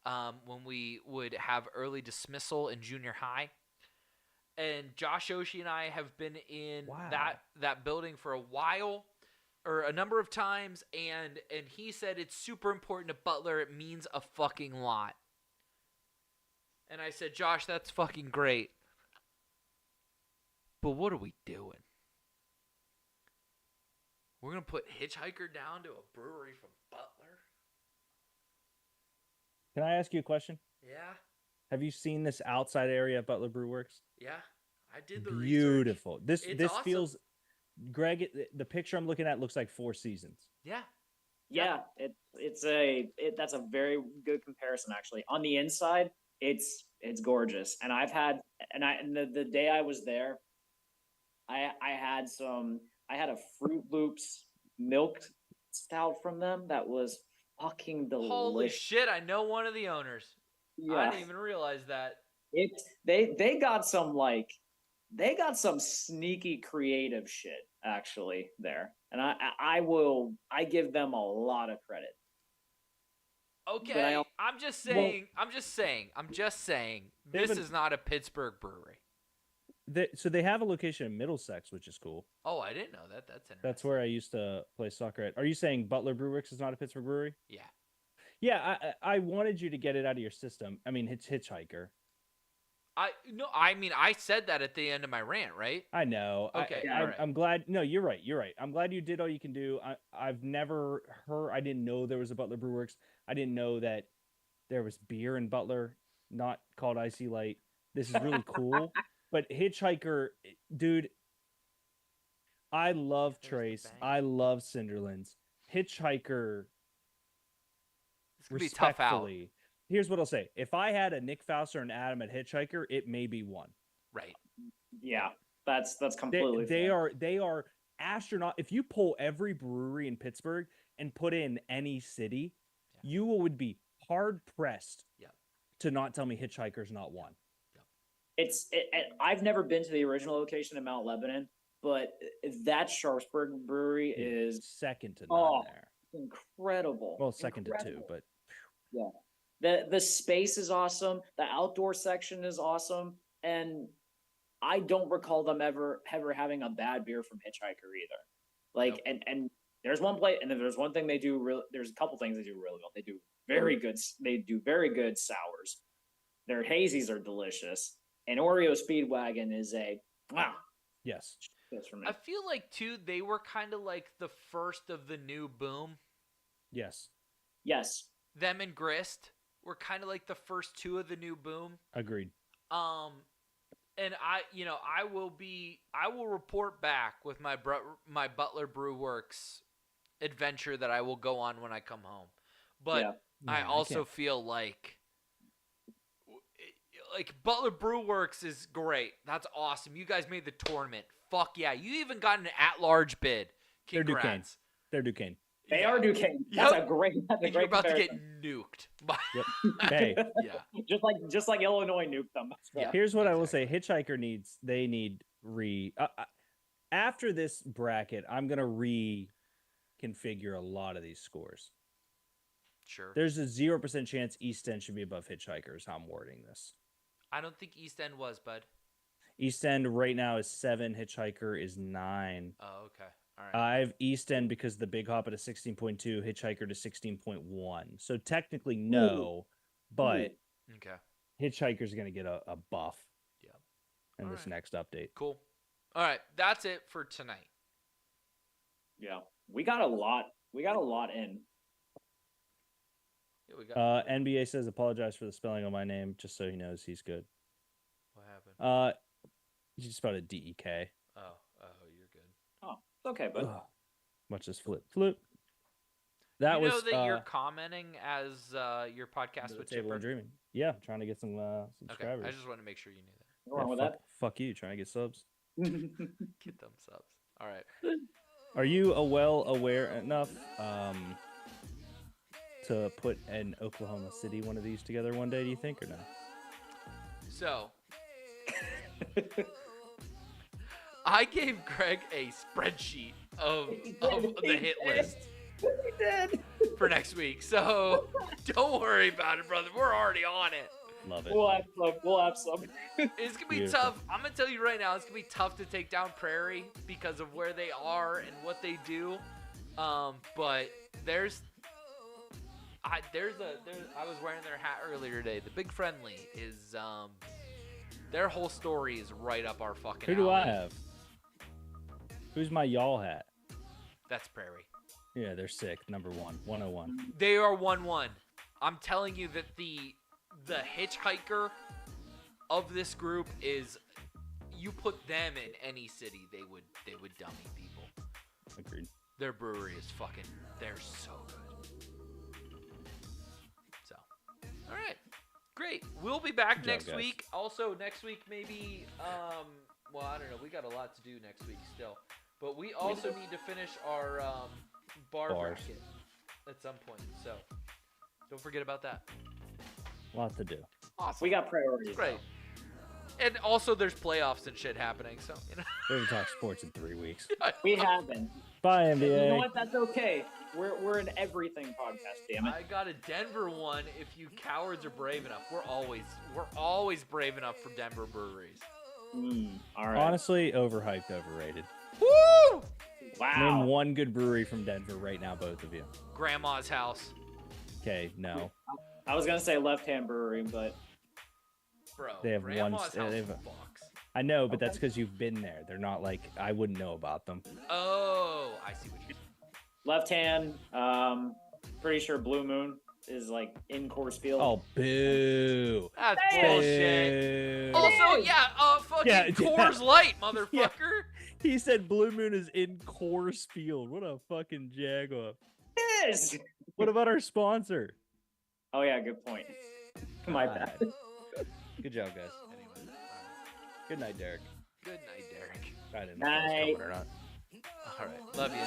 when we would have early dismissal in junior high. And Josh Oshie and I have been in that building for a while, or a number of times, and he said it's super important to Butler. It means a fucking lot. And I said, Josh, that's fucking great. But what are we doing? We're going to put Hitchhiker down to a brewery from Butler? Can I ask you a question? Yeah. Have you seen this outside area of Butler Brew Works? Yeah. I did the Beautiful. research. This awesome. feels, Greg, the picture I'm looking at looks like Four Seasons. Yeah. Yeah, that's a very good comparison actually. On the inside, it's gorgeous. And the day I was there, I had a Fruit Loops milk stout from them that was fucking delicious. Holy shit, I know one of the owners. Yeah. I didn't even realize that. They got some sneaky creative shit actually there. And I give them a lot of credit. Okay, I'm just saying this is not a Pittsburgh brewery. So they have a location in Middlesex, which is cool. Oh, I didn't know that. That's interesting. That's where I used to play soccer at. Are you saying Butler Brew Works is not a Pittsburgh brewery? Yeah. Yeah, I wanted you to get it out of your system. I mean, it's Hitchhiker. I said that at the end of my rant, right? I know. Okay. I'm glad. No, you're right. You're right. I'm glad you did all you can do. I've never heard. I didn't know there was a Butler Brew Works. I didn't know that there was beer in Butler, not called Icy Light. This is really cool. But Hitchhiker, dude, I love Trace. I love Cinderlands. Hitchhiker, it's gonna be tough out. Here's what I'll say. If I had a Nick Fauser and Adam at Hitchhiker, it may be one. Right. Yeah, that's completely fair. They are astronaut. If you pull every brewery in Pittsburgh and put in any city, you would be hard pressed to not tell me Hitchhiker's not one. I've never been to the original location in Mount Lebanon, but that Sharpsburg brewery is second to none there. Incredible. Well, second to two, but yeah. The space is awesome. The outdoor section is awesome. And I don't recall them ever having a bad beer from Hitchhiker either. Like, nope. and there's one play, and then there's one thing they do there's a couple things they do really well. They do very good sours. Their hazies are delicious. And Oreo Speedwagon is yes. That's for me. I feel like too they were kind of like the first of the new boom. Yes. Them and Grist were kind of like the first two of the new boom. Agreed. And I will report back with my Butler Brew Works adventure that I will go on when I come home. But I also feel like Butler Brew Works is great. That's awesome. You guys made the tournament. Fuck yeah. You even got an at-large bid. Congrats. They're Duquesne. They are Duquesne. That's a great You're about comparison. To get nuked. Hey. Yeah. Just like Illinois nuked them. Yeah, here's what I will say. Hitchhiker after this bracket, I'm going to reconfigure a lot of these scores. Sure. There's a 0% chance East End should be above Hitchhiker is how I'm wording this. I don't think East End was, bud. East End right now is 7. Hitchhiker is 9. Oh, okay. All right. I have East End because the Big Hop at a 16.2, Hitchhiker to 16.1. So technically no, but Okay. Hitchhiker's going to get a buff. Yeah. In this next update. Cool. All right, that's it for tonight. Yeah, we got a lot. We got a lot in. Yeah, we got. NBA says apologize for the spelling of my name, just so he knows he's good. What happened? You just spelled it D-E-K. Oh, you're good. Oh, it's okay, but Watch this flip. That was. You know that you're commenting as your podcast with Table Chipper. and Dreaming. Yeah, I'm trying to get some subscribers. Okay, I just wanted to make sure you knew that. What's wrong with that? Fuck you, trying to get subs. Get them subs. All right. Are you aware enough to put an Oklahoma City one of these together one day? Do you think, or no? So, I gave Greg a spreadsheet of the hit list for next week. So don't worry about it, brother. We're already on it. Love it. We'll have some. It's gonna be tough. I'm gonna tell you right now, it's gonna be tough to take down Prairie because of where they are and what they do. But I was wearing their hat earlier today. The Big Friendly is their whole story is right up our fucking Who do I alley. have? Who's my y'all hat? That's Prairie. Yeah, they're sick. Number 101. They are 1-1. I'm telling you that the hitchhiker of this group is, you put them in any city, they would dummy people. Agreed. Their brewery is fucking, they're so good. So, all right, great. We'll be back next week. Also, next week maybe, well, I don't know. We got a lot to do next week still, but we also need to finish our bar bracket at some point. So, don't forget about that. Lot to do. Awesome. We got priorities. Great. And also, there's playoffs and shit happening. So, you know. We haven't talked sports in 3 weeks. We haven't. Bye, NBA. You know what? That's okay. We're an everything podcast. Damn it. I got a Denver one. If you cowards are brave enough, we're always brave enough for Denver breweries. All right. Honestly, overhyped, overrated. Woo! Wow. Name one good brewery from Denver right now, both of you. Grandma's house. Okay, no. I was gonna say Left Hand Brewery, but Bro, They have Grandma's one. house They have, fucks. I know, but that's because you've been there. They're not like I wouldn't know about them. Oh, I see what you're saying. Left Hand. Pretty sure Blue Moon is like in Coors Field. Oh, boo! That's Hey! bullshit. Boo. Also, fucking Yeah, Coors Light, motherfucker. He said Blue Moon is in Coors Field. What a fucking jagoff. It is. What about our sponsor? Oh yeah, good point. My bad. Good job, guys. Anyway, all right. Good night, Derek. Good night, Derek. I didn't know if I was Night. coming or not. All right, love you.